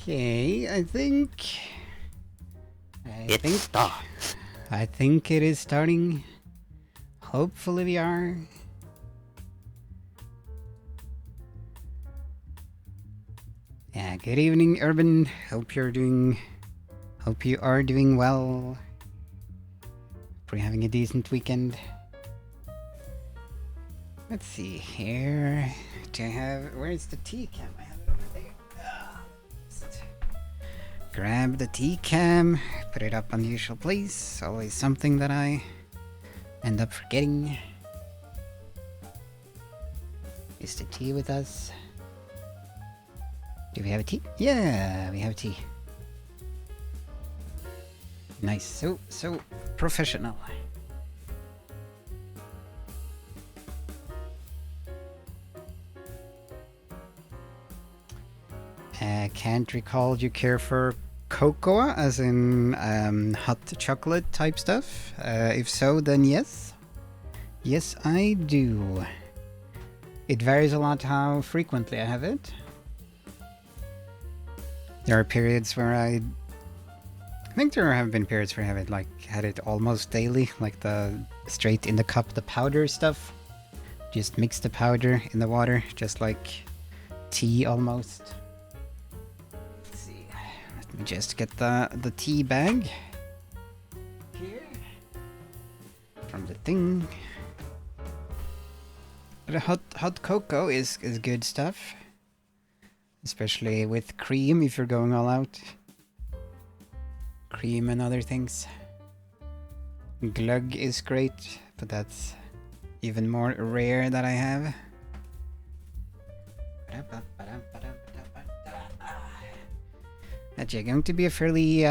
Okay, I think it is starting. Hopefully we are. Yeah, good evening, Urban. Hope you are doing well. Hope you're having a decent weekend. Let's see here. Where's the tea cam? I have it over there. Just grab the tea cam, put it up on the usual place. Always something that I end up forgetting. Is the tea with us? Do we have a tea? Yeah, we have tea. Nice, so professional. Can't recall you care for cocoa, as in hot chocolate type stuff. If so, then yes. Yes, I do. It varies a lot how frequently I have it. There are periods where I think there have been periods where I have it had it almost daily, like the straight in the cup, the powder stuff. Just mix the powder in the water, just like tea almost. Let's see. Let me just get the tea bag here from the thing. But hot cocoa is good stuff. Especially with cream, if you're going all out. Cream and other things. Glug is great, but that's even more rare that I have. Actually, going to be a fairly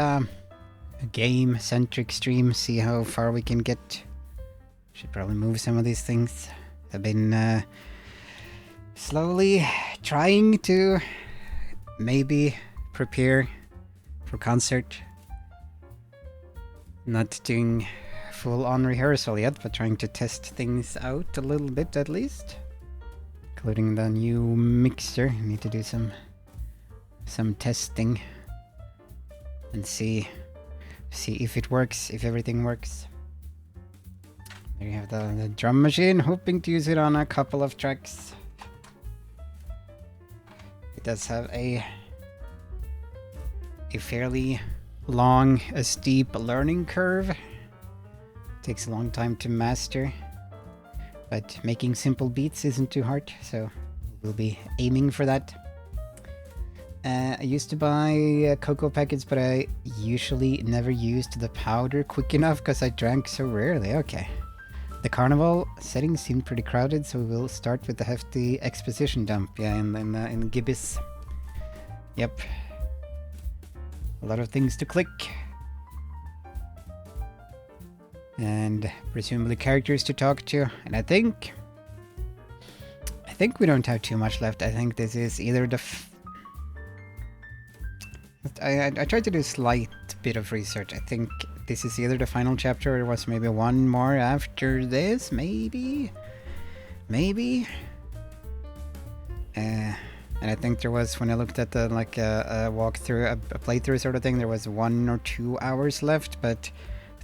game-centric stream. See how far we can get. Should probably move some of these things. I've been slowly trying to maybe prepare for concert. Not doing full-on rehearsal yet, but trying to test things out a little bit at least. Including the new mixer. I need to do some testing and see if it works, if everything works. There you have the drum machine, hoping to use it on a couple of tracks. It does have a fairly long, steep learning curve. Takes a long time to master, but making simple beats isn't too hard, so we'll be aiming for that. I used to buy cocoa packets, but I usually never used the powder quick enough because I drank so rarely. Okay. The carnival settings seem pretty crowded, so we'll start with the hefty exposition dump. Yeah, in Gibbous. Yep. A lot of things to click. And presumably characters to talk to. And I think we don't have too much left. I think this is either the... I tried to do a slight bit of research. I think this is either the final chapter or there was maybe one more after this, maybe? And I think there was, when I looked at the a walkthrough, a playthrough sort of thing, there was 1 or 2 hours left, but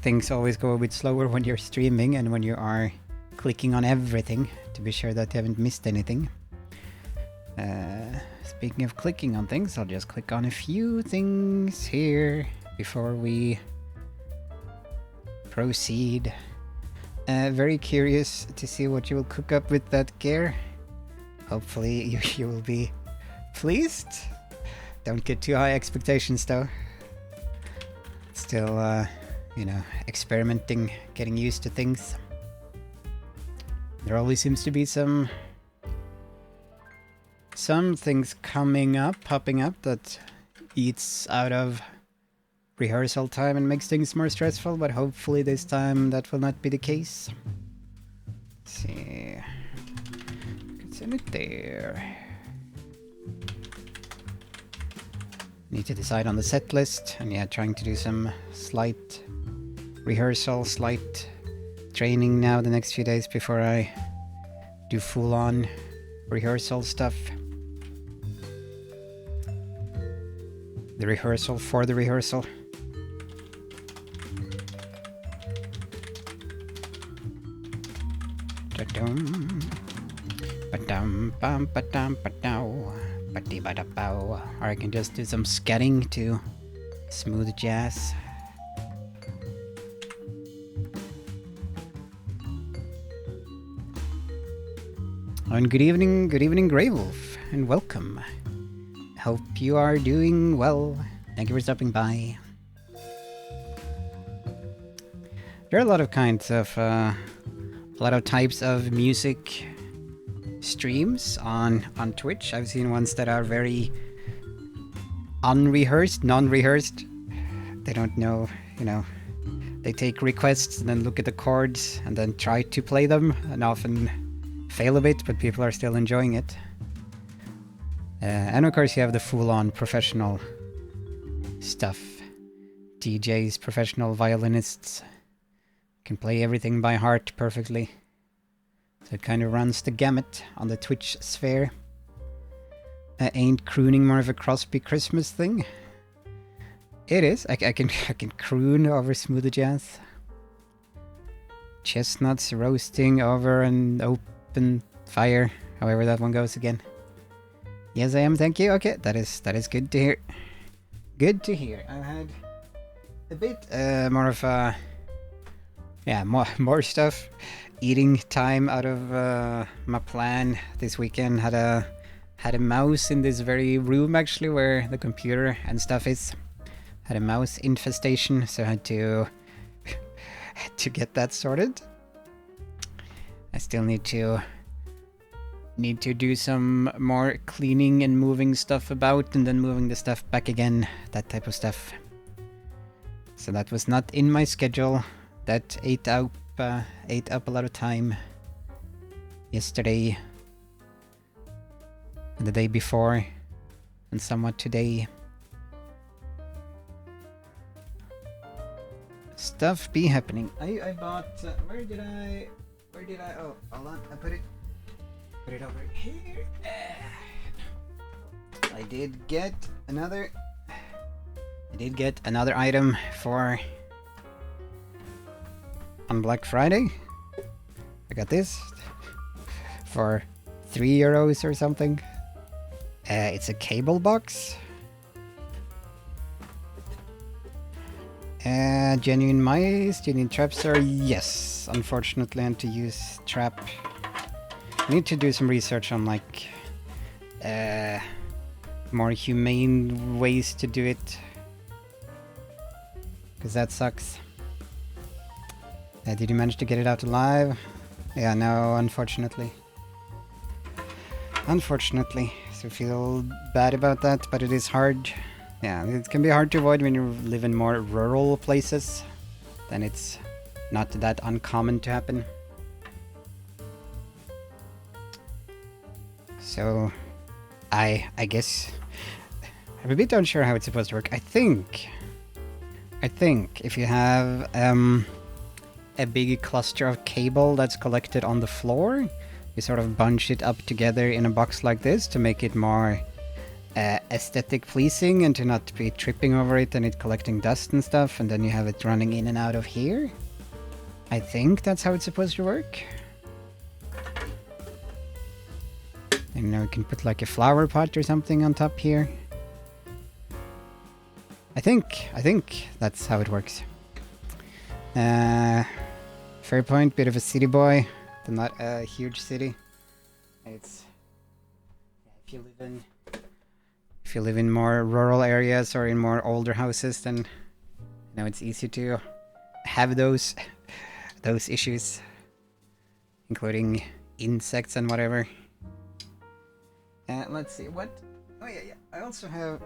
things always go a bit slower when you're streaming and when you are clicking on everything to be sure that you haven't missed anything. Speaking of clicking on things, I'll just click on a few things here before we proceed. Very curious to see what you will cook up with that gear. Hopefully you will be pleased. Don't get too high expectations though. Still, experimenting, getting used to things. There always seems to be some things popping up that eats out of rehearsal time and makes things more stressful, but hopefully this time that will not be the case. Let's see. Send it there. Need to decide on the set list, and yeah, trying to do some slight rehearsal, slight training now the next few days before I do full-on rehearsal stuff. The rehearsal for the rehearsal. Or I can just do some scatting to smooth jazz. And good evening, Grey Wolf, and welcome. Hope you are doing well. Thank you for stopping by. There are a lot of kinds of, a lot of types of music streams on Twitch. I've seen ones that are very unrehearsed, non-rehearsed. They don't know, you know, they take requests and then look at the chords and then try to play them and often fail a bit, but people are still enjoying it. And of course you have the full-on professional stuff. DJs, professional violinists can play everything by heart perfectly. So it kind of runs the gamut on the Twitch sphere. Ain't crooning more of a Crosby Christmas thing? It is. I can croon over smooth jazz. Chestnuts roasting over an open fire, however that one goes again. Yes, I am. Thank you. Okay, that is good to hear. Good to hear. I've had a bit more of a more stuff. Eating time out of my plan this weekend. Had a mouse in this very room actually where the computer and stuff is. Had a mouse infestation, so I had to get that sorted. I still need to do some more cleaning and moving stuff about and then moving the stuff back again, that type of stuff. So that was not in my schedule. That ate up a lot of time yesterday and the day before and somewhat today. Stuff be happening. I bought where did I oh, hold on, I put it over here. I did get another item for on Black Friday. I got this for €3 or something. It's a cable box. Genuine mice, genuine traps are yes. Unfortunately, I had to use trap. I need to do some research on like more humane ways to do it, because that sucks. Did you manage to get it out alive? Yeah, no, unfortunately. Unfortunately, so I feel bad about that, but it is hard. Yeah, it can be hard to avoid when you live in more rural places. Then it's not that uncommon to happen. So, I guess I'm a bit unsure how it's supposed to work. I think if you have a big cluster of cable that's collected on the floor, you sort of bunch it up together in a box like this to make it more aesthetic pleasing and to not be tripping over it and it collecting dust and stuff, and then you have it running in and out of here. I think that's how it's supposed to work. And now we can put like a flower pot or something on top here. I think that's how it works. Fairpoint, bit of a city boy, but not a huge city. It's if you live in more rural areas or in more older houses, then you know it's easy to have those issues, including insects and whatever. Let's see what. Oh yeah. I also have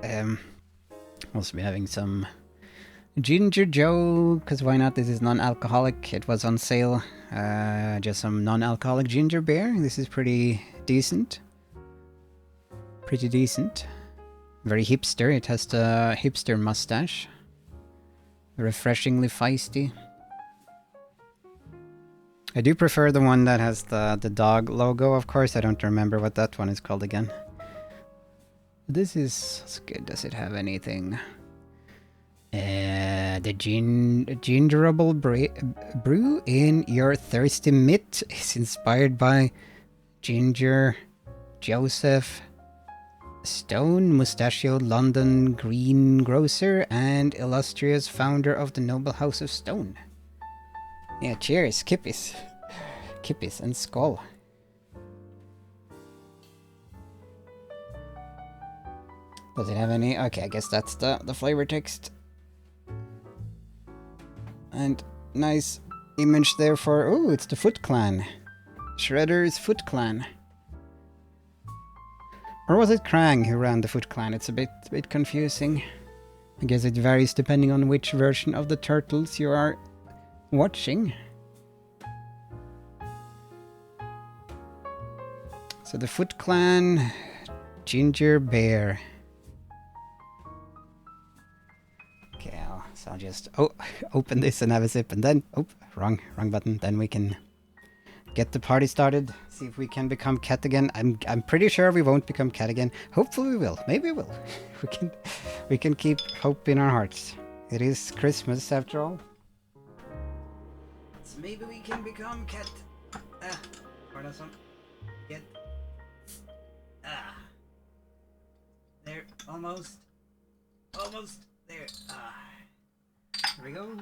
also be having some Ginger Joe, because why not? This is non-alcoholic. It was on sale. Just some non-alcoholic ginger beer. This is pretty decent. Pretty decent. Very hipster. It has the hipster mustache. Refreshingly feisty. I do prefer the one that has the dog logo, of course. I don't remember what that one is called again. This is good. Does it have anything? The gingerable brew in your thirsty mitt is inspired by Ginger Joseph Stone, mustachioed London greengrocer and illustrious founder of the noble house of Stone. Yeah, cheers, Kippis. Kippis and Skull. Does it have any? Okay, I guess that's the flavor text. And nice image there for... Oh, it's the Foot Clan. Shredder's Foot Clan. Or was it Krang who ran the Foot Clan? It's a bit confusing. I guess it varies depending on which version of the Turtles you are watching. So the Foot Clan, Ginger Bear. Okay, so I'll just open this and have a sip, and then wrong button. Then we can get the party started. See if we can become cat again. I'm pretty sure we won't become cat again. Hopefully we will. Maybe we will. we can keep hope in our hearts. It is Christmas after all. So maybe we can become cat. Get. There, almost there. Here we go.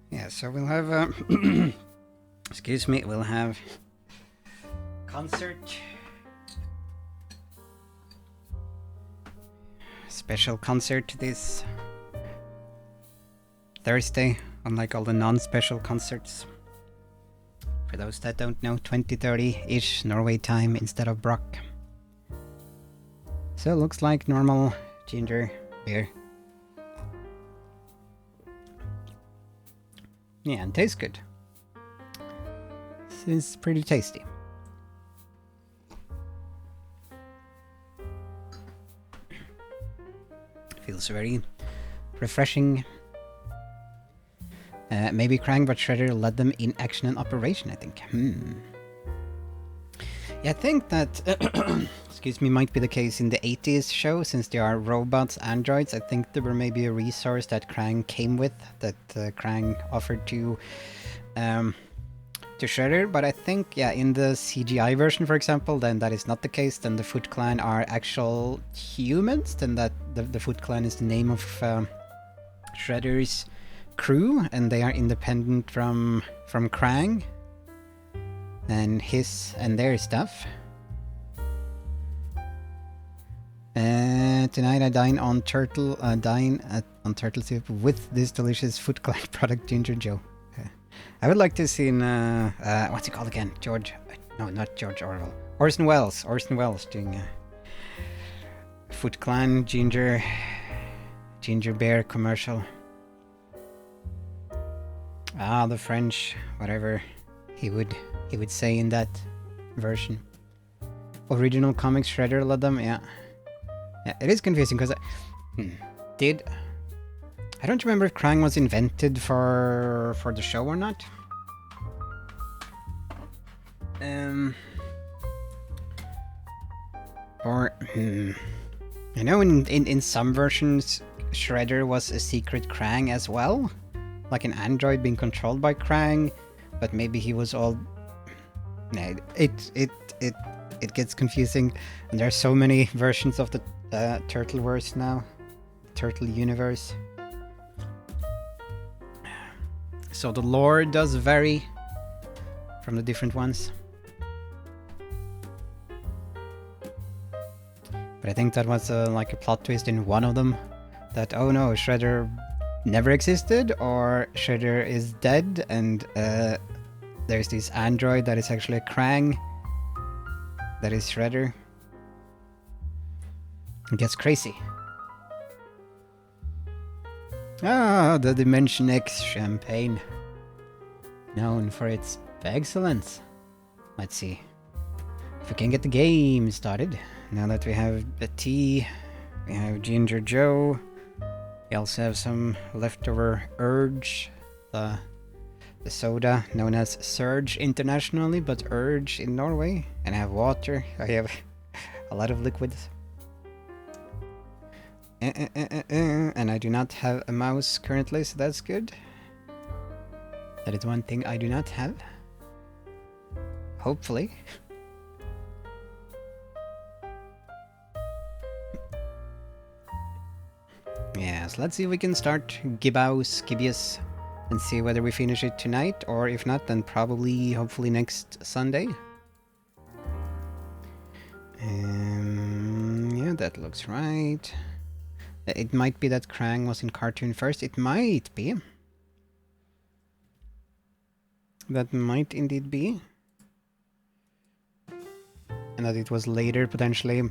Yeah, so we'll have excuse me, we'll have concert, special concert this Thursday, unlike all the non-special concerts. For those that don't know, 20:30-ish Norway time instead of Brock. So it looks like normal ginger beer. Yeah, and tastes good. This is pretty tasty. Feels very refreshing. Maybe Krang but Shredder led them in action and operation, I think. Yeah, I think that, excuse me, might be the case in the 80s show, since they are robots, androids. I think there were maybe a resource that Krang came with, that Krang offered to Shredder, but I think, yeah, in the CGI version, for example, then that is not the case. Then the Foot Clan are actual humans, then that the Foot Clan is the name of Shredder's crew, and they are independent from Krang and his and their stuff. Tonight I dine on turtle soup with this delicious Foot Clan product, Ginger Joe. I would like to see in what's it called again? Not George Orwell. Orson Welles doing Foot Clan ginger beer commercial. The French, whatever he would say in that version. Original comics, Shredder led them, yeah. Yeah, it is confusing because I don't remember if Krang was invented for the show or not. You know, in some versions, Shredder was a secret Krang as well, like an android being controlled by Krang, but maybe he was all. Nah, it gets confusing, and there are so many versions of the Turtleverse now, Turtle universe. So the lore does vary from the different ones. But I think that was like a plot twist in one of them, that oh no, Shredder never existed, or Shredder is dead, and there's this android that is actually a Krang that is Shredder. It gets crazy. The Dimension X champagne, known for its excellence. Let's see if we can get the game started. Now that we have the tea, we have Ginger Joe. We also have some leftover Urge, the soda known as Surge internationally, but Urge in Norway. And I have water. I have a lot of liquids. And I do not have a mouse currently, so that's good. That is one thing I do not have. Hopefully. Yes, let's see if we can start Gibbous, and see whether we finish it tonight, or if not, then probably, hopefully next Sunday. Yeah, that looks right. It might be that Krang was in cartoon first. It might be. That might indeed be. And that it was later potentially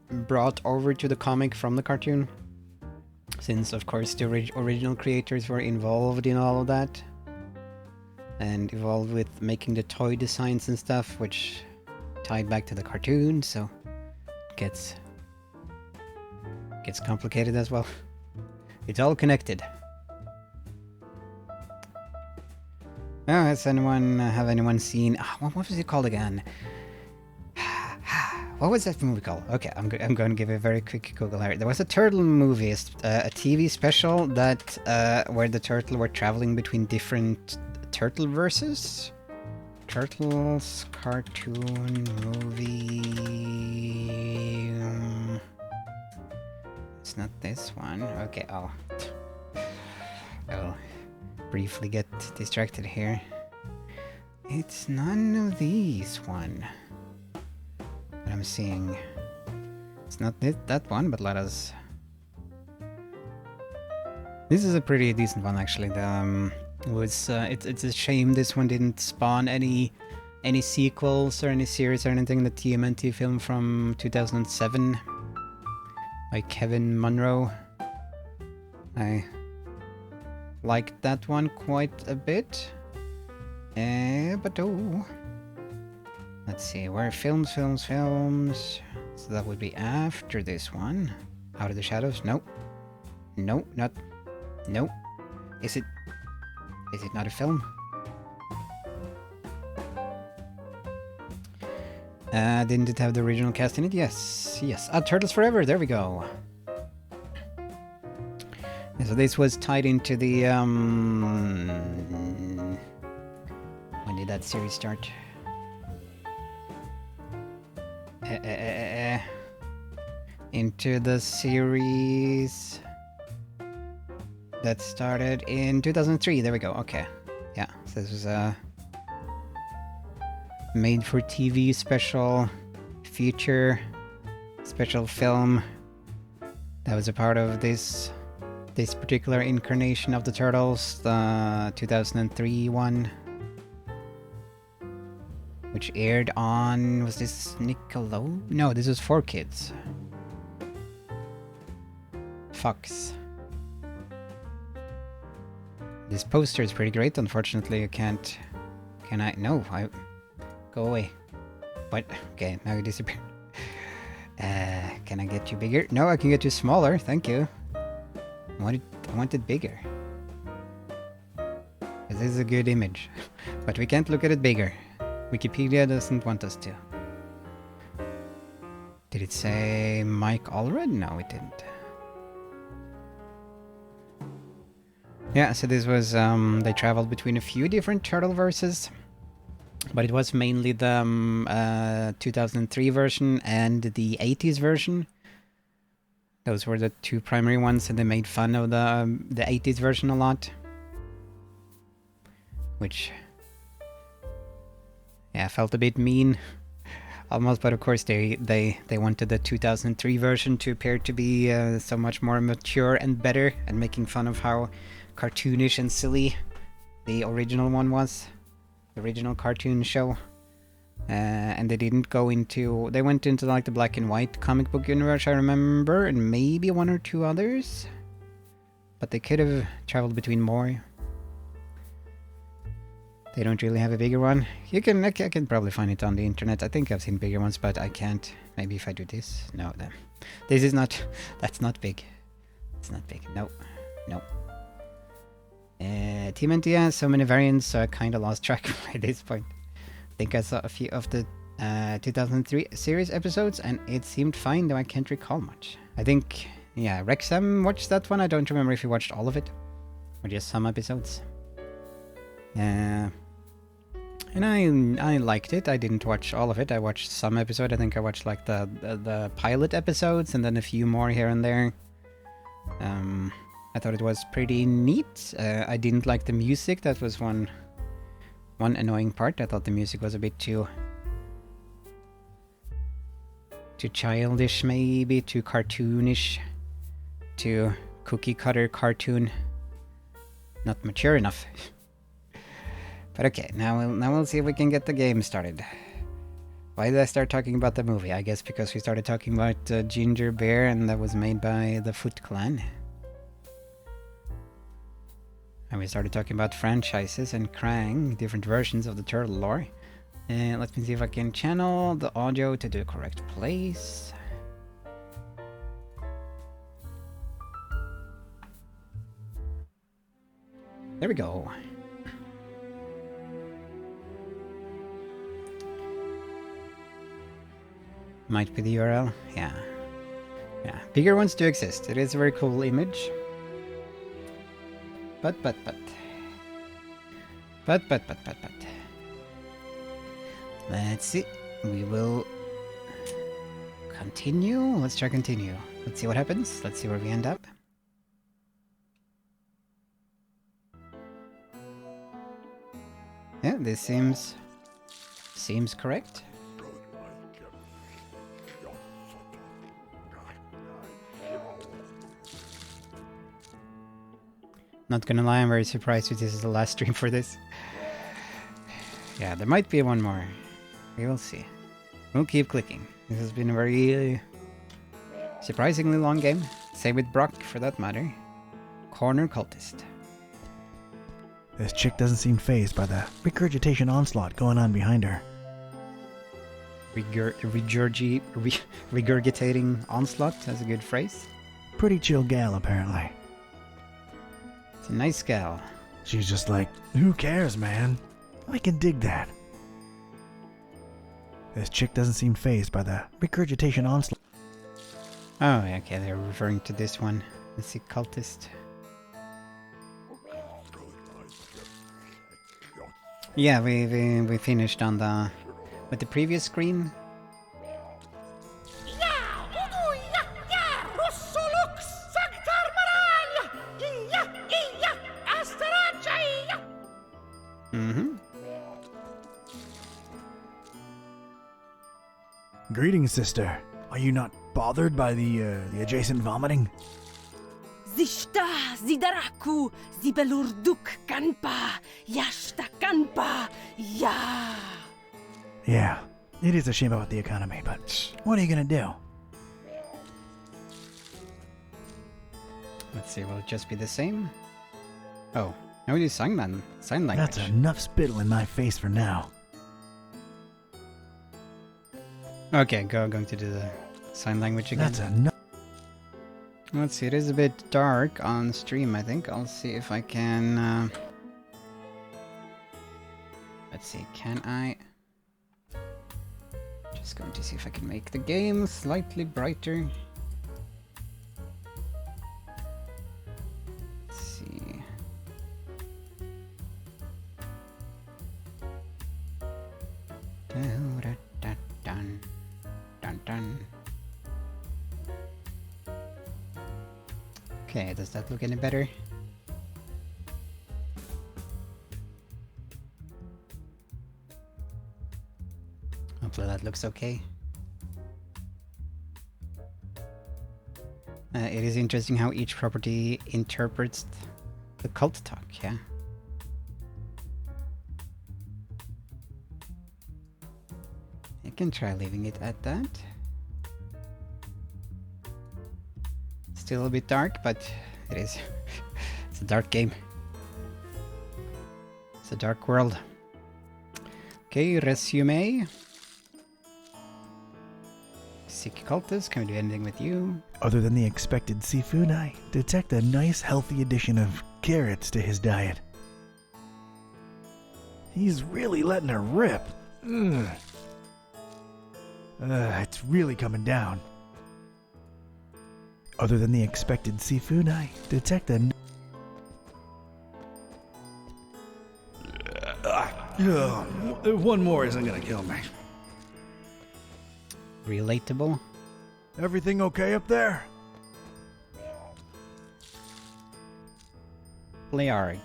brought over to the comic from the cartoon. Since, of course, the original creators were involved in all of that. And involved with making the toy designs and stuff, which tied back to the cartoon, so it gets complicated as well. It's all connected. Has anyone seen... what was it called again? What was that movie called? Okay, I'm going to give a very quick Google here. There was a turtle movie, a TV special that where the turtle were traveling between different turtle verses. Turtles cartoon movie. It's not this one. Okay, I'll briefly get distracted here. It's none of these one. I'm seeing. It's not that one, but let us. This is a pretty decent one, actually. It's a shame this one didn't spawn any sequels or any series or anything. The TMNT film from 2007 by Kevin Munro. I liked that one quite a bit. But oh. Let's see, where films. So that would be after this one. Out of the Shadows? Nope. Nope, not... Nope. Is it not a film? Didn't it have the original cast in it? Yes. Turtles Forever, there we go. And so this was tied into the, when did that series start? Into the series that started in 2003. There we go. Okay. Yeah. So this was a made for TV special feature special film that was a part of this particular incarnation of the Turtles, the 2003 one. Which aired on... was this Nickelodeon? No, this was 4Kids. Fox. This poster is pretty great. Unfortunately, I can't... Can I... No, I... Go away. What? Okay, now you disappear. Can I get you bigger? No, I can get you smaller. Thank you. I want it bigger. This is a good image. But we can't look at it bigger. Wikipedia doesn't want us to. Did it say Mike Allred? No, it didn't. Yeah, so this was, they traveled between a few different turtle verses. But it was mainly the 2003 version and the 80s version. Those were the two primary ones, and they made fun of the 80s version a lot. Which... yeah, felt a bit mean, almost, but of course they wanted the 2003 version to appear to be so much more mature and better, and making fun of how cartoonish and silly the original one was, the original cartoon show. And they didn't go into... they went into like the black and white comic book universe, I remember, and maybe one or two others. But they could have traveled between more. They don't really have a bigger one. I can probably find it on the internet. I think I've seen bigger ones, but I can't. Maybe if I do this. No, this is not... that's not big. It's not big. No. TMNT has so many variants, so I kind of lost track by this point. I think I saw a few of the 2003 series episodes, and it seemed fine, though I can't recall much. I think, yeah, Rexham watched that one. I don't remember if he watched all of it, or just some episodes. And I liked it. I didn't watch all of it. I watched some episode. I think I watched like the pilot episodes, and then a few more here and there. I thought it was pretty neat. I didn't like the music. That was one annoying part. I thought the music was a bit too childish, maybe too cartoonish, too cookie cutter cartoon. Not mature enough. But okay, now we'll see if we can get the game started. Why did I start talking about the movie? I guess because we started talking about Ginger Bear, and that was made by the Foot Clan. And we started talking about franchises and Krang, different versions of the turtle lore. And let me see if I can channel the audio to the correct place. There we go. Might be the URL. Yeah. Bigger ones do exist. It is a very cool image. But. Let's see. We will continue. Let's try continue. Let's see what happens. Let's see where we end up. Yeah, this seems correct. Not gonna lie, I'm very surprised if this is the last stream for this. Yeah, there might be one more. We will see. We'll keep clicking. This has been a very surprisingly long game. Same with Brock, for that matter. Corner cultist. This chick doesn't seem fazed by the regurgitation onslaught going on behind her. Regurgitating onslaught, that's a good phrase. Pretty chill gal, apparently. It's a nice gal. She's just like, who cares, man? I can dig that. This chick doesn't seem fazed by the regurgitation onslaught. Oh, okay, they're referring to this one. Let's see, cultist. Yeah, we finished on with the previous screen. Greetings, sister. Are you not bothered by the adjacent vomiting? Zishta zidaraku zibelurduk kanpa yashta kanpa ya. Yeah, it is a shame about the economy, but what are you gonna do? Let's see, will it just be the same? Oh, now we do sign language. That's enough spittle in my face for now. Okay, going to do the sign language again. That's enough. Let's see, it is a bit dark on stream, I think. I'll see if I can... Let's see, can I... Just going to see if I can make the game slightly brighter. Let's see... Dun. Okay, does that look any better? Hopefully that looks okay. It is interesting how each property interprets the cult talk, yeah. I can try leaving it at that. Still a bit dark, but it is. It's a dark game. It's a dark world. Okay, resume. Sick cultist, can we do anything with you? Other than the expected seafood, I detect a nice healthy addition of carrots to his diet. He's really letting her rip. Ugh. It's really coming down. Other than the expected seafood, I detect a... One more isn't gonna kill me. Relatable. Everything okay up there? Blearg.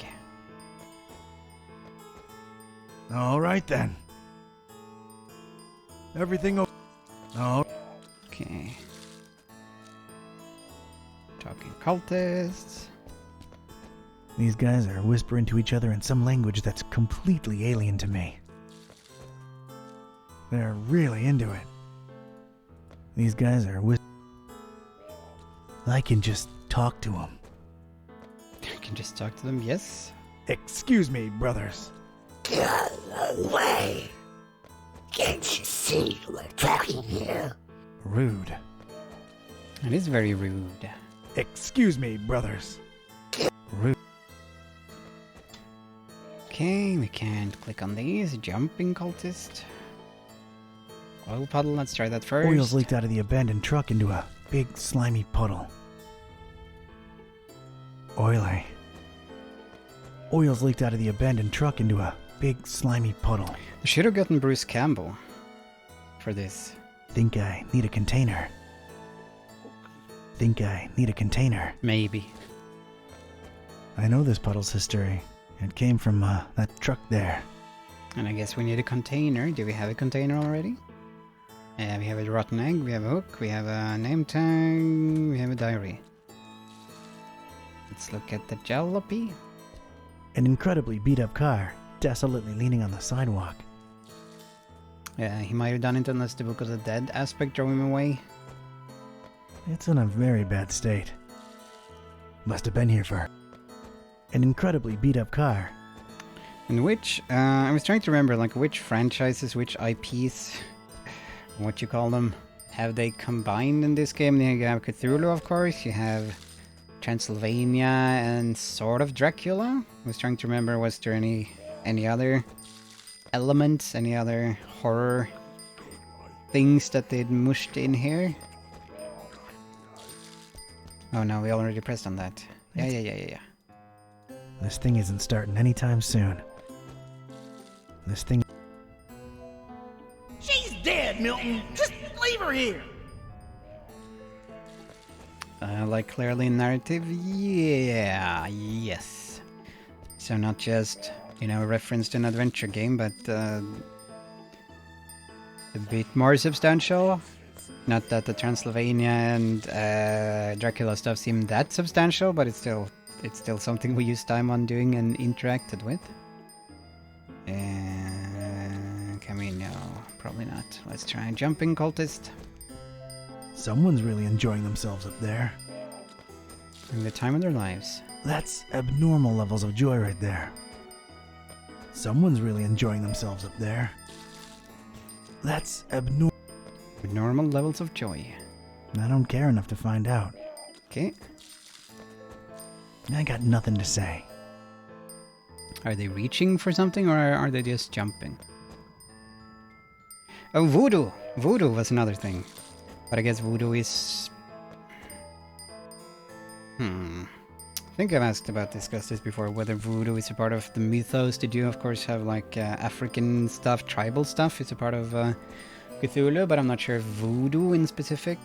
All right then. Everything okay? Oh. Okay. Talking cultists. These guys are whispering to each other in some language that's completely alien to me. They're really into it. These guys are I can just talk to them. I can just talk to them, yes? Excuse me, brothers. Go away. Can't you see we're talking here? Rude. It is very rude. Excuse me, brothers. Rude. Okay, we can't click on these. Jumping cultist. Oil puddle, let's try that first. Oil's leaked out of the abandoned truck into a big slimy puddle. Oil's leaked out of the abandoned truck into a big slimy puddle. We should have gotten Bruce Campbell for this. Think I need a container. Maybe. I know this puddle's history. It came from that truck there. And I guess we need a container. Do we have a container already? We have a rotten egg, we have a hook, we have a name tag, we have a diary. Let's look at the jalopy. An incredibly beat-up car, desolately leaning on the sidewalk. Yeah, he might have done it unless the Book of the Dead aspect drove him away. It's in a very bad state. Must have been here for... An incredibly beat-up car. In which, I was trying to remember, like, which franchises, which IPs, what you call them, have they combined in this game? You have Cthulhu, of course, you have Transylvania and sort of Dracula. I was trying to remember, was there any other elements, any other horror things that they'd mushed in here? Oh no, we already pressed on that. Yeah. This thing isn't starting anytime soon. This thing... She's dead, Milton. Just leave her here. Like clearly narrative? Yeah, yes. So not just, a reference to an adventure game, but a bit more substantial. Not that the Transylvania and Dracula stuff seem that substantial, but it's still something we used time on doing and interacted with. Can we? No, probably not. Let's try jumping cultist. Someone's really enjoying themselves up there. In the time of their lives. That's abnormal levels of joy right there. Someone's really enjoying themselves up there. That's Normal levels of joy. I don't care enough to find out. Okay. I got nothing to say. Are they reaching for something or are they just jumping? Oh, voodoo! Voodoo was another thing. But I guess voodoo is... I think I've discussed this before, whether voodoo is a part of the mythos. They do, of course, have like African stuff, tribal stuff. It's a part of Cthulhu, but I'm not sure if voodoo in specific.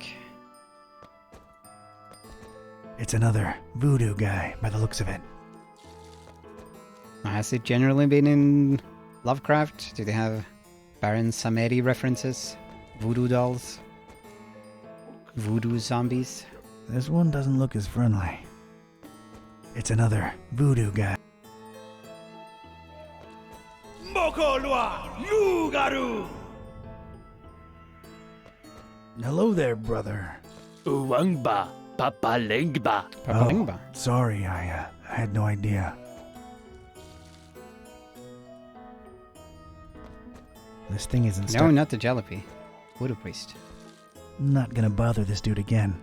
It's another voodoo guy, by the looks of it. Has it generally been in Lovecraft? Do they have Baron Samedi references? Voodoo dolls? Voodoo zombies? This one doesn't look as friendly. It's another voodoo guy. Mokolwa Yugaru. Hello there, brother. Uwangba, Papalengba. Papalingba. Sorry, I had no idea. This thing isn't No, not the jalopy. Voodoo priest. Not gonna bother this dude again.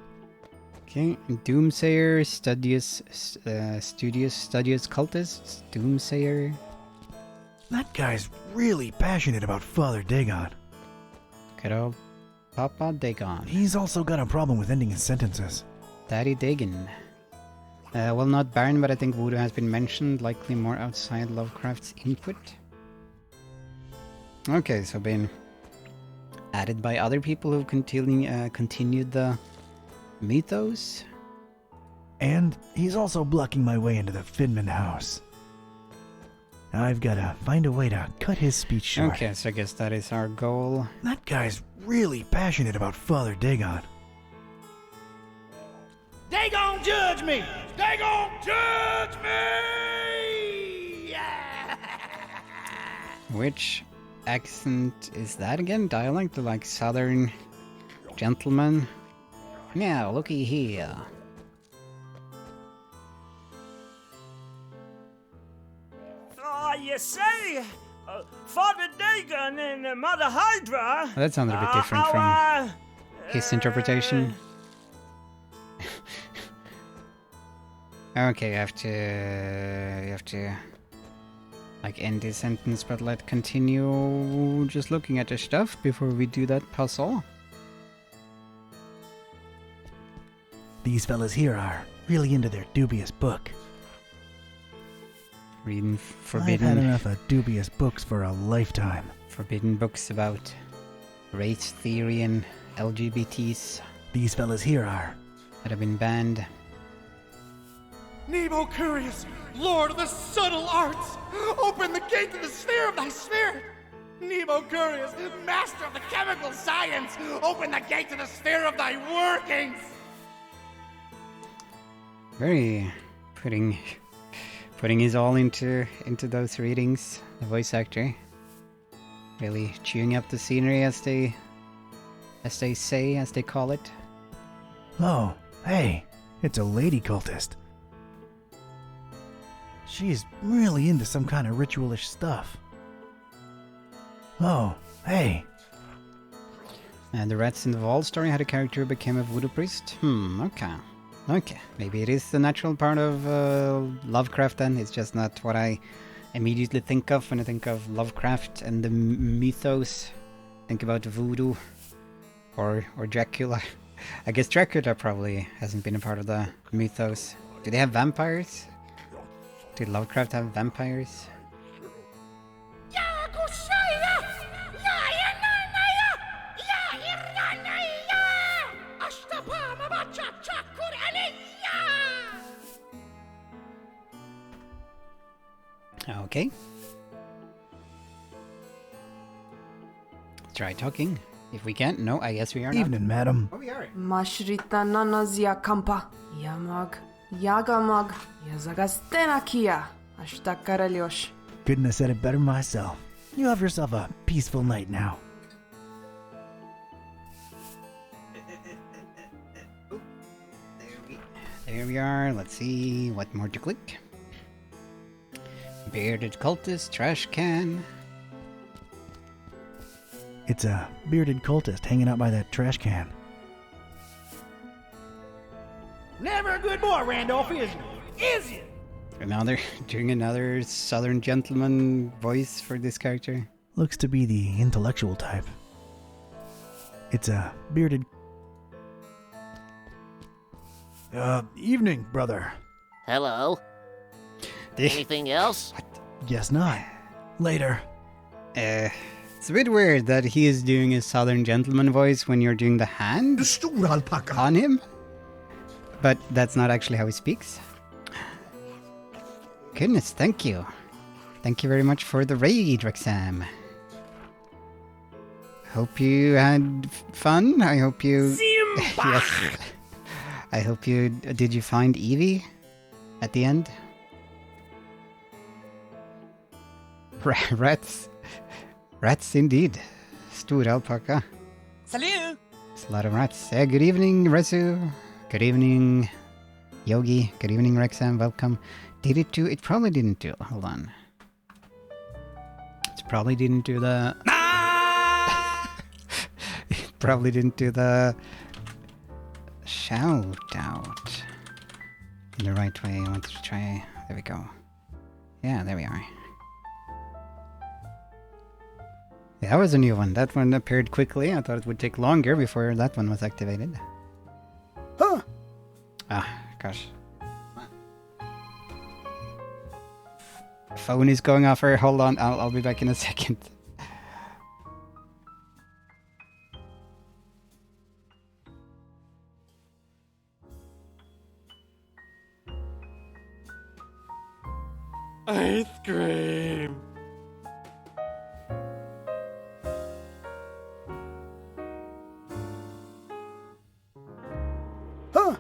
Okay, Doomsayer, studious cultist, Doomsayer. That guy's really passionate about Father Dagon. Good old Papa Dagon. He's also got a problem with ending his sentences. Daddy Dagon. Well, not Baron, but I think voodoo has been mentioned, likely more outside Lovecraft's input. Okay, so been added by other people who've continued the mythos. And he's also blocking my way into the Finman house. I've gotta find a way to cut his speech short. Okay, so I guess that is our goal. That guy's really passionate about Father Dagon. They gon' judge me! They gon' judge me! Which accent is that again? Dialect? Like southern gentleman? Now, looky here. You say, Father Dagon and Mother Hydra. Well, that sounded a bit different from his interpretation. Okay, you have to like end his sentence, but let's continue just looking at the stuff before we do that puzzle. These fellas here are really into their dubious book. Reading I've had forbidden enough of dubious books for a lifetime. books about race theory and LGBTs These fellas here are. that have been banned. Nemo Curious, Lord of the subtle arts, open the gate to the sphere of thy spirit. Nemo Curious, master of the chemical science, open the gate to the sphere of thy workings. Very putting his all into those readings. The voice actor really chewing up the scenery, as they call it. Oh, hey, it's a lady cultist. She's really into some kind of ritualish stuff. Oh, hey. And the Rats in the Vault story had a character who became a voodoo priest. Okay. Maybe it is the natural part of Lovecraft then. It's just not what I immediately think of when I think of Lovecraft and the mythos. Think about voodoo or Dracula. I guess Dracula probably hasn't been a part of the mythos. Do they have vampires? Did Lovecraft have vampires? Okay. Let's try talking. If we can't, no, I guess we are not. Evening, madam. Oh, we are. Mashrita nanazia kampa. Yamag. Yagamag. Yazagastena kia. Ashtakarelyosh. Couldn't have said it better myself. You have yourself a peaceful night now. There we are. Let's see what more to click. Bearded cultist, trash can. It's a bearded cultist hanging out by that trash can. Never a good boy, Randolph, is he? Is he? And now they're doing another southern gentleman voice for this character. Looks to be the intellectual type. It's a bearded... evening, brother. Hello. Anything else? Guess not. Later. It's a bit weird that he is doing a southern gentleman voice when you're doing the hand on him. But that's not actually how he speaks. Goodness, thank you. Thank you very much for the raid, Rexam. Hope you had fun. I hope you... yes. I hope you... Did you find Evie at the end? Rats. Rats indeed. Stor alpaca. Salut! It's a lot of rats. Good evening, Rezu. Good evening, Yogi. Good evening, Rexam. Welcome. Did it do? It probably didn't do. Hold on. It probably didn't do the... It probably didn't do the Shout out. In the right way, I wanted to try... There we go. Yeah, there we are. Yeah, that was a new one. That one appeared quickly. I thought it would take longer before that one was activated. Huh! Ah, gosh. Phone is going off here. Hold on, I'll be back in a second. Ice cream. Huh!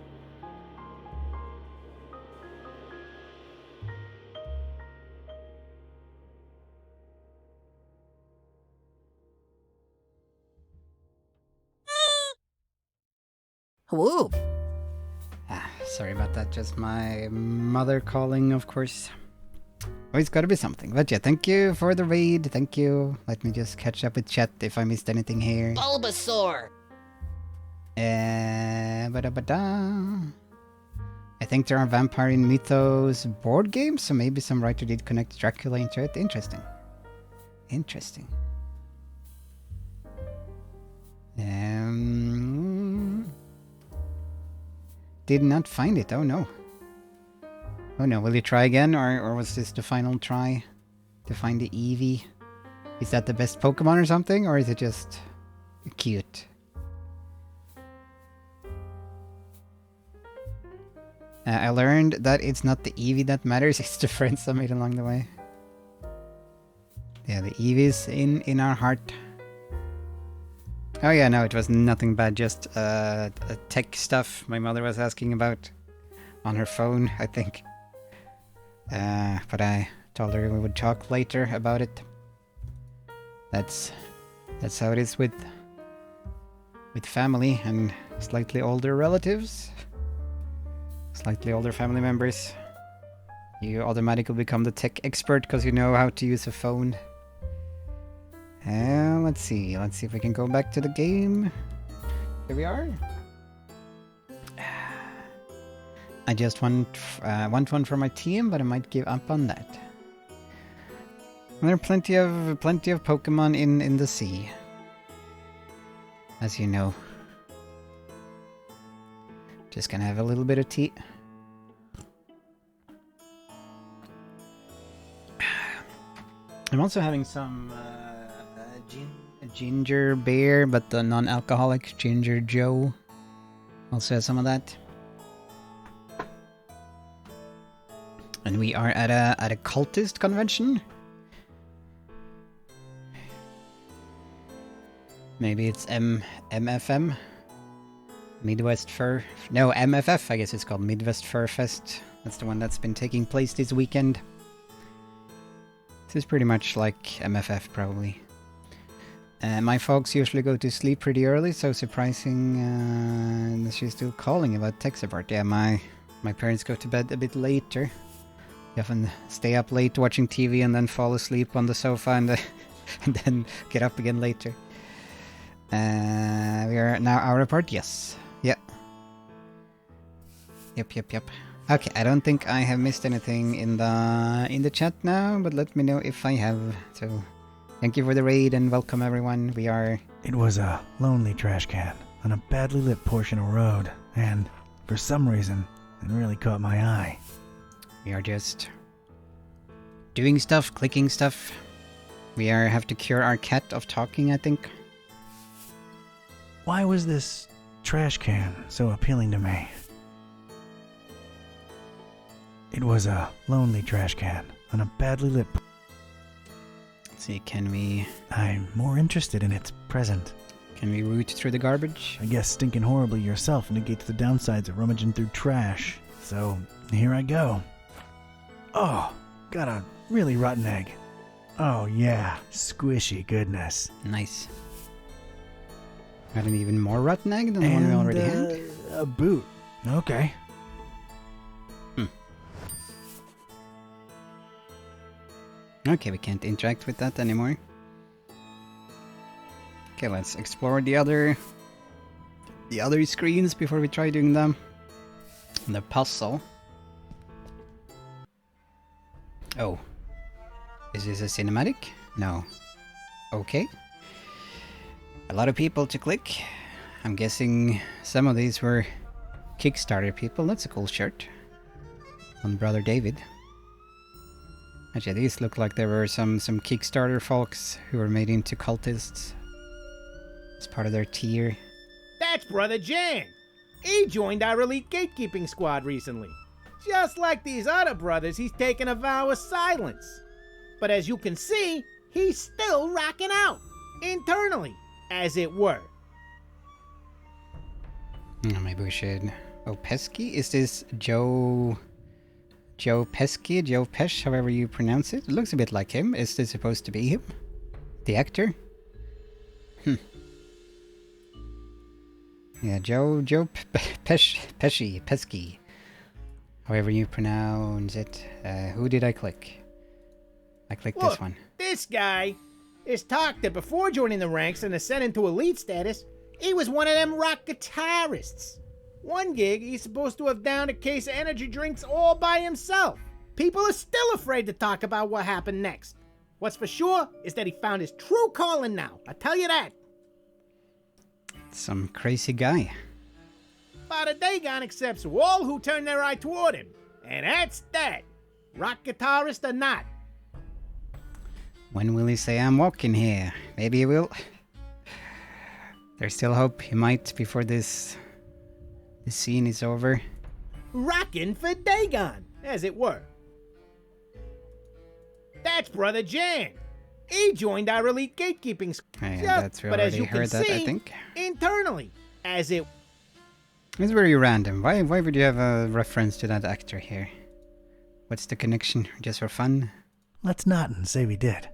Whoa. Sorry about that. Just my mother calling, of course. Always gotta be something. But yeah, thank you for the raid. Thank you. Let me just catch up with chat if I missed anything here. Bulbasaur. Ba-da-ba-da. I think there are Vampire in Mythos board games, so maybe some writer did connect Dracula into it. Interesting. Interesting. Did not find it. Oh no. Oh no, will you try again, or was this the final try to find the Eevee? Is that the best Pokemon or something, or is it just cute? I learned that it's not the Eevee that matters, it's the friends I made along the way. Yeah, the Eevee's in our heart. Oh yeah, no, it was nothing bad, just tech stuff my mother was asking about on her phone, I think. But I told her we would talk later about it. That's how it is with family and slightly older relatives. Slightly older family members. You automatically become the tech expert because you know how to use a phone. Let's see if we can go back to the game. Here we are. I just want one for my team, but I might give up on that. There are plenty of Pokemon in the sea, as you know. Just gonna have a little bit of tea. I'm also having some ginger beer, but the non-alcoholic Ginger Joe. Also has some of that. And we are at a cultist convention. Maybe it's MFM. Midwest Fur... No, MFF, I guess it's called. Midwest Fur Fest. That's the one that's been taking place this weekend. This is pretty much like MFF, probably. My folks usually go to sleep pretty early, so surprising she's still calling about tech support. Yeah, my parents go to bed a bit later. They often stay up late watching TV and then fall asleep on the sofa and then get up again later. We are now hour apart, yes. Yeah. Yep. Okay, I don't think I have missed anything in the chat now, but let me know if I have. So, thank you for the raid and welcome everyone. We are... It was a lonely trash can on a badly lit portion of road, and for some reason, it really caught my eye. We are just doing stuff, clicking stuff. We have to cure our cat of talking, I think. Why was this trash can so appealing to me? It was a lonely trash can on a badly lit... Let's see, can we... I'm more interested in its present. Can we root through the garbage? I guess stinking horribly yourself negates the downsides of rummaging through trash. So, here I go. Oh, got a really rotten egg. Oh yeah, squishy goodness. Nice. Got an even more rotten egg than the one we already had? A boot. Okay. Okay, we can't interact with that anymore. Okay, let's explore the other the other screens before we try doing them. The puzzle. Oh. Is this a cinematic? No. Okay. A lot of people to click. I'm guessing some of these were Kickstarter people. That's a cool shirt. On Brother David. Actually, these look like there were some Kickstarter folks who were made into cultists. As part of their tier. That's Brother Jan. He joined our elite gatekeeping squad recently. Just like these other brothers, he's taken a vow of silence. But as you can see, he's still rocking out. Internally, as it were. Maybe we should... Oh, Pesky? Is this Joe Pesky? Joe Pesh, however you pronounce it? It looks a bit like him. Is this supposed to be him? The actor? Yeah, Pesky. However you pronounce it. Who did I click? I clicked this one. This guy is talked that before joining the ranks and ascending to elite status, he was one of them rock guitarists. One gig, he's supposed to have downed a case of energy drinks all by himself. People are still afraid to talk about what happened next. What's for sure is that he found his true calling now. I tell you that. Some crazy guy. Father Dagon accepts all who turn their eye toward him. And that's that. Rock guitarist or not. When will he say I'm walking here? Maybe he will. There's still hope he might before this scene is over. Rockin' for Dagon, as it were. That's Brother Jan. He joined our elite gatekeeping squad. That's we already heard that, I think. Internally, as it... It's very random. Why would you have a reference to that actor here? What's the connection? Just for fun? Let's not and say we did.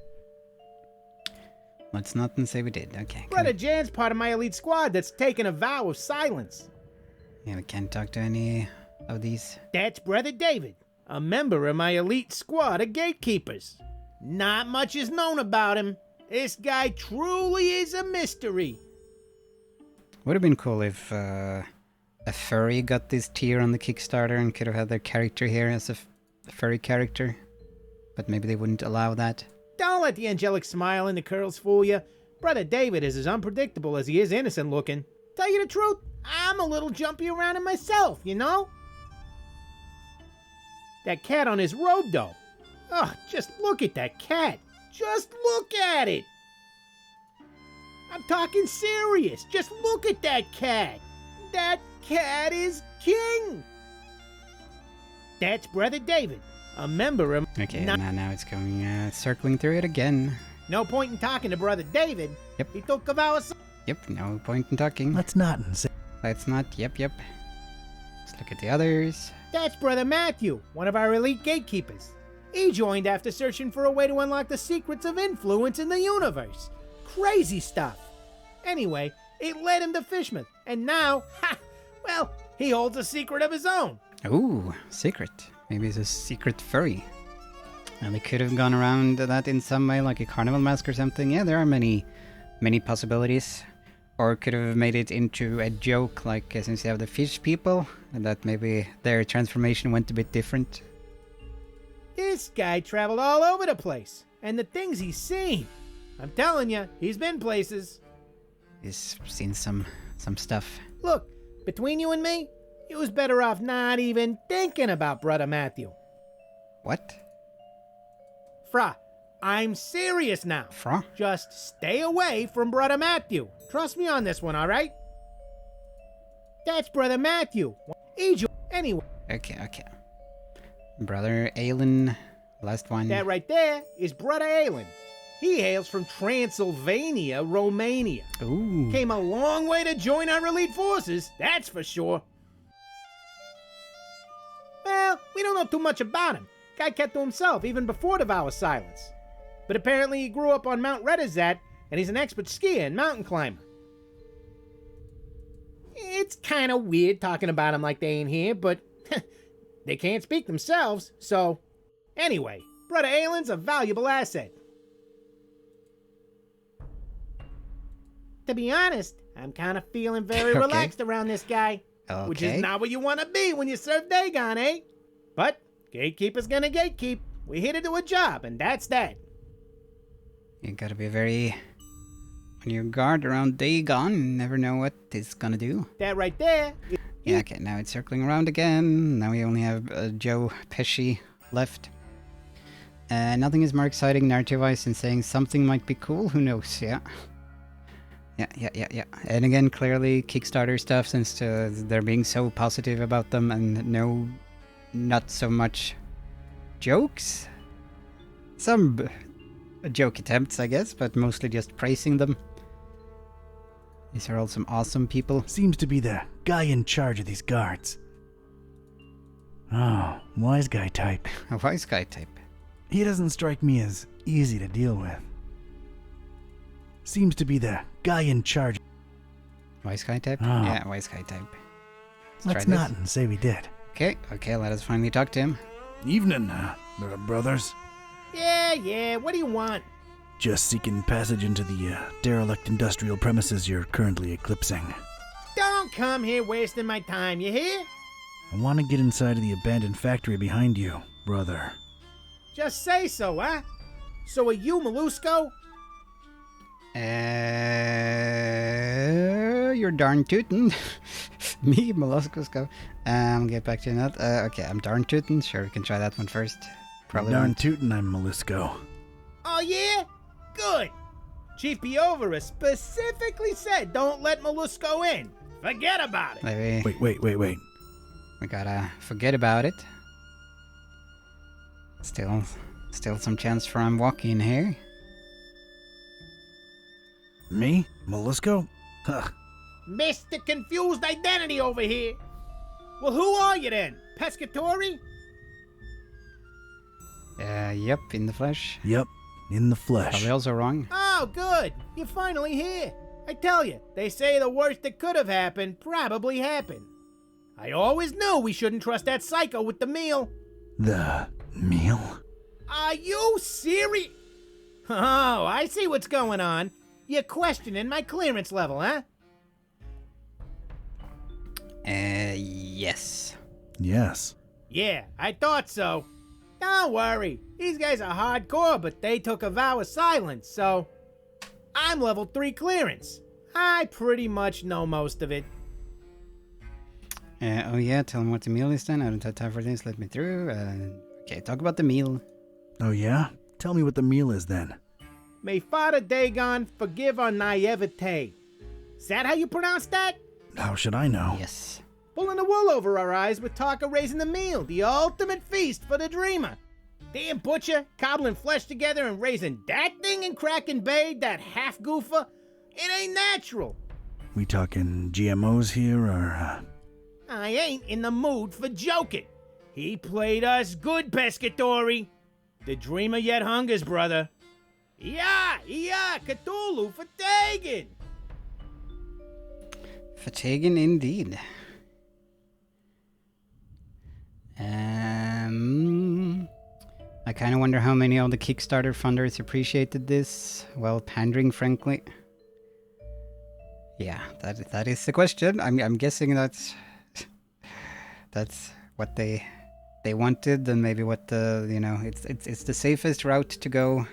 Let's not and say we did. Okay. Brother Jan's part of my elite squad that's taken a vow of silence. Yeah, we can't talk to any of these. That's Brother David, a member of my elite squad of gatekeepers. Not much is known about him. This guy truly is a mystery. Would have been cool if a furry got this tier on the Kickstarter and could have had their character here as a furry character. But maybe they wouldn't allow that. Don't let the angelic smile and the curls fool you. Brother David is as unpredictable as he is innocent looking. Tell you the truth, I'm a little jumpy around him myself, you know? That cat on his robe, though. Oh, just look at that cat. Just look at it. I'm talking serious. Just look at that cat. That cat is king. That's Brother David, a member of... Okay, now it's going, circling through it again. No point in talking to Brother David. Yep. He took a vow of... Yep, no point in talking. Let's not and say... Let's not, yep. Let's look at the others. That's Brother Matthew, one of our elite gatekeepers. He joined after searching for a way to unlock the secrets of influence in the universe. Crazy stuff. Anyway, it led him to Fishman, and now, he holds a secret of his own. Ooh, secret. Maybe it's a secret furry. And they could have gone around that in some way, like a carnival mask or something. Yeah, there are many possibilities. Or could have made it into a joke, like since you have the fish people, and that maybe their transformation went a bit different. This guy traveled all over the place, and the things he's seen. I'm telling you, he's been places. He's seen some stuff. Look, between you and me, you was better off not even thinking about Brother Matthew. What? Fra, I'm serious now. Fra? Just stay away from Brother Matthew. Trust me on this one, all right? That's Brother Matthew. Anyway. Okay. Brother Aelin, last one. That right there is Brother Aelin. He hails from Transylvania, Romania. Ooh. Came a long way to join our elite forces, that's for sure. Well, we don't know too much about him. Guy kept to himself even before the vow of silence. But apparently he grew up on Mount Redazat, and he's an expert skier and mountain climber. It's kind of weird talking about him like they ain't here, but they can't speak themselves, so... Anyway, Brother Aelin's a valuable asset. To be honest, I'm kind of feeling very Okay. relaxed around this guy. Which is Okay. not what you want to be when you serve Dagon, eh? But gatekeeper's gonna gatekeep. We here to do a job, and that's that. You gotta be very on your guard around Dagon. You never know what it's gonna do. That right there. Yeah, okay, now it's circling around again. Now we only have Joe Pesci left. Nothing is more exciting narrative-wise than saying something might be cool. Who knows? Yeah. Yeah. And again, clearly Kickstarter stuff, since they're being so positive about them, and not so much jokes. Some joke attempts, I guess, but mostly just praising them. These are all some awesome people. Seems to be the guy in charge of these guards. Oh, wise guy type. A wise guy type. He doesn't strike me as easy to deal with. Seems to be the guy in charge. Wise guy type? Oh. Yeah, wise guy type. Let's try not this. and say we did. Okay, let us finally talk to him. Evening, brothers. Yeah, what do you want? Just seeking passage into the derelict industrial premises you're currently eclipsing. Don't come here wasting my time, you hear? I want to get inside of the abandoned factory behind you, brother. Just say so, huh? So are you, Molusco? You're darn tootin'. Me, Mollusco. Get back to that. Okay, I'm darn tootin'. Sure, we can try that one first. Probably Darn won't. tootin' I'm Molusco. Oh, yeah? Good. Chief Piovera specifically said don't let Molusco in. Forget about it. Maybe Wait. we gotta forget about it. Still some chance for him walking here. Me? Molusco? Huh. Mr. Confused Identity over here. Well, who are you then? Pescatori? Yep, in the flesh. Yep, in the flesh. Probably also wrong. Oh, good. You're finally here. I tell you, they say the worst that could have happened probably happened. I always knew we shouldn't trust that psycho with the meal. The meal? Are you serious? Oh, I see what's going on. You're questioning my clearance level, huh? Yes. Yes. Yeah, I thought so. Don't worry. These guys are hardcore, but they took a vow of silence, so... I'm level 3 clearance. I pretty much know most of it. Oh yeah, tell him what the meal is then. I don't have time for this. Let me through. Okay, talk about the meal. Oh yeah? Tell me what the meal is then. May Father Dagon forgive our naivete. Is that how you pronounce that? How should I know? Yes. Pulling the wool over our eyes with talk of raising the meal, the ultimate feast for the dreamer. Damn butcher, cobbling flesh together and raising that thing in Kraken Bay, that half goofer. It ain't natural. We talking GMOs here, or... I ain't in the mood for joking. He played us good, Pescatori. The dreamer yet hungers, brother. Yeah, Cthulhu for Dagon. Fatiguing indeed. I kind of wonder how many of the Kickstarter funders appreciated this. Well, pandering, frankly. Yeah, that is the question. I'm guessing that's what they wanted, and maybe what the it's the safest route to go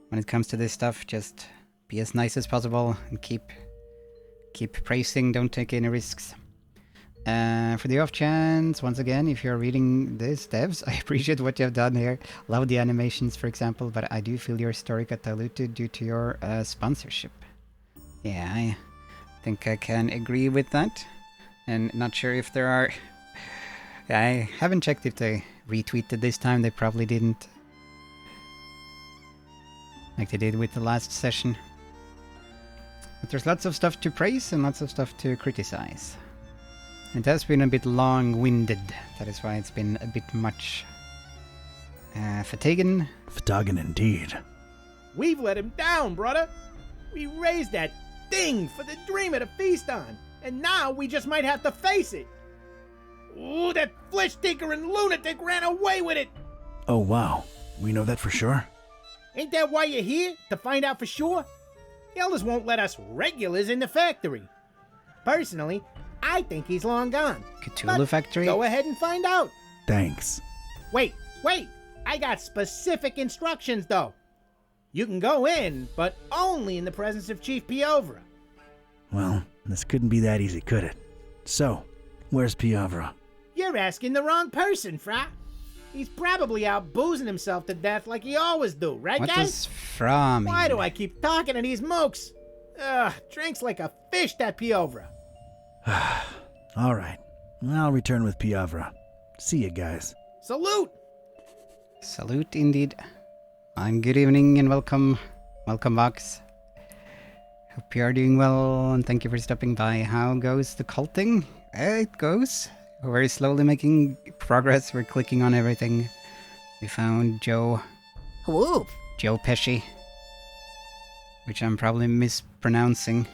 when it comes to this stuff. Just be as nice as possible and keep praising. Don't take any risks. For the off chance, once again, if you're reading this, devs, I appreciate what you have done here. Love the animations, for example, but I do feel your story got diluted due to your sponsorship. Yeah, I think I can agree with that. And not sure if there are... I haven't checked if they retweeted this time. They probably didn't. Like they did with the last session. But there's lots of stuff to praise and lots of stuff to criticize. It has been a bit long-winded. That is why it's been a bit much. Fatiguing. Fatiguing indeed. We've let him down, brother. We raised that thing for the dreamer to feast on, and now we just might have to face it. Ooh, that flesh stinker and lunatic ran away with it. Oh wow, we know that for sure? Ain't that why you're here? To find out for sure? The elders won't let us regulars in the factory. Personally, I think he's long gone. Cthulhu But factory? go ahead and find out. Thanks. Wait. I got specific instructions, though. You can go in, but only in the presence of Chief Piovra. Well, this couldn't be that easy, could it? So, where's Piovra? You're asking the wrong person, Fra. He's probably out boozing himself to death like he always do, right, What guys? does Fra mean? Why do I keep talking to these mooks? Ugh, drinks like a fish, that Piovra. All right. I'll return with Piovra. See you guys. Salute! Salute indeed. And good evening and welcome. Welcome, Vox. Hope you are doing well and thank you for stopping by. How goes the culting? It goes. We're very slowly making progress. We're clicking on everything. We found Joe Whoop. Pesci, which I'm probably mispronouncing.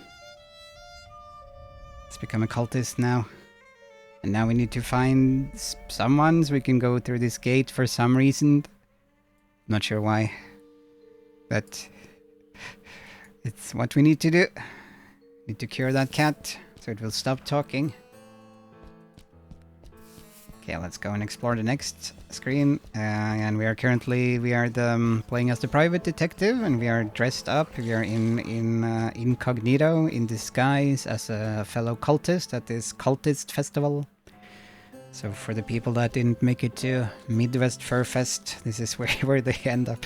It's become a cultist now. And now we need to find someone so we can go through this gate for some reason. Not sure why. But it's what we need to do. Need to cure that cat so it will stop talking. Okay, let's go and explore the next screen. And we are playing as the private detective, and we are dressed up. We are in incognito, in disguise as a fellow cultist at this cultist festival. So for the people that didn't make it to Midwest Fur Fest, this is where they end up.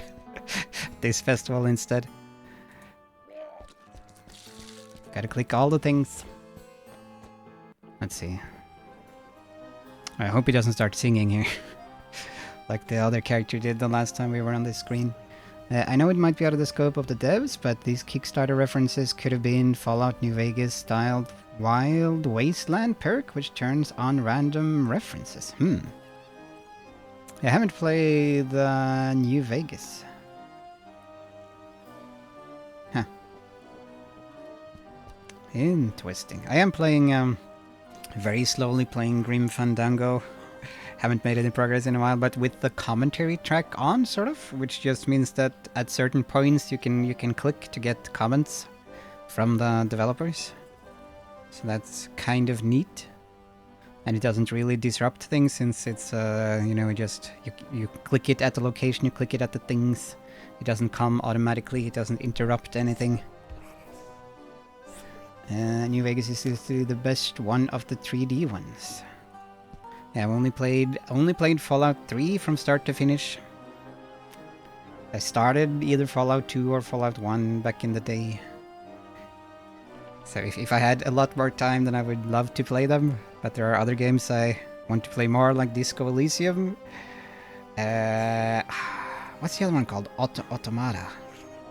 This festival instead. Gotta click all the things. Let's see. I hope he doesn't start singing here. Like the other character did the last time we were on this screen. I know it might be out of the scope of the devs, but these Kickstarter references could have been Fallout New Vegas styled Wild Wasteland perk, which turns on random references. I haven't played New Vegas. Huh. Interesting. I am playing, very slowly playing Grim Fandango. Haven't made any progress in a while, but with the commentary track on, sort of, which just means that at certain points you can click to get comments from the developers. So that's kind of neat. And it doesn't really disrupt things since it's, you click it at the location, you click it at the things. It doesn't come automatically, it doesn't interrupt anything. New Vegas is still the best one of the 3D ones. Yeah, I've only played Fallout 3 from start to finish. I started either Fallout 2 or Fallout 1 back in the day. So if I had a lot more time, then I would love to play them. But there are other games I want to play more, like Disco Elysium. What's the other one called? Automata.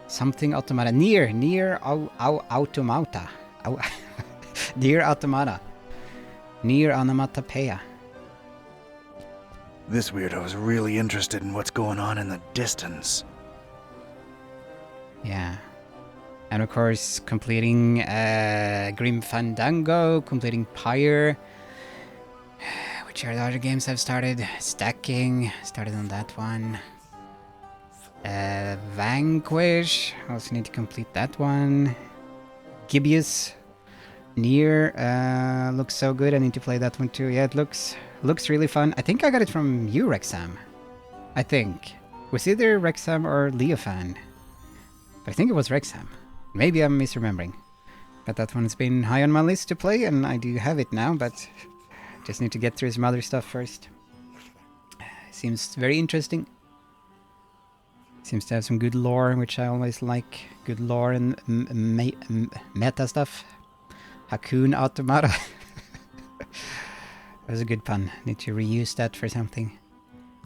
Something Automata. Nier Automata. Nier Automata. Nier Onomatopoeia. This weirdo is really interested in what's going on in the distance. Yeah. And of course, completing Grim Fandango, completing Pyre. Which are the other games I've started? Stacking, started on that one. Vanquish, also need to complete that one. Gibbous. Nier looks so good, I need to play that one too. Yeah, it looks really fun. I think I got it from you, Rexham. I think. It was either Rexham or Leofan. But I think it was Rexham. Maybe I'm misremembering. But that one's been high on my list to play, and I do have it now, but just need to get through some other stuff first. Seems very interesting. Seems to have some good lore, which I always like. Good lore and meta stuff. Hakun Automata. That was a good pun. Need to reuse that for something.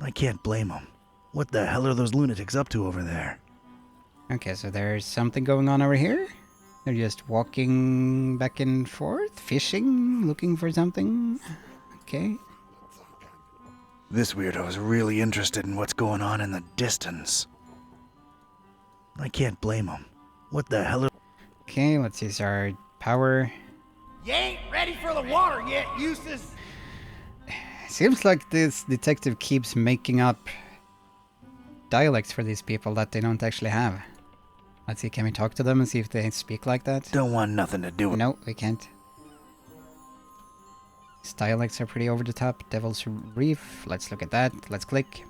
I can't blame him. What the hell are those lunatics up to over there? Okay, so there's something going on over here. They're just walking back and forth, fishing, looking for something. Okay. This weirdo is really interested in what's going on in the distance. I can't blame him. What the hell are... Okay, let's use our power. You ain't ready for the water yet, Eustace. Seems like this detective keeps making up dialects for these people that they don't actually have. Let's see, can we talk to them and see if they speak like that? Don't want nothing to do with No, we can't. His dialects are pretty over the top. Devil's Reef. Let's look at that. Let's click.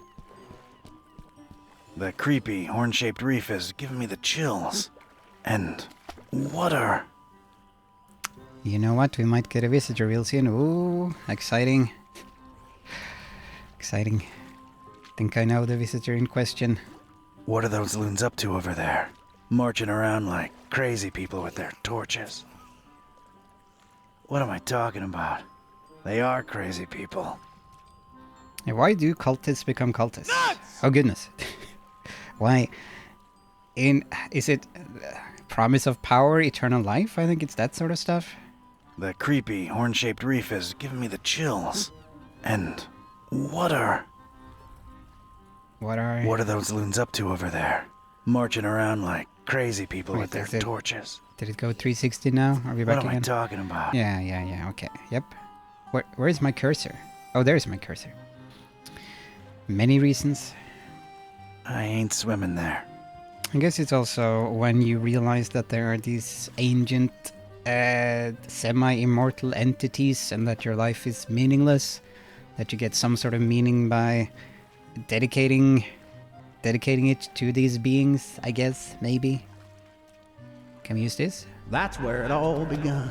The creepy, horn-shaped reef is giving me the chills. And water. You know what? We might get a visitor real soon. Ooh, exciting. Exciting. Think I know the visitor in question. What are those loons up to over there? Marching around like crazy people with their torches. What am I talking about? They are crazy people. Yeah, why do cultists become cultists? Nuts! Oh goodness. Why? Is it promise of power, eternal life? I think it's that sort of stuff. The creepy, horn-shaped reef is giving me the chills. And water. What are those loons up to over there? Marching around like crazy people Wait, with their is it- torches. Did it go 360 now? Are we back What am I again? talking about? Yeah, okay. Yep. Where's my cursor? Oh, there's my cursor. Many reasons. I ain't swimming there. I guess it's also when you realize that there are these ancient, semi-immortal entities and that your life is meaningless, that you get some sort of meaning by dedicating it to these beings, I guess, maybe. Can we use this? That's where it all begun.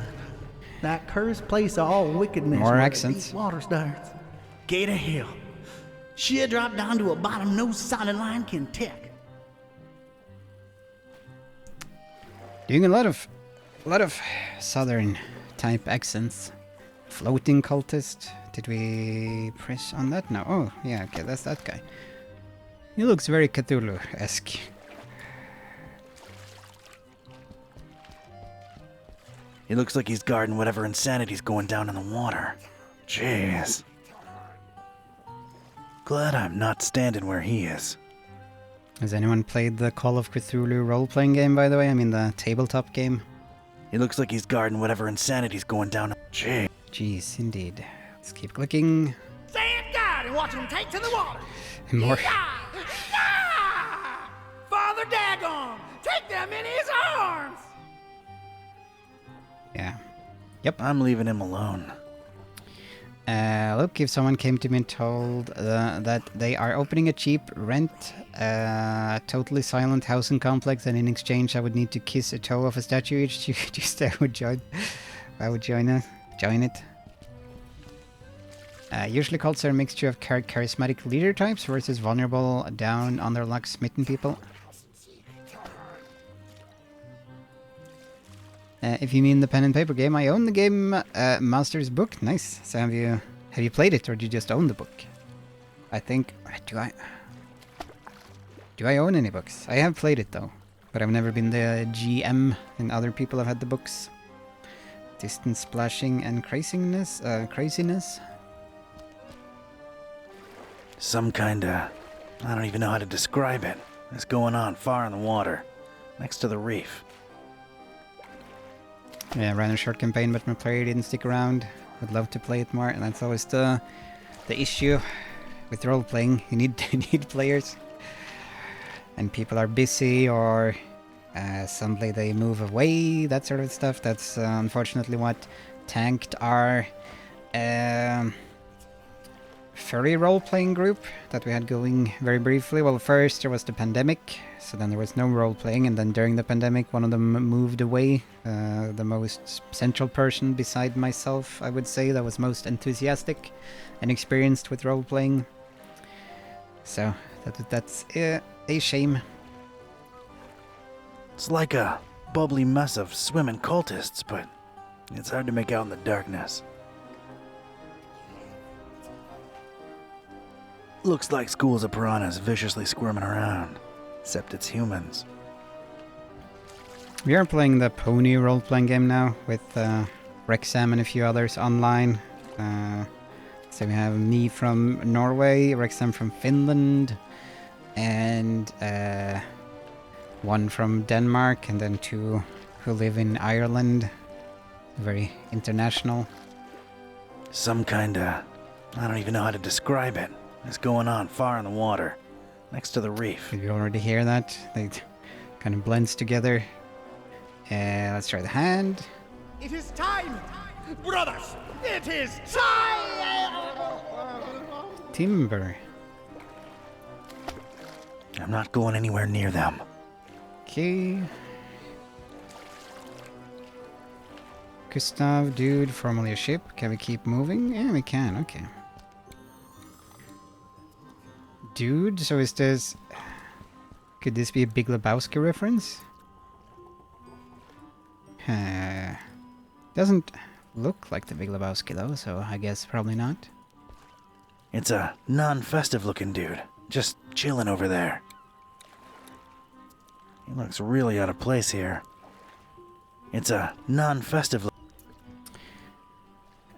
That cursed place of all wickedness. More where the accents. deep water starts. Gate of hell. She'll drop down to a bottom no solid line can take. Doing a lot of southern type accents. Floating cultist. Did we press on that? No. Oh, yeah, okay, that's that guy. He looks very Cthulhu-esque. He looks like he's guarding whatever insanity's going down in the water. Jeez. Glad I'm not standing where he is. Has anyone played the Call of Cthulhu role-playing game, by the way? I mean the tabletop game? He looks like he's guarding whatever insanity's going down. Jeez, indeed. Let's keep clicking. Stand guard and watch him take to the water. More. Father Dagon, take them in his arms. Yeah. Yep. I'm leaving him alone. Look, if someone came to me and told that they are opening a cheap rent, totally silent housing complex, and in exchange I would need to kiss a toe of a statue each, just I would join. I would join it. Usually cults are a mixture of charismatic leader types versus vulnerable, down on their luck, smitten people. If you mean the pen and paper game, I own the game Master's Book. Nice. So have you played it, or do you just own the book? I think do I own any books? I have played it though, but I've never been the GM, and other people have had the books. Distant splashing and craziness. Some kinda... I don't even know how to describe it. It's going on far in the water, next to the reef. Yeah, ran a short campaign, but my player didn't stick around. Would love to play it more, and that's always the issue with role playing. You need players, and people are busy, or suddenly they move away. That sort of stuff. That's unfortunately what tanked our furry role playing group that we had going very briefly. Well, first there was the pandemic, so then there was no role playing, and then during the pandemic one of them moved away. The most central person beside myself, I would say, that was most enthusiastic and experienced with role playing. So that's a shame. It's like a bubbly mess of swimming cultists, but it's hard to make out in the darkness. Looks like schools of piranhas viciously squirming around, except it's humans. We are playing the pony role-playing game now with Rexam and a few others online. So we have me from Norway, Rexam from Finland, and one from Denmark, and then two who live in Ireland. Very international. Some kinda... I don't even know how to describe it. It's going on far in the water, next to the reef. Did you already hear that? They Kind of blends together. Let's try the hand. It is time! Brothers, it is time! Timber. I'm not going anywhere near them. Okay. Gustav, dude, formerly a ship. Can we keep moving? Yeah, we can. Okay. Dude, so is this... Could this be a Big Lebowski reference? Doesn't look like the Big Lebowski though, so I guess probably not. It's a non-festive looking dude, just chilling over there. He looks really out of place here. It's a non-festive.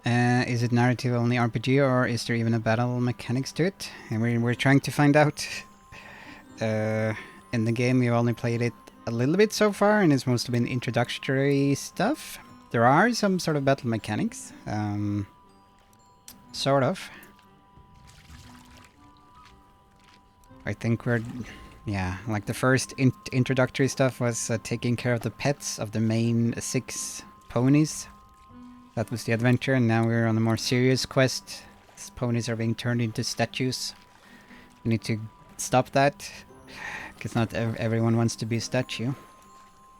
Is it narrative only RPG, or is there even a battle mechanics to it? And we're trying to find out. In the game, we've only played it a little bit so far, and it's mostly been introductory stuff. There are some sort of battle mechanics. Sort of. I think we're... Yeah, like the first introductory stuff was taking care of the pets of the main 6 ponies. That was the adventure, and now we're on a more serious quest. These ponies are being turned into statues. We need to stop that, because not everyone wants to be a statue.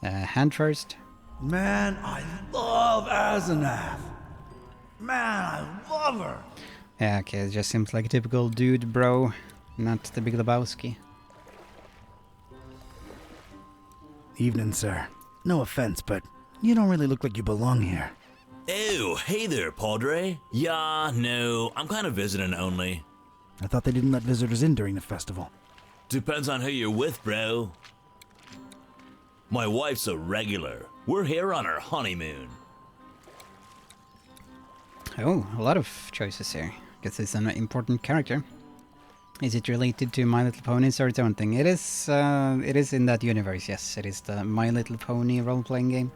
Hand first. Man, I love Asenath. Man, I love her. Yeah, okay, it just seems like a typical dude bro, not the Big Lebowski. Evening, sir. No offense, but you don't really look like you belong here. Oh, hey there, Padre. Yeah, no, I'm kind of visiting only. I thought they didn't let visitors in during the festival. Depends on who you're with, bro. My wife's a regular. We're here on our honeymoon. Oh, a lot of choices here. Guess it's an important character. Is it related to My Little Ponies or its own thing? It is in that universe, yes. It is the My Little Pony role-playing game.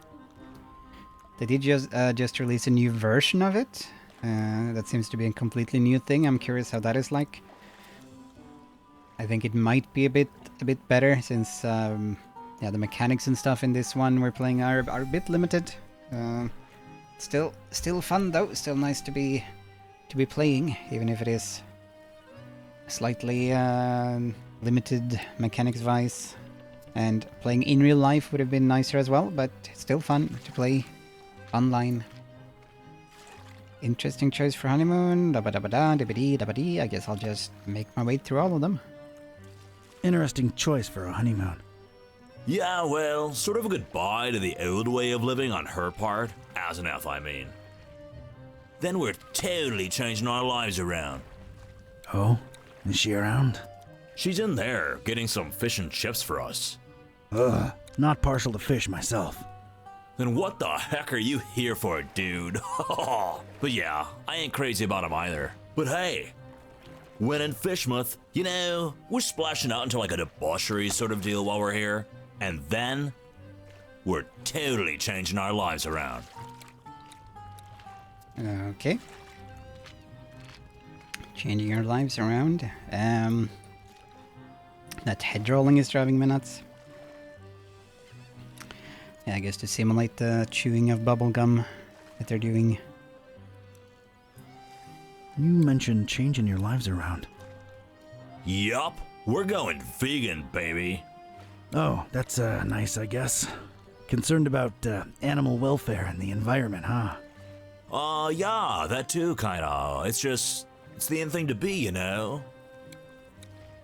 They did just release a new version of it. That seems to be a completely new thing. I'm curious how that is like. I think it might be a bit better since yeah, the mechanics and stuff in this one we're playing are a bit limited. Still fun though. Still nice to be playing, even if it is slightly limited mechanics-wise. And playing in real life would have been nicer as well, but it's still fun to play online. Interesting choice for honeymoon. Da-ba-da-ba-da, da-ba-dee, da-ba-dee. I guess I'll just make my way through all of them. Interesting choice for a honeymoon. Yeah, well, sort of a goodbye to the old way of living on her part. Asenath, I mean. Then we're totally changing our lives around. Oh? Is she around? She's in there, getting some fish and chips for us. Ugh, not partial to fish myself. Then what the heck are you here for, dude? But yeah, I ain't crazy about him either. But hey, when in Fishmouth, you know, we're splashing out into like a debauchery sort of deal while we're here. And then, we're totally changing our lives around. Okay. Changing our lives around. That head rolling is driving me nuts. Yeah, I guess to simulate the chewing of bubblegum that they're doing. You mentioned changing your lives around. Yup, we're going vegan, baby. Oh, that's nice, I guess. Concerned about animal welfare and the environment, huh? Yeah, that too, kinda. It's the in thing to be, you know?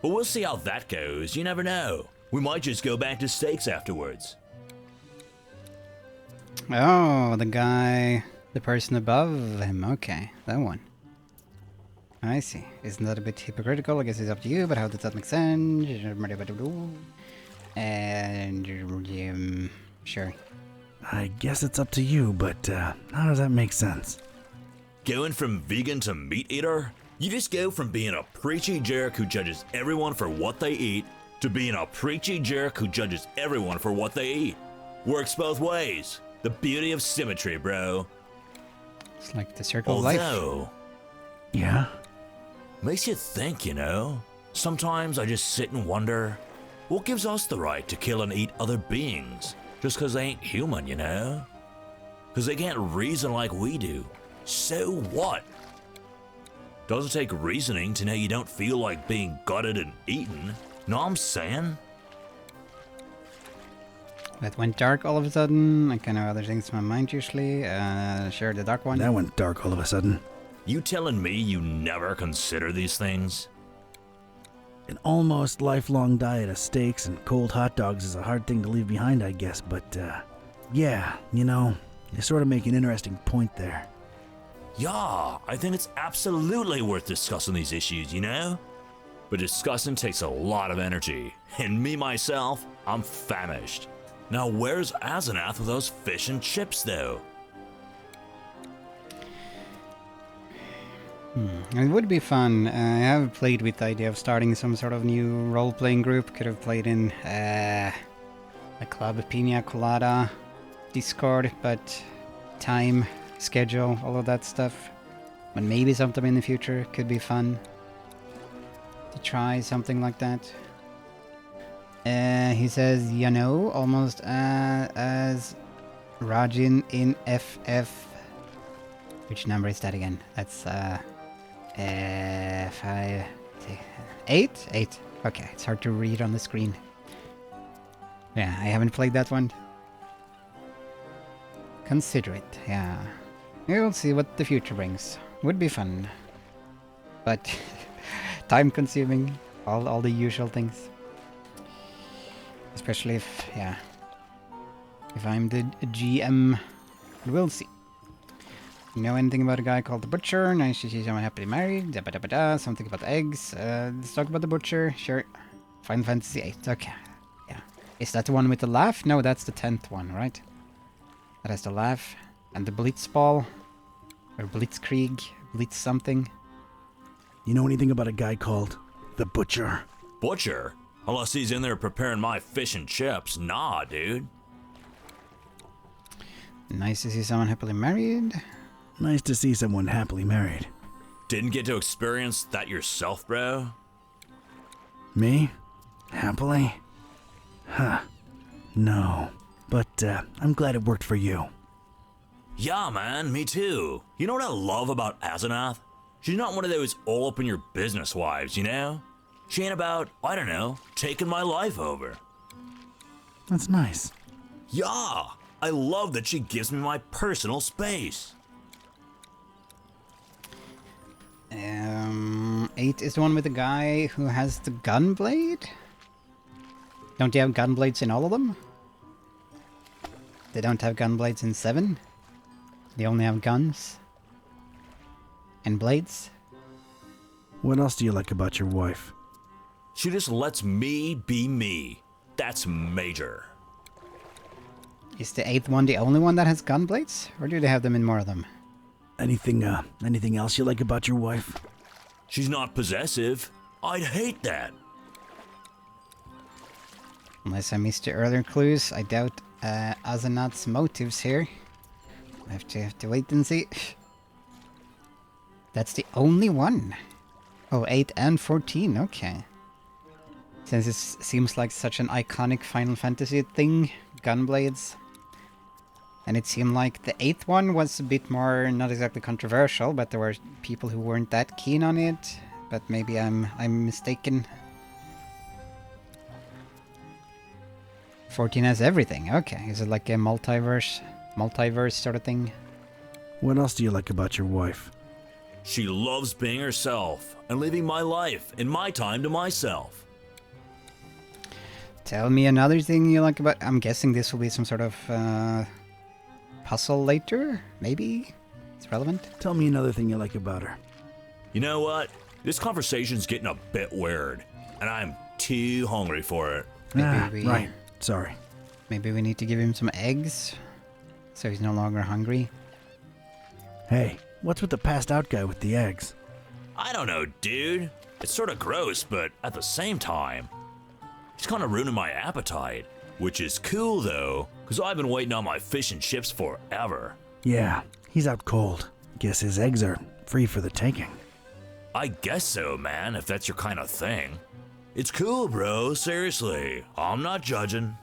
But we'll see how that goes, you never know. We might just go back to steaks afterwards. Oh, the person above him. Okay, that one. I see. Isn't that a bit hypocritical? I guess it's up to you, but how does that make sense? And, sure. I guess it's up to you, but how does that make sense? Going from vegan to meat eater? You just go from being a preachy jerk who judges everyone for what they eat to being a preachy jerk who judges everyone for what they eat. Works both ways. The beauty of symmetry, bro. It's like the circle of life. Yeah? Makes you think, you know? Sometimes I just sit and wonder, What gives us the right to kill and eat other beings just because they ain't human, you know? Because they can't reason like we do. So what? Doesn't take reasoning to know you don't feel like being gutted and eaten. Know what I'm saying? That went dark all of a sudden. I kind of have other things in my mind usually. Sure, the dark one. That went dark all of a sudden. You telling me you never consider these things? An almost lifelong diet of steaks and cold hot dogs is a hard thing to leave behind, I guess, but, yeah, you know, you sort of make an interesting point there. Yeah, I think it's absolutely worth discussing these issues, you know? But discussing takes a lot of energy, and me myself, I'm famished. Now where's Asenath with those fish and chips, though? It would be fun. I have played with the idea of starting some sort of new role-playing group. Could have played in a Club Pina Colada Discord, but time, schedule, all of that stuff. But maybe sometime in the future could be fun to try something like that. He says, you know, almost as Rajin in FF. Which number is that again? That's 5, 8? 8. Okay, it's hard to read on the screen. Yeah, I haven't played that one. Consider it, yeah. We'll see what the future brings. Would be fun. But time consuming. All the usual things. Especially if, yeah. If I'm the GM. We'll see. You know anything about a guy called the Butcher? Nice to see someone happily married. Da -ba -da -ba -da. Something about eggs. Let's talk about the Butcher. Sure. Final Fantasy VIII. Okay. Yeah. Is that the one with the laugh? No, that's the 10th one, right? That has the laugh. And the Blitzball. Or Blitzkrieg. Blitz something. You know anything about a guy called the Butcher? Butcher? Unless he's in there preparing my fish and chips. Nah, dude. Nice to see someone happily married. Nice to see someone happily married. Didn't get to experience that yourself, bro? Me? Happily? Huh. No. But, I'm glad it worked for you. Yeah, man, me too. You know what I love about Asenath? She's not one of those all-up-in-your-business wives, you know? She ain't about, I don't know, taking my life over. That's nice. Yeah, I love that she gives me my personal space. 8 is the one with the guy who has the gun blade? Don't you have gun blades in all of them? They don't have gun blades in 7? They only have guns? And blades? What else do you like about your wife? She just lets me be me. That's major. Is the 8th one the only one that has gun blades? Or do they have them in more of them? Anything else you like about your wife? She's not possessive. I'd hate that. Unless I missed the earlier clues, I doubt Asenath's motives here. I have to wait and see. That's the only one. Oh, 8 and 14, okay. Since it seems like such an iconic Final Fantasy thing, gunblades. And it seemed like the 8th one was a bit more, not exactly controversial, but there were people who weren't that keen on it. But maybe I'm mistaken. 14 has everything, okay. Is it like a multiverse sort of thing? What else do you like about your wife? She loves being herself and living my life and my time to myself. Tell me another thing you like about... I'm guessing this will be some sort of puzzle later? Maybe? It's relevant? Tell me another thing you like about her. You know what? This conversation's getting a bit weird, and I'm too hungry for it. Right. Sorry. Maybe we need to give him some eggs, so he's no longer hungry. Hey, what's with the passed out guy with the eggs? I don't know, dude. It's sort of gross, but at the same time, it's kind of ruining my appetite. Which is cool, though, because I've been waiting on my fish and chips forever. Yeah, he's out cold. Guess his eggs are free for the taking. I guess so, man, if that's your kind of thing. It's cool, bro. Seriously. I'm not judging.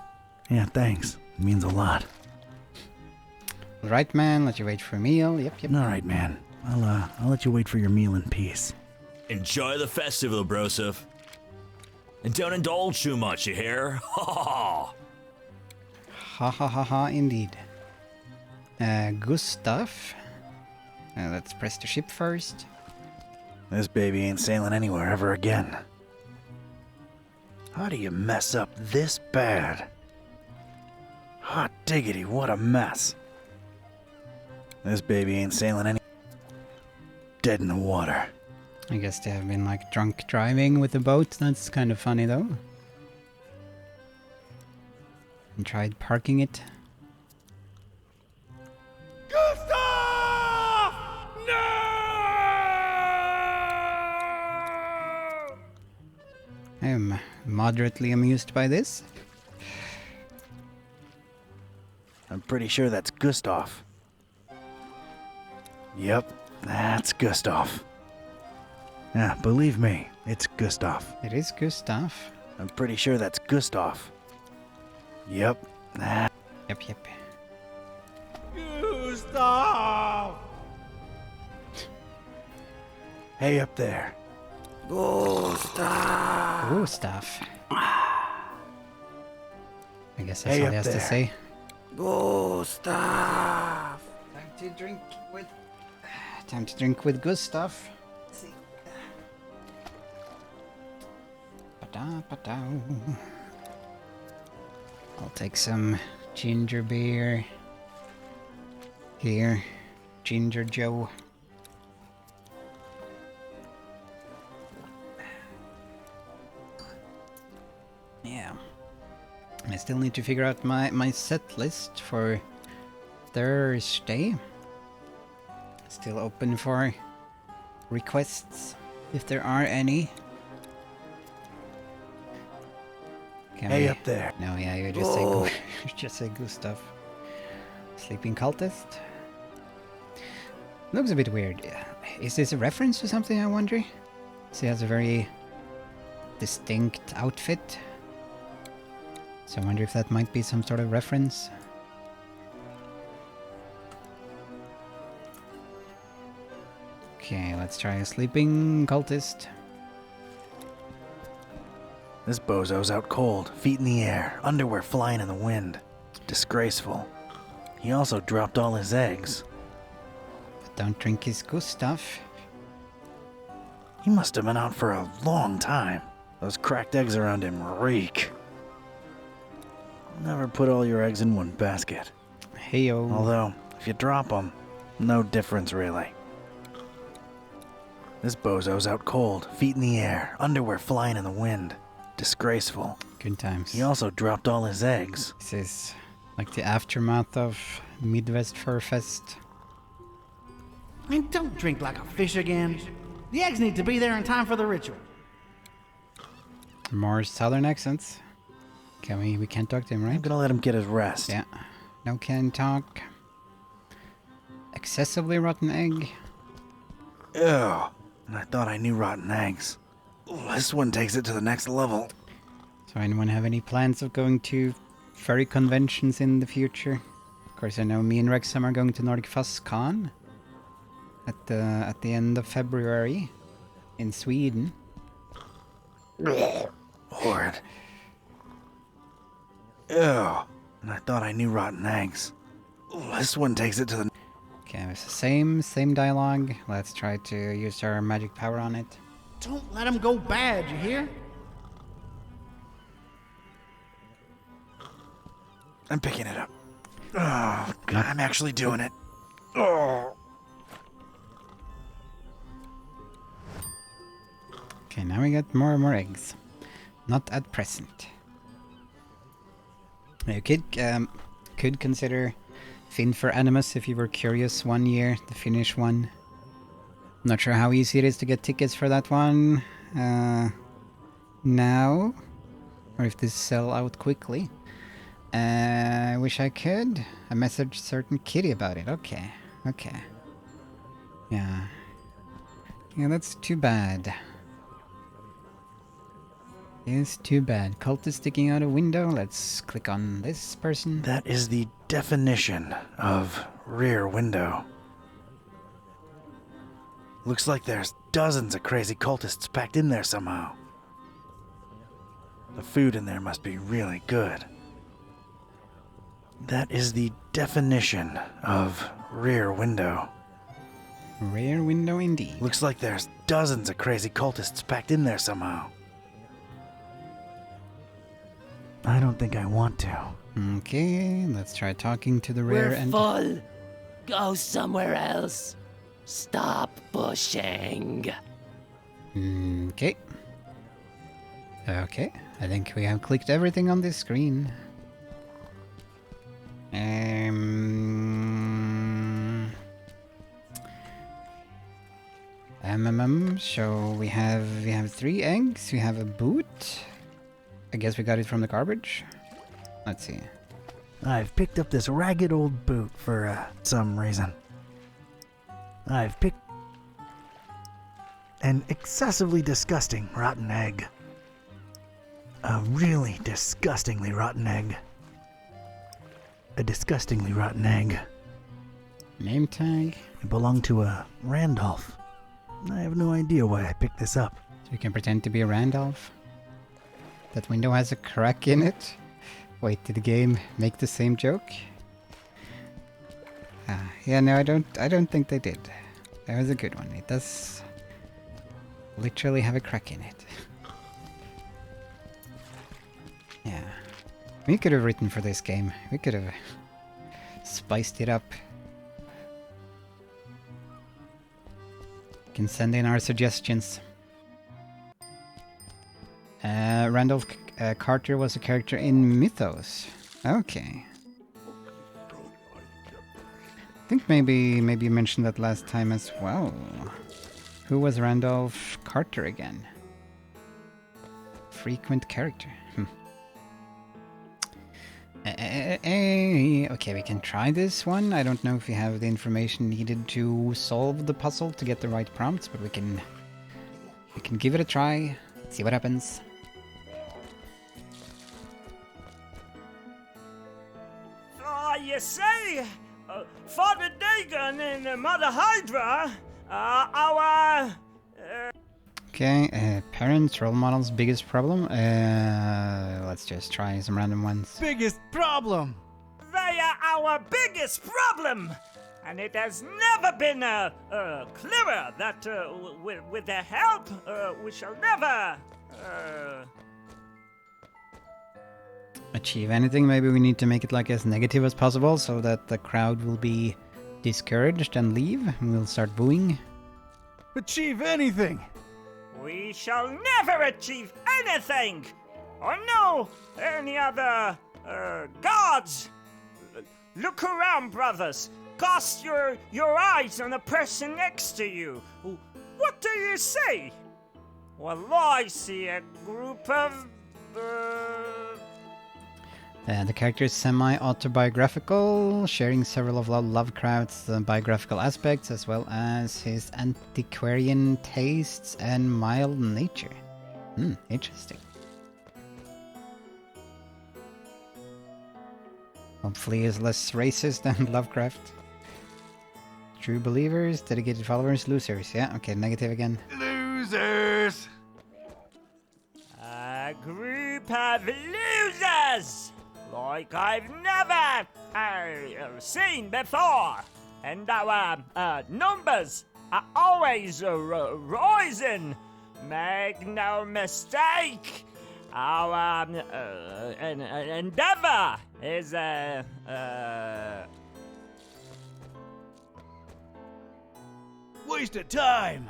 Yeah, thanks. It means a lot. Alright, man, let you wait for a meal. Yep. Alright, man. I'll let you wait for your meal in peace. Enjoy the festival, brosif. And don't indulge too much, you hear? Ha ha ha. Ha, indeed. Gustav. Let's press the ship first. This baby ain't sailing anywhere ever again. How do you mess up this bad? Hot diggity, what a mess. This baby ain't sailing any... Dead in the water. I guess they have been like drunk driving with the boat. That's kind of funny though. And tried parking it. Gustav! No! I am moderately amused by this. I'm pretty sure that's Gustav. Yep, that's Gustav. Yeah, believe me, it's Gustav. It is Gustav. I'm pretty sure that's Gustav. Yep, that. Yep. Gustav! Hey up there. Gustav. I guess that's Hey all up he has to there. say. Gustav! Time to drink with Gustav. Let's see. Ba-da-ba-da. I'll take some ginger beer. Here, Ginger Joe. Yeah. I still need to figure out my set list for Thursday. Still open for requests, if there are any. Hey up there. No, yeah, you just say you just say Gustav. Sleeping cultist. Looks a bit weird. Is this a reference to something, I wonder? He has a very distinct outfit. So I wonder if that might be some sort of reference. Okay, let's try a sleeping cultist. This bozo's out cold, feet in the air, underwear flying in the wind. Disgraceful. He also dropped all his eggs. But don't drink his Gustav. He must have been out for a long time. Those cracked eggs around him reek. Never put all your eggs in one basket. Heyo. Although, if you drop them, no difference really. This bozo's out cold, feet in the air, underwear flying in the wind. Disgraceful. Good times. He also dropped all his eggs. This is like the aftermath of Midwest Fur Fest. And don't drink like a fish again. The eggs need to be there in time for the ritual. More southern accents. Can we can't talk to him, right? I'm gonna let him get his rest. Yeah. No can talk. Excessively rotten egg. Ew. And I thought I knew rotten eggs. This one takes it to the next level. So anyone have any plans of going to furry conventions in the future? Of course, I know me and Rexham are going to Nordic Con at the end of February in Sweden. Horrid. Ew. And I thought I knew rotten eggs. This one takes it to the... Okay, it's the same dialogue. Let's try to use our magic power on it. Don't let them go bad, you hear? I'm picking it up. Oh, God, I'm actually doing it. Oh. Okay, now we got more and more eggs. Not at present. You could consider Fin for Animus if you were curious one year, the Finnish one. Not sure how easy it is to get tickets for that one now, or if this sell out quickly. I wish I could. I messaged certain kitty about it. Okay. Yeah, that's too bad. It's too bad. Cultist sticking out a window. Let's click on this person. That is the definition of rear window. Looks like there's dozens of crazy cultists packed in there somehow. The food in there must be really good. That is the definition of rear window. Rear window indeed. Looks like there's dozens of crazy cultists packed in there somehow. I don't think I want to. Okay, let's try talking to the rear We're end. full. Go somewhere else. Stop pushing. Okay. Okay, I think we have clicked everything on this screen. So we have 3 eggs, we have a boot. I guess we got it from the garbage. Let's see. I've picked up this ragged old boot for some reason. I've picked an excessively disgusting rotten egg. A really disgustingly rotten egg. A disgustingly rotten egg. Name tag. It belonged to a Randolph. I have no idea why I picked this up. So you can pretend to be a Randolph. That window has a crack in it. Wait, did the game make the same joke? Yeah, no, I don't think they did. That was a good one. It does literally have a crack in it. Yeah. We could have written for this game. We could have spiced it up. You can send in our suggestions. Randolph Carter was a character in Mythos. Okay. I think maybe you mentioned that last time as well. Who was Randolph Carter again? Frequent character. Okay, we can try this one. I don't know if we have the information needed to solve the puzzle to get the right prompts, but we can give it a try. See what happens. You see, Father Dagon and Mother Hydra, our... Okay, parents, role models, biggest problem. Let's just try some random ones. Biggest problem! They are our biggest problem! And it has never been clearer that with their help, we shall never... achieve anything. Maybe we need to make it like as negative as possible so that the crowd will be discouraged and leave, and we'll start booing. Achieve anything! We shall never achieve anything! Or no, any other gods! Look around, brothers. Cast your eyes on the person next to you. What do you see? Well, I see a group of... The character is semi-autobiographical, sharing several of Lovecraft's biographical aspects, as well as his antiquarian tastes and mild nature. Interesting. Hopefully he's less racist than Lovecraft. True believers, dedicated followers, losers. Yeah, okay, negative again. Losers! A group of losers! Like I've never seen before. And our numbers are always rising. Make no mistake. Our endeavor is waste of time.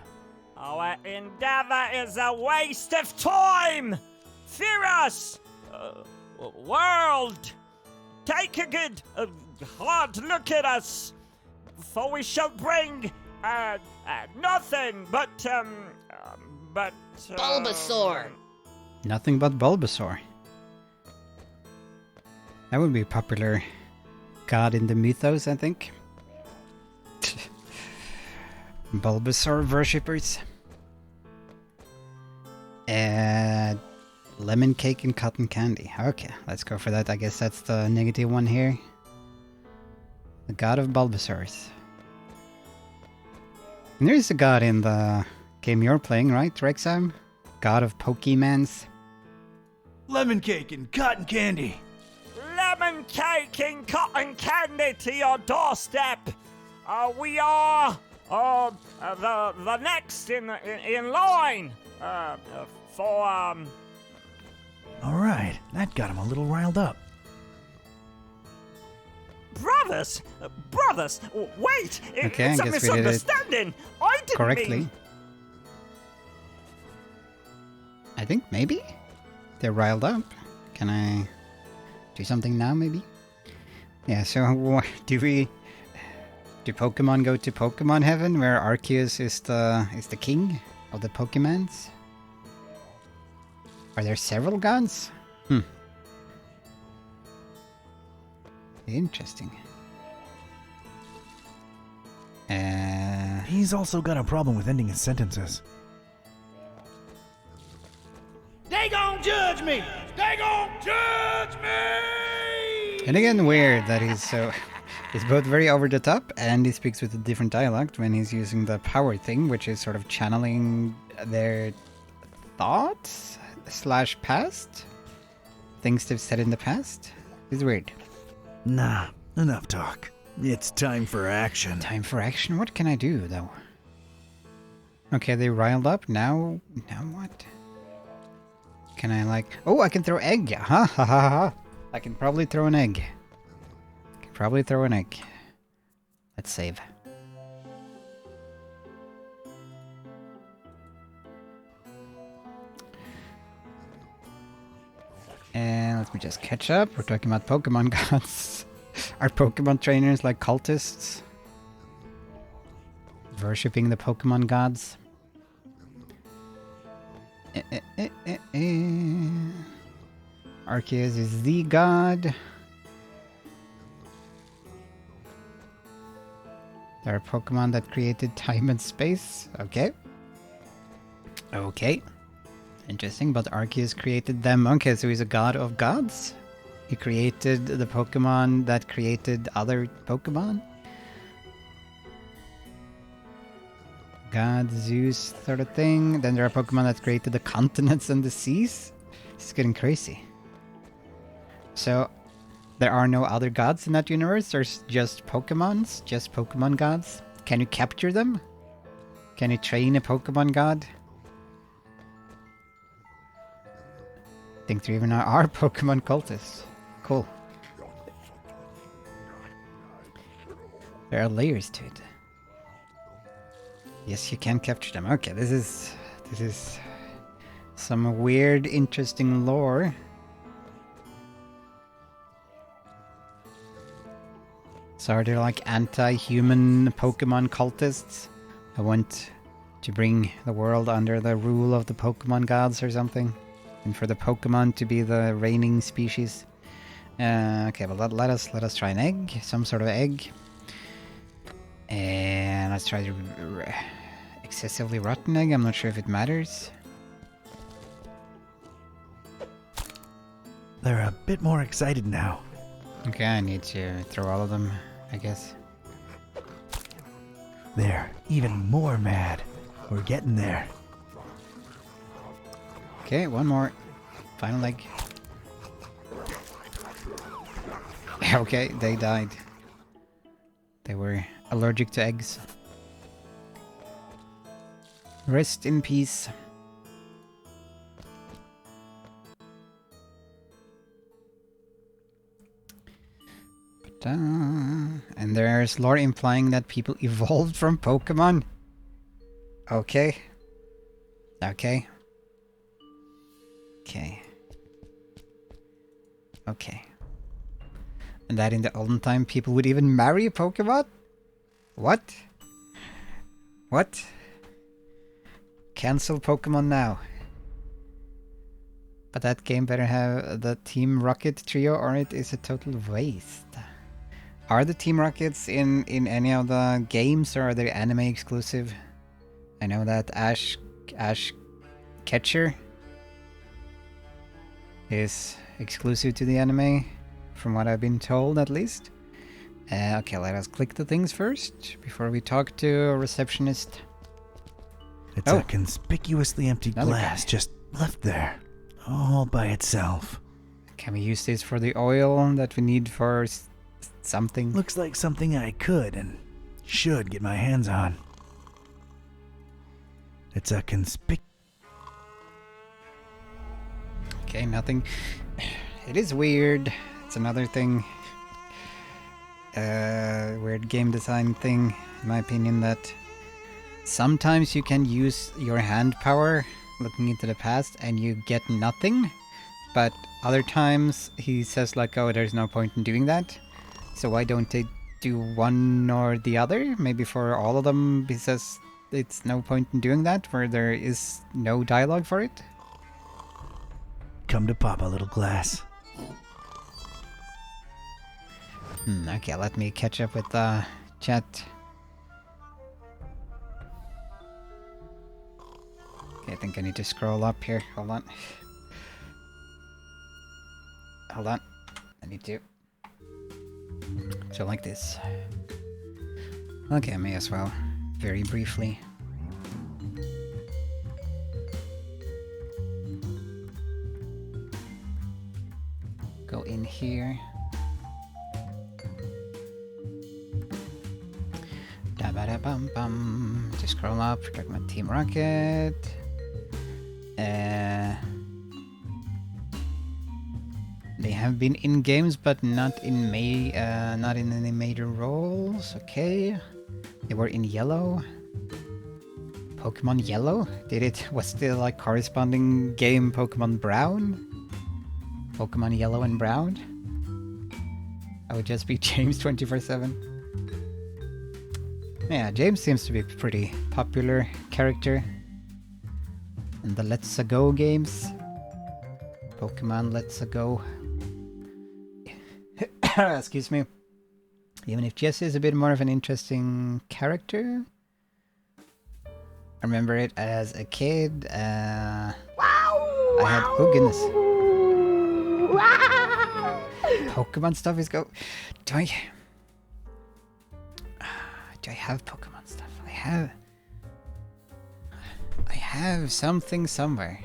Our endeavor is a waste of time. Fear us. World, take a good, hard look at us, for we shall bring, nothing but, Bulbasaur! Nothing but Bulbasaur. That would be a popular god in the mythos, I think. Bulbasaur worshippers. Lemon cake and cotton candy. Okay, let's go for that. I guess that's the negative one here. The god of Bulbasaurs. And there's a god in the game you're playing, right, Rexam? God of Pokemans. Lemon cake and cotton candy. Lemon cake and cotton candy to your doorstep. We are the next in line for All right, that got him a little riled up. brothers. Wait, Okay, it's I a guess we did it misunderstanding. I didn't correctly. mean. I think maybe they're riled up. Can I do something now? Maybe. Yeah. So do Pokemon go to Pokemon Heaven, where Arceus is the king of the Pokemans? Are there several gods? Interesting. He's also got a problem with ending his sentences. They gon' judge me! They gon' judge me! And again, weird that he's so... He's both very over the top and he speaks with a different dialect when he's using the power thing, which is sort of channeling their thoughts / past. Things they've said in the past. It's weird. Nah, enough talk. It's time for action. Time for action? What can I do, though? Okay, they riled up. Now what? Can I, like... Oh, I can throw egg! Ha ha ha ha! I can probably throw an egg. Let's save. And let me just catch up. We're talking about Pokemon gods. Are Pokemon trainers like cultists? Worshipping the Pokemon gods? Arceus is the god. There are Pokemon that created time and space. Okay. Interesting, but Arceus created them. Okay, so he's a god of gods? He created the Pokemon that created other Pokemon? God, Zeus, sort of thing. Then there are Pokemon that created the continents and the seas? This is getting crazy. So, there are no other gods in that universe? There's just Pokemons? Just Pokemon gods? Can you capture them? Can you train a Pokemon god? I think there even are Pokemon cultists. Cool. There are layers to it. Yes, you can capture them. Okay, this is some weird, interesting lore. So are there like anti-human Pokemon cultists who want to bring the world under the rule of the Pokemon gods or something? And for the Pokemon to be the reigning species? Okay, well let us try an egg, some sort of egg. And let's try the excessively rotten egg. I'm not sure if it matters. They're a bit more excited now. Okay, I need to throw all of them, I guess. They're even more mad. We're getting there. Okay, one more. Final egg. Okay, they died. They were allergic to eggs. Rest in peace. And there's lore implying that people evolved from Pokemon. Okay. And that in the olden time people would even marry a Pokemon? What? Cancel Pokemon now. But that game better have the Team Rocket trio or it is a total waste. Are the Team Rockets in any of the games or are they anime exclusive? I know that Ash Ketcher is exclusive to the anime, from what I've been told at least. Okay, let us click the things first before we talk to a receptionist. It's a conspicuously empty glass just left there, all by itself. Can we use this for the oil that we need for something? Looks like something I could and should get my hands on. It's a Okay, nothing. It is weird. It's another thing. Weird game design thing, in my opinion, that sometimes you can use your hand power looking into the past and you get nothing. But other times he says like, oh, there's no point in doing that. So why don't they do one or the other? Maybe for all of them he says it's no point in doing that, where there is no dialogue for it. Come to Papa, little glass. Okay, let me catch up with the chat. Okay, I think I need to scroll up here. Hold on. Hold on. I need to. So like this. Okay, I may as well. Very briefly. Go in here. Da-ba-da-bum-bum. Just scroll up, talk about Team Rocket. They have been in games, but not in any major roles. Okay, they were in Yellow. Pokemon Yellow. Was the like corresponding game Pokemon Brown? Pokemon Yellow and Brown. I would just be James 24/7. Yeah, James seems to be a pretty popular character in the Let's Go games. Pokemon Let's Go. Excuse me. Even if Jesse is a bit more of an interesting character. I remember it as a kid. I had... Oh goodness. Pokemon stuff is go... Do I have Pokemon stuff? I have something somewhere.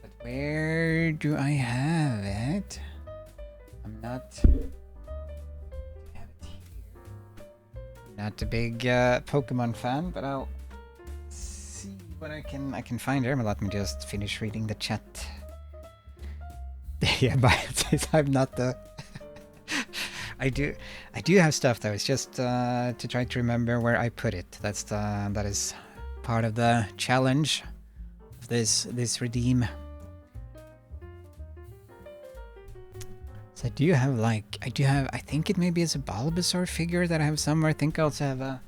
But where do I have it? I'm not... I have it here. Not a big Pokemon fan, but I'll see what I can find here. But let me just finish reading the chat. Yeah, but I'm not the... I do have stuff though. It's just to try to remember where I put it. That is part of the challenge of this redeem. So I think it maybe is a Bulbasaur figure that I have somewhere. I think I also have a...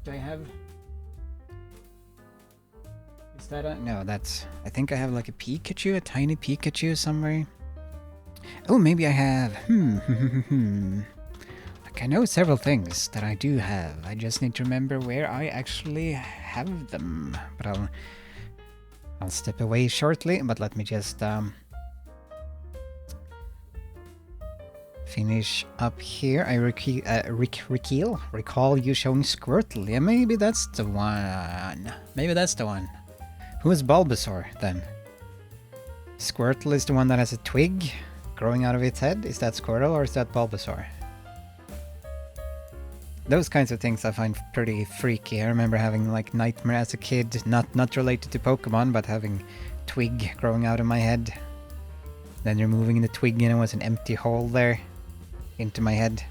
Do I have... Is that a... No, that's... I think I have like a Pikachu, a tiny Pikachu somewhere. Oh, maybe I have... Like, I know several things that I do have. I just need to remember where I actually have them. But I'll step away shortly, but let me just... finish up here. I recall you showing Squirtle. Yeah, maybe that's the one. Maybe that's the one. Who is Bulbasaur then? Squirtle is the one that has a twig growing out of its head. Is that Squirtle or is that Bulbasaur? Those kinds of things I find pretty freaky. I remember having like nightmare as a kid, not related to Pokemon, but having twig growing out of my head. Then removing the twig and it was an empty hole there into my head.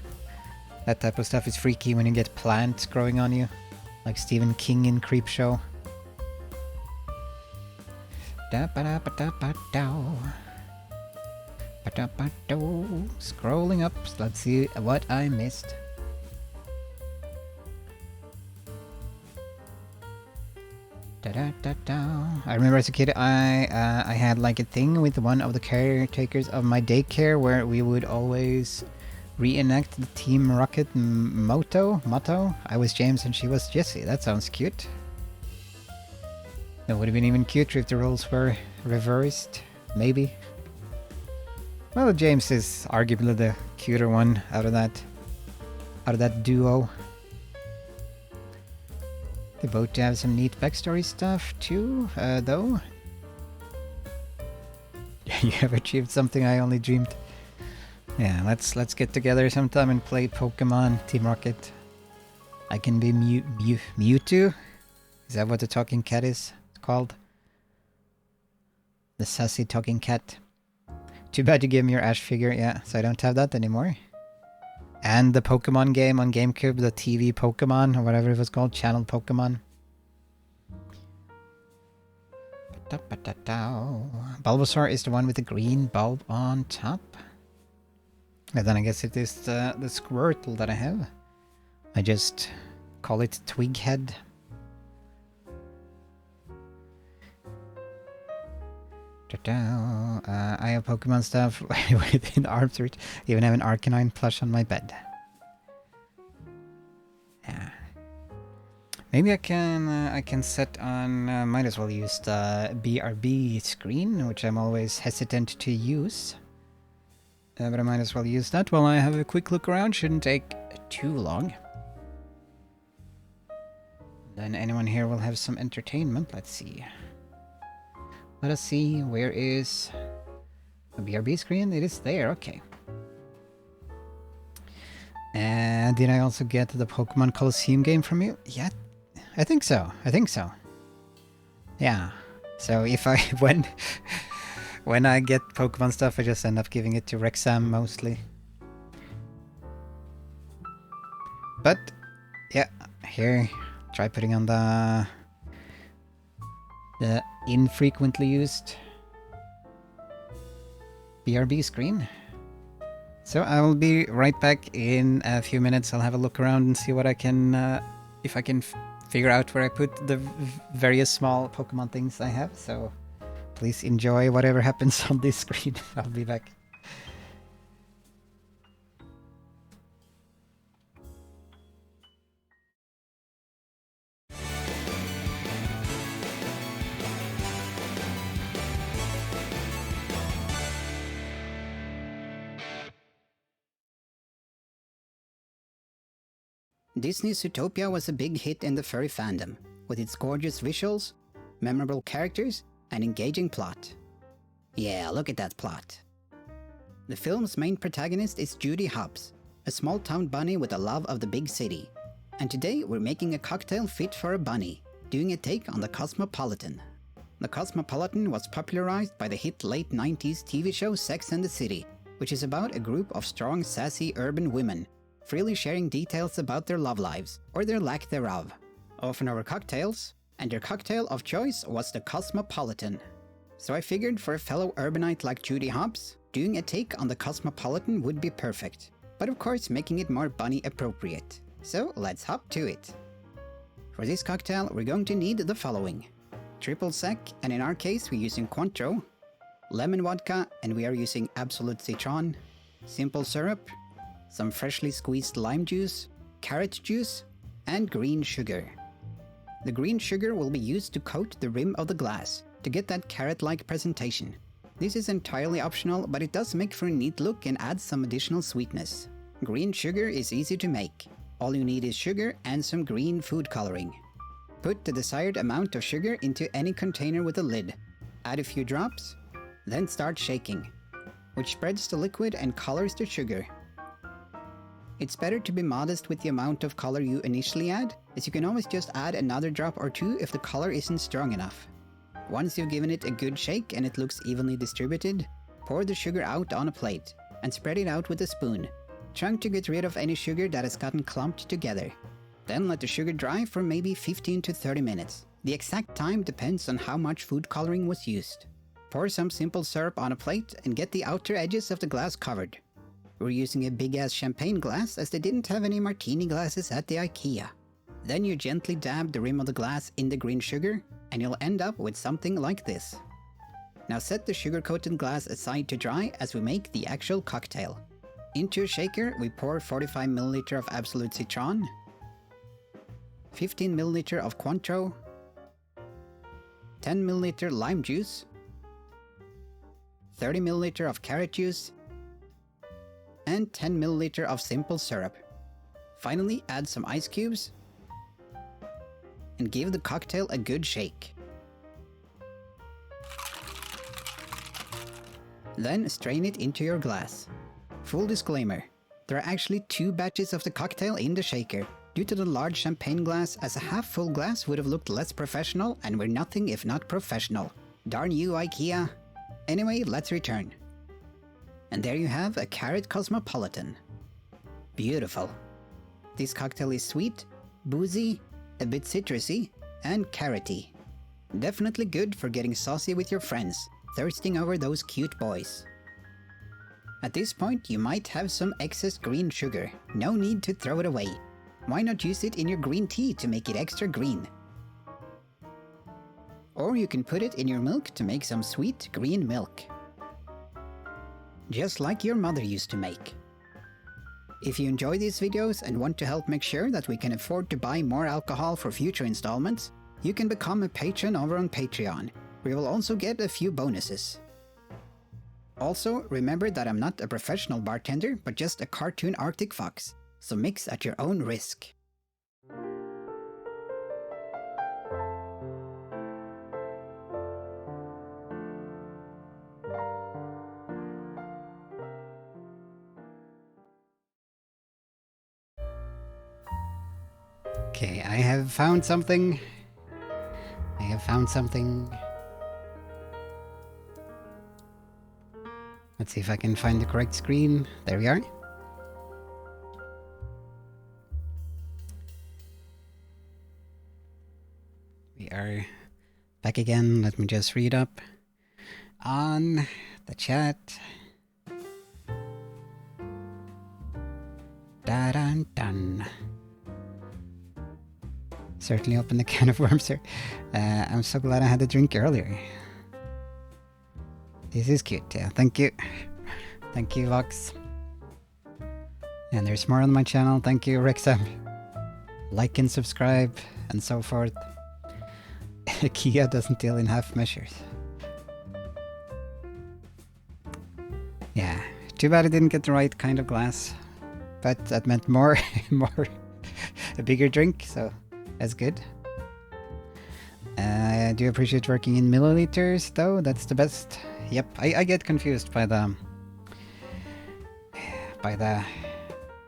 That type of stuff is freaky when you get plants growing on you, like Stephen King in Creepshow. Scrolling up, let's see what I missed. I remember as a kid I had like a thing with one of the caretakers of my daycare where we would always reenact the Team Rocket motto. I was James and she was Jessie. That sounds cute. It would have been even cuter if the roles were reversed. maybe. Well, James is arguably the cuter one out of that duo. They both have some neat backstory stuff too, though. You have achieved something I only dreamed. Yeah, let's get together sometime and play Pokemon Team Rocket. I can be Mewtwo. Is that what the talking cat is called? The sassy talking cat. Too bad you gave me your Ash figure, yeah, so I don't have that anymore. And the Pokemon game on GameCube, the TV Pokemon, or whatever it was called, Channel Pokemon. Bulbasaur is the one with the green bulb on top. And then I guess it is the Squirtle that I have. I just call it Twighead. I have Pokemon stuff within arm's reach. Even have an Arcanine plush on my bed. Yeah. Maybe I can set on. Might as well use the BRB screen, which I'm always hesitant to use. But I might as well use that while I have a quick look around. Shouldn't take too long. Then anyone here will have some entertainment. Let's see. Let us see, where is the BRB screen? It is there, okay. And did I also get the Pokemon Colosseum game from you? Yeah, I think so. Yeah. So if I when I get Pokemon stuff, I just end up giving it to Rexam mostly. But yeah, here, try putting on the infrequently used BRB screen. So I will be right back in a few minutes. I'll have a look around and see what I can, if I can figure out where I put the various small Pokemon things I have. So please enjoy whatever happens on this screen. I'll be back. Disney's Zootopia was a big hit in the furry fandom, with its gorgeous visuals, memorable characters, and engaging plot. Yeah, look at that plot. The film's main protagonist is Judy Hopps, a small-town bunny with a love of the big city. And today we're making a cocktail fit for a bunny, doing a take on the Cosmopolitan. The Cosmopolitan was popularized by the hit late 90s TV show Sex and the City, which is about a group of strong, sassy urban women freely sharing details about their love lives, or their lack thereof, often over cocktails, and their cocktail of choice was the Cosmopolitan. So I figured for a fellow urbanite like Judy Hopps, doing a take on the Cosmopolitan would be perfect, but of course making it more bunny appropriate. So let's hop to it. For this cocktail we're going to need the following: triple sec, and in our case we're using Cointreau, lemon vodka, and we are using Absolute Citron, simple syrup, some freshly squeezed lime juice, carrot juice, and green sugar. The green sugar will be used to coat the rim of the glass to get that carrot-like presentation. This is entirely optional, but it does make for a neat look and adds some additional sweetness. Green sugar is easy to make. All you need is sugar and some green food coloring. Put the desired amount of sugar into any container with a lid. Add a few drops, then start shaking, which spreads the liquid and colors the sugar. It's better to be modest with the amount of color you initially add, as you can always just add another drop or two if the color isn't strong enough. Once you've given it a good shake and it looks evenly distributed, pour the sugar out on a plate and spread it out with a spoon, trying to get rid of any sugar that has gotten clumped together. Then let the sugar dry for maybe 15 to 30 minutes. The exact time depends on how much food coloring was used. Pour some simple syrup on a plate and get the outer edges of the glass covered. We're using a big-ass champagne glass as they didn't have any martini glasses at the IKEA. Then you gently dab the rim of the glass in the green sugar, and you'll end up with something like this. Now set the sugar-coated glass aside to dry as we make the actual cocktail. Into a shaker, we pour 45 ml of Absolute Citron, 15 ml of Cointreau, 10 ml lime juice, 30 milliliter of carrot juice, and 10 milliliter of simple syrup. Finally, add some ice cubes and give the cocktail a good shake. Then strain it into your glass. Full disclaimer, there are actually 2 batches of the cocktail in the shaker, due to the large champagne glass, as a half-full glass would have looked less professional, and we're nothing if not professional. Darn you, IKEA. Anyway, let's return. And there you have a carrot cosmopolitan. Beautiful. This cocktail is sweet, boozy, a bit citrusy, and carroty. Definitely good for getting saucy with your friends, thirsting over those cute boys. At this point, you might have some excess green sugar. No need to throw it away. Why not use it in your green tea to make it extra green? Or you can put it in your milk to make some sweet green milk. Just like your mother used to make. If you enjoy these videos and want to help make sure that we can afford to buy more alcohol for future installments, you can become a patron over on Patreon. We will also get a few bonuses. Also, remember that I'm not a professional bartender, but just a cartoon Arctic fox, so mix at your own risk. Okay, I have found something. Let's see if I can find the correct screen. There we are. We are back again. Let me just read up on the chat. Dun. Certainly opened a can of worms here. I'm so glad I had a drink earlier. This is cute, yeah. Thank you. Thank you, Vox. And there's more on my channel. Thank you, Rexam. Like and subscribe, and so forth. Kia doesn't deal in half measures. Yeah, too bad I didn't get the right kind of glass. But that meant more, a bigger drink, so that's good. I do appreciate working in milliliters, though. That's the best. Yep, I get confused by the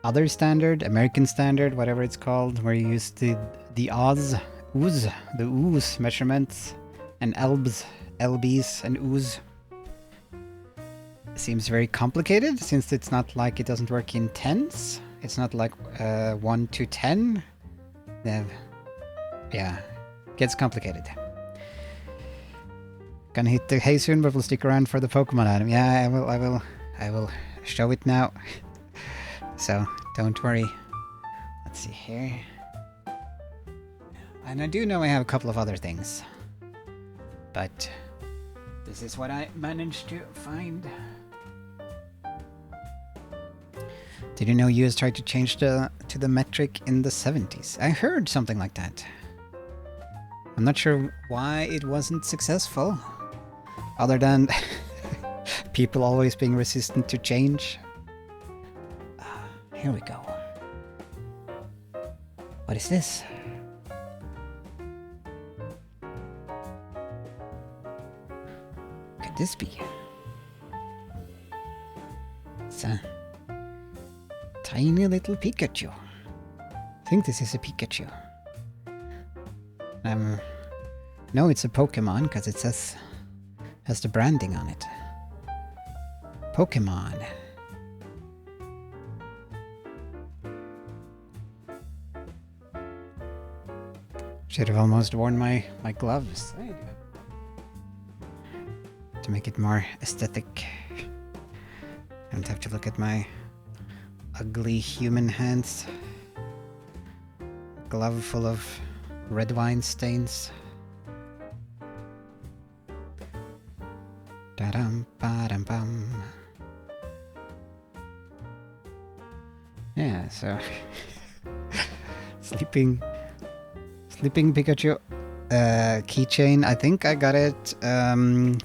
other standard, American standard, whatever it's called, where you use the ooze measurements, and lbs and ooze. Seems very complicated, since it's not like it doesn't work in tens. It's not like 1 to 10. Yeah, gets complicated. Gonna hit the hay soon, but we'll stick around for the Pokemon item. Yeah, I will show it now. So don't worry. Let's see here. And I do know I have a couple of other things, but this is what I managed to find. Did you know US tried to change to the metric in the 70s? I heard something like that. I'm not sure why it wasn't successful, other than people always being resistant to change. Here we go. What is this? Could this be? It's a tiny little Pikachu. I think this is a Pikachu. No, it's a Pokemon, because it has the branding on it. Pokemon. Should have almost worn my gloves to make it more aesthetic. I don't have to look at my ugly human hands. Glove full of red wine stains. Da-dum-ba-dum-bum. Yeah, so sleeping Pikachu. keychain. I think I got it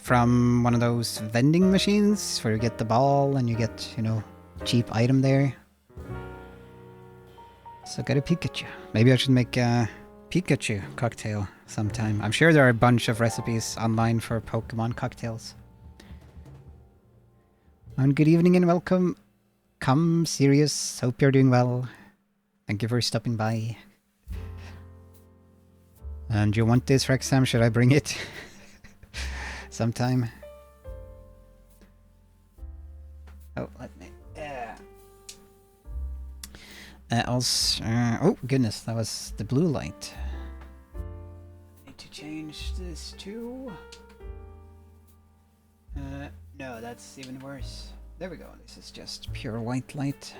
from one of those vending machines where you get the ball and you get, you know, cheap item there. So got a Pikachu. Maybe I should make a Pikachu cocktail sometime. I'm sure there are a bunch of recipes online for Pokemon cocktails. And good evening and welcome. Come, Sirius. Hope you're doing well. Thank you for stopping by. And you want this, Rexham? Should I bring it sometime? Oh, let me. Also, oh goodness, that was the blue light. Need to change this too. No, that's even worse. There we go. This is just pure white light.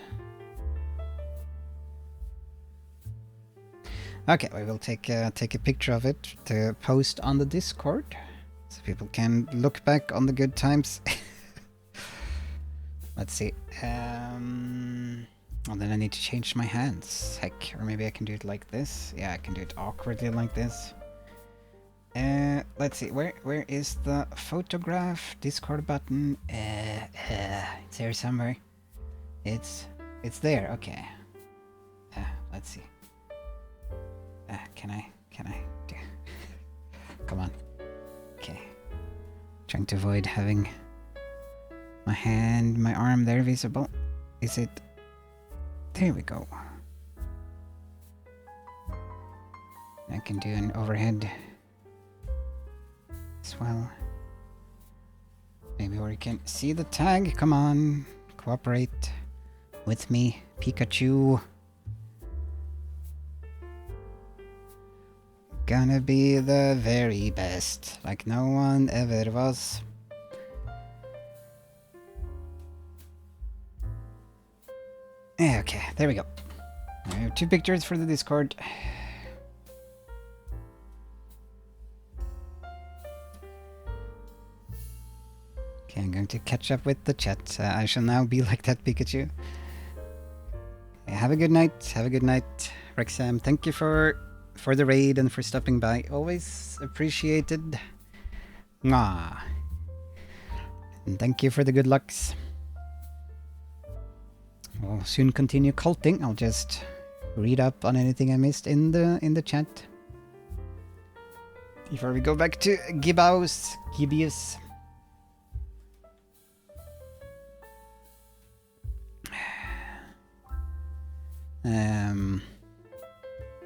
Okay, we will take a picture of it to post on the Discord, so people can look back on the good times. Let's see. Oh, then I need to change my hands. Heck, or maybe I can do it like this. Yeah, I can do it awkwardly like this. Let's see. Where is the photograph Discord button? It's here somewhere. It's there. Okay. Let's see. Can I do? Come on. Okay. Trying to avoid having my arm there visible. Is it? There we go. I can do an overhead as well. Maybe where you can see the tag. Come on. Cooperate with me, Pikachu. Gonna be the very best, like no one ever was. Okay, there we go. I have 2 pictures for the Discord. Okay, I'm going to catch up with the chat. I shall now be like that Pikachu. Have a good night. Have a good night, Rexham. Thank you for the raid and for stopping by. Always appreciated. Mwah. And thank you for the good lucks. We'll soon continue culting. I'll just read up on anything I missed in the chat. Before we go back to Gibbous.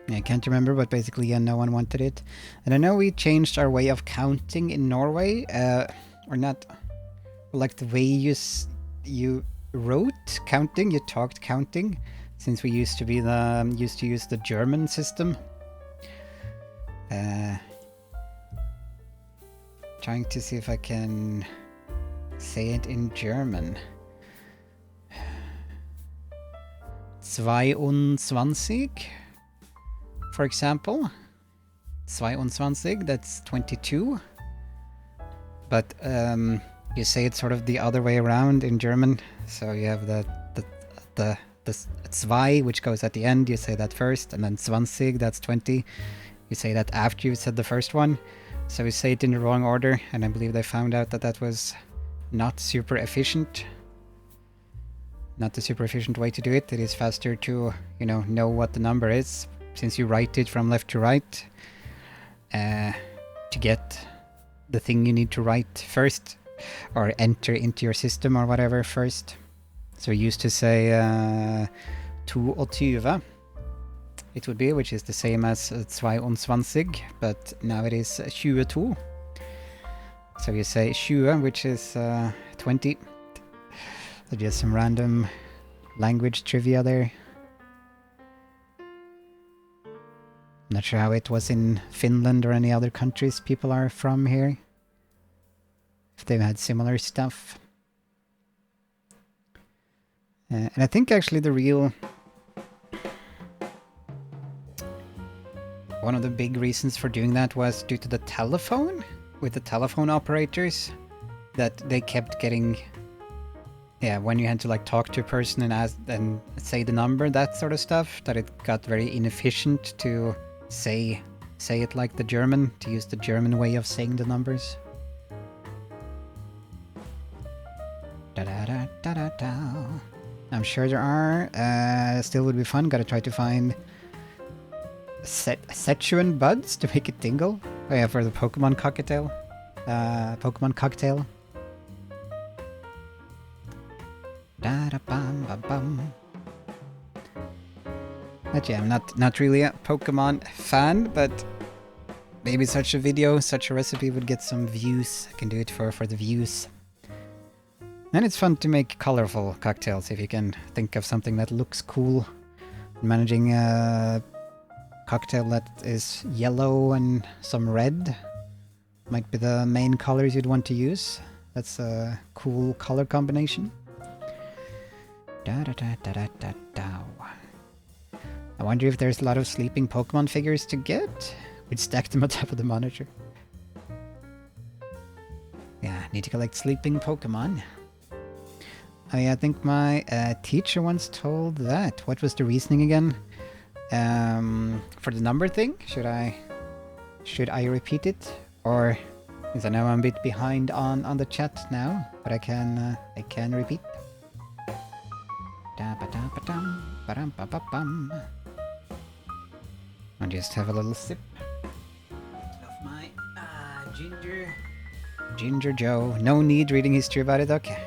I can't remember, but basically, yeah, no one wanted it. And I know we changed our way of counting in Norway, or not, like the way you wrote counting, you talked counting, since we used to use the German system. Trying to see if I can say it in German. 22, for example. 22, that's 22. But you say it sort of the other way around in German. So you have the zwei, which goes at the end, you say that first, and then 20, that's 20. You say that after you said the first one. So we say it in the wrong order, and I believe they found out that that was not super efficient. Not the super efficient way to do it. It is faster to, know what the number is, since you write it from left to right, to get the thing you need to write first, or enter into your system or whatever first. So we used to say 22, it would be, which is the same as 22, but now it is 22. So you say 20, which is 20. So just some random language trivia there. Not sure how it was in Finland or any other countries people are from here. If they've had similar stuff. And I think actually one of the big reasons for doing that was due to the telephone, with the telephone operators, that they kept getting, when you had to talk to a person and ask and say the number, that sort of stuff, that it got very inefficient to say say it like the German, to use the German way of saying the numbers. Da-da-da-da-da-da. I'm sure there are. Still would be fun. Gotta try to find Sichuan buds to make it tingle. Oh yeah, for the Pokemon cocktail. Pokemon cocktail. Da-da-bum-bum-bum. But yeah, I'm not really a Pokemon fan, but maybe such a video, such a recipe would get some views. I can do it for the views. And it's fun to make colorful cocktails if you can think of something that looks cool. Managing a cocktail that is yellow and some red might be the main colors you'd want to use. That's a cool color combination. Da-da-da-da-da-da-da. I wonder if there's a lot of sleeping Pokemon figures to get. We'd stack them on top of the monitor. Yeah, need to collect sleeping Pokemon. Oh yeah, I think my teacher once told that. What was the reasoning again? For the number thing? Should I repeat it? Or, because I know I'm a bit behind on the chat now, but I can repeat. Da-ba-da-ba-dum, ba-dum-ba-ba-bum. I'll just have a little sip of my Ginger Joe. No need reading history about it, okay.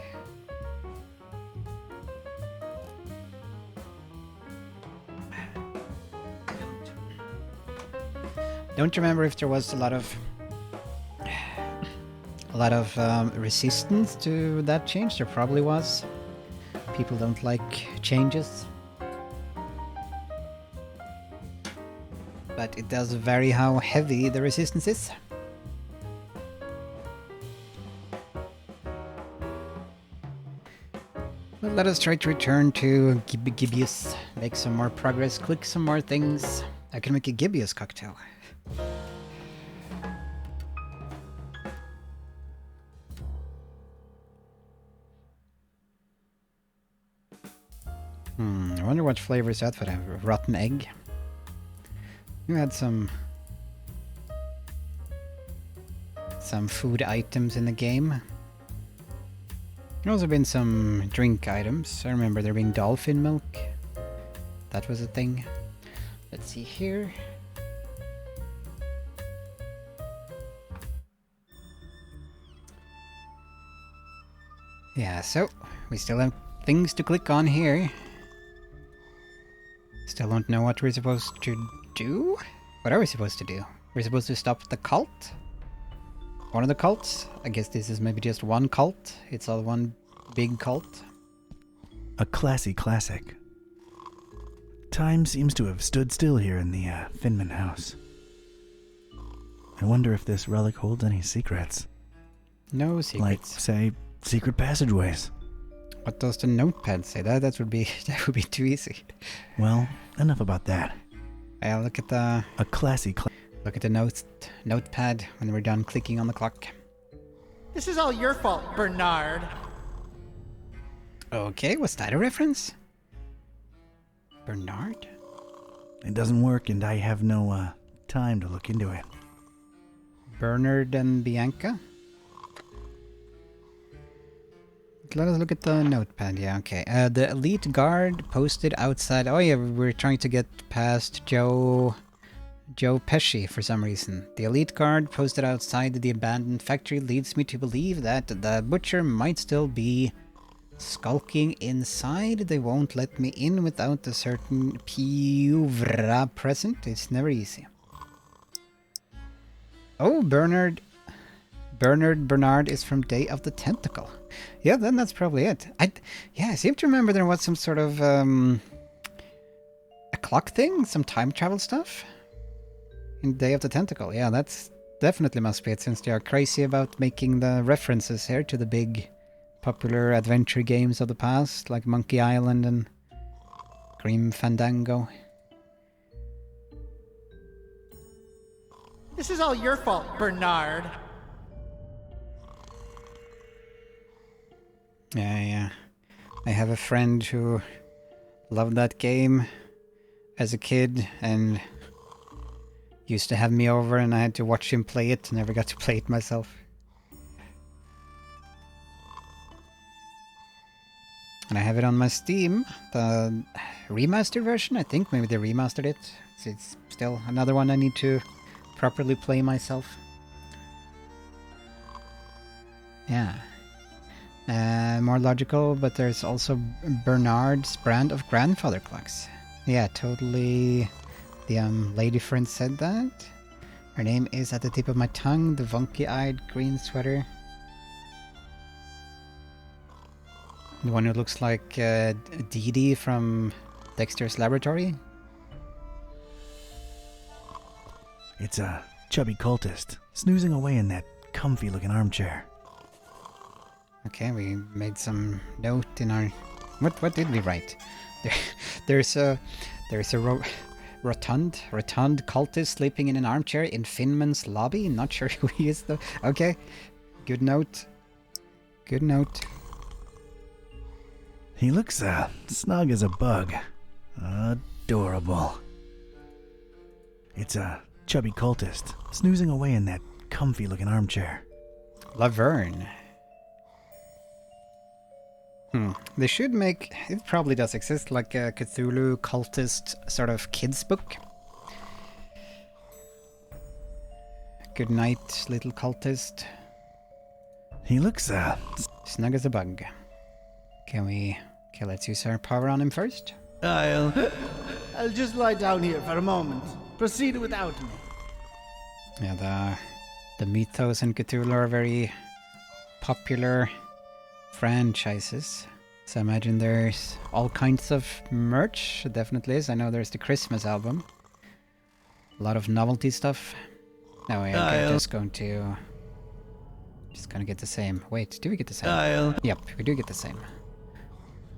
Don't remember if there was a lot of resistance to that change. There probably was. People don't like changes. But it does vary how heavy the resistance is. Well, let us try to return to Gibbous. Make some more progress, click some more things. I can make a Gibbous cocktail. I wonder what flavors that would have. Rotten egg. You had some food items in the game. There also been some drink items. I remember there being dolphin milk. That was a thing. Let's see here. Yeah, so we still have things to click on here. Still don't know what we're supposed to do? What are we supposed to do? We're supposed to stop the cult? One of the cults? I guess this is maybe just one cult. It's all one big cult. A classy classic. Time seems to have stood still here in the Finman house. I wonder if this relic holds any secrets. No secrets. Like, say, secret passageways. What does the notepad say? That would be too easy. Well, enough about that. I'll look at the look at the notepad when we're done clicking on the clock. This is all your fault, Bernard. Okay, was that a reference? Bernard? It doesn't work, and I have no time to look into it. Bernard and Bianca? Let us look at the notepad. Yeah, okay. The elite guard posted outside. Oh yeah, we're trying to get past Joe Pesci for some reason. The elite guard posted outside the abandoned factory leads me to believe that the butcher might still be skulking inside. They won't let me in without a certain pieuvre present. It's never easy. Oh, Bernard is from Day of the Tentacle. Yeah, then that's probably it. I seem to remember there was some sort of a clock thing, some time travel stuff in Day of the Tentacle. Yeah, that's definitely must be it, since they are crazy about making the references here to the big popular adventure games of the past, like Monkey Island and Grim Fandango. This is all your fault, Bernard. Yeah. I have a friend who loved that game as a kid, and used to have me over and I had to watch him play it. Never got to play it myself. And I have it on my Steam, the remastered version. I think maybe they remastered it. It's still another one I need to properly play myself. Yeah. More logical, but there's also Bernard's brand of grandfather clocks. Yeah, totally. The lady friend said that. Her name is at the tip of my tongue, the wonky-eyed green sweater. The one who looks like Dee Dee from Dexter's Laboratory. It's a chubby cultist, snoozing away in that comfy-looking armchair. Okay, we made some note in our... What did we write? There's a rotund cultist sleeping in an armchair in Finman's lobby. Not sure who he is though. Okay, good note. Good note. He looks snug as a bug. Adorable. It's a chubby cultist, snoozing away in that comfy-looking armchair. Laverne. They should make... It probably does exist, like a Cthulhu cultist sort of kids book. Good night, little cultist. He looks snug as a bug. Can we... Okay, let's use our power on him first. I'll just lie down here for a moment. Proceed without me. Yeah, the Mythos and Cthulhu are very popular franchises. So I imagine there's all kinds of merch. It definitely is. I know there's the Christmas album. A lot of novelty stuff. No, I'm just gonna get the same. Wait, do we get the same? Yep, we do get the same.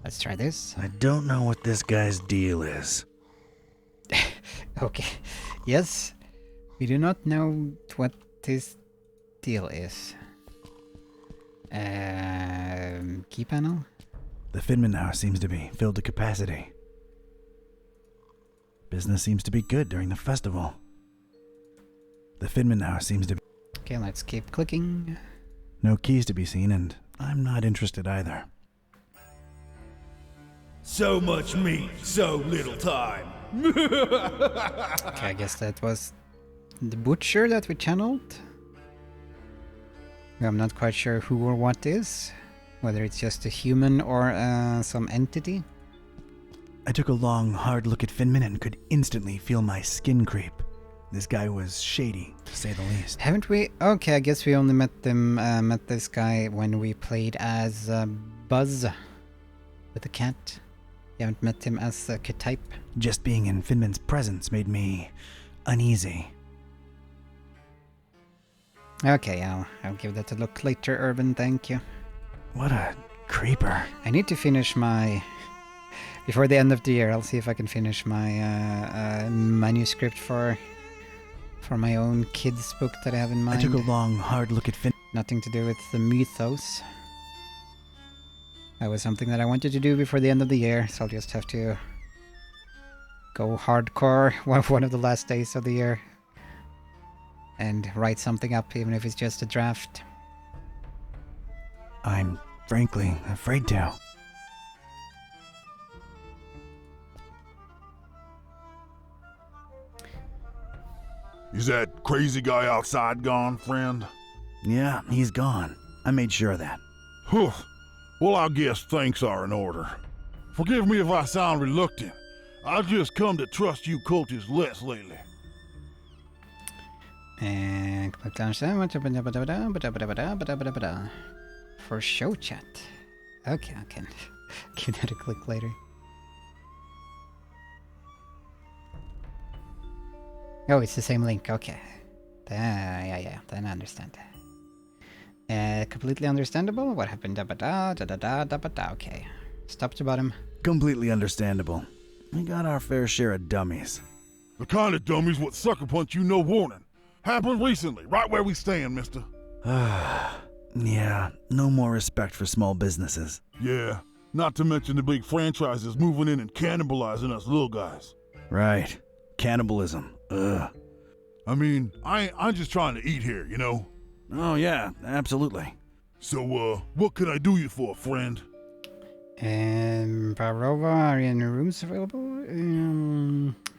Let's try this. I don't know what this guy's deal is. Okay. Yes, we do not know what his deal is. Key panel? The Finman house seems to be filled to capacity. Business seems to be good during the festival. The Finman house seems to be... Okay, let's keep clicking. No keys to be seen, and I'm not interested either. So much meat, so little time. Okay, I guess that was the butcher that we channeled. I'm not quite sure who or what is. Whether it's just a human or some entity. I took a long, hard look at Finman and could instantly feel my skin creep. This guy was shady, to say the least. Haven't we? Okay, I guess we only met this guy when we played as Buzz with the cat. You haven't met him as K-type. Just being in Finman's presence made me uneasy. Okay, I'll give that a look later, Urban, thank you. What a creeper. I need to finish my... Before the end of the year, I'll see if I can finish my manuscript for my own kids' book that I have in mind. I took a long, hard look at Fin... Nothing to do with the Mythos. That was something that I wanted to do before the end of the year, so I'll just have to go hardcore one of the last days of the year and write something up, even if it's just a draft. I'm frankly afraid to. Is that crazy guy outside gone, friend? Yeah, he's gone. I made sure of that. Whew. Well, I guess thanks are in order. Forgive me if I sound reluctant. I've just come to trust you cultists less lately. And click on for show chat. Okay, I can give that a click later. Oh, it's the same link. Okay. Yeah. Then I understand. Completely understandable. What happened? Okay. Stop to bottom. Completely understandable. We got our fair share of dummies. The kind of dummies what sucker punch you no warning. Happened recently, right where we stand, mister. Yeah, no more respect for small businesses. Yeah, not to mention the big franchises moving in and cannibalizing us little guys. Right. Cannibalism. Ugh. I mean, I'm just trying to eat here, you know? Oh, yeah, absolutely. So, what can I do you for, friend? Pavlova, are any rooms available?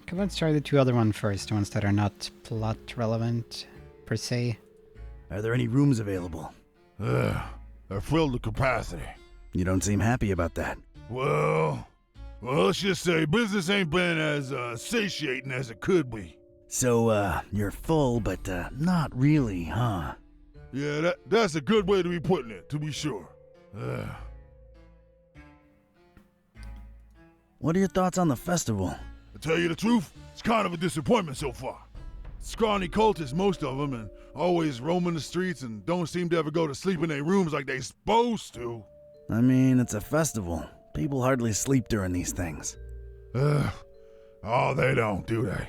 Okay, let's try the two other ones first, the ones that are not plot relevant, per se. Are there any rooms available? They're filled to capacity. You don't seem happy about that. Well, let's just say business ain't been as satiating as it could be. So, you're full, but not really, huh? Yeah, that's a good way to be putting it, to be sure. What are your thoughts on the festival? To tell you the truth, it's kind of a disappointment so far. Scrawny cultists, most of them, and always roaming the streets and don't seem to ever go to sleep in their rooms like they supposed to. I mean, it's a festival. People hardly sleep during these things. Oh, they don't, do they?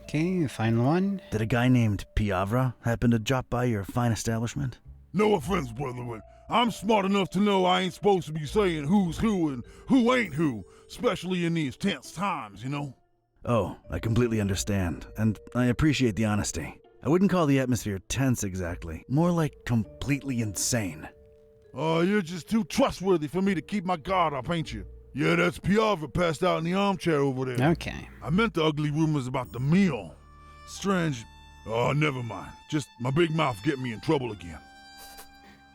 Okay, final one. Did a guy named Piavra happen to drop by your fine establishment? No offense, brother, but I'm smart enough to know I ain't supposed to be saying who's who and who ain't who, especially in these tense times, you know? Oh, I completely understand, and I appreciate the honesty. I wouldn't call the atmosphere tense exactly, more like completely insane. Oh, you're just too trustworthy for me to keep my guard up, ain't you? Yeah, that's Piavra passed out in the armchair over there. Okay. I meant the ugly rumors about the meal. Strange. Oh, never mind. Just my big mouth getting me in trouble again.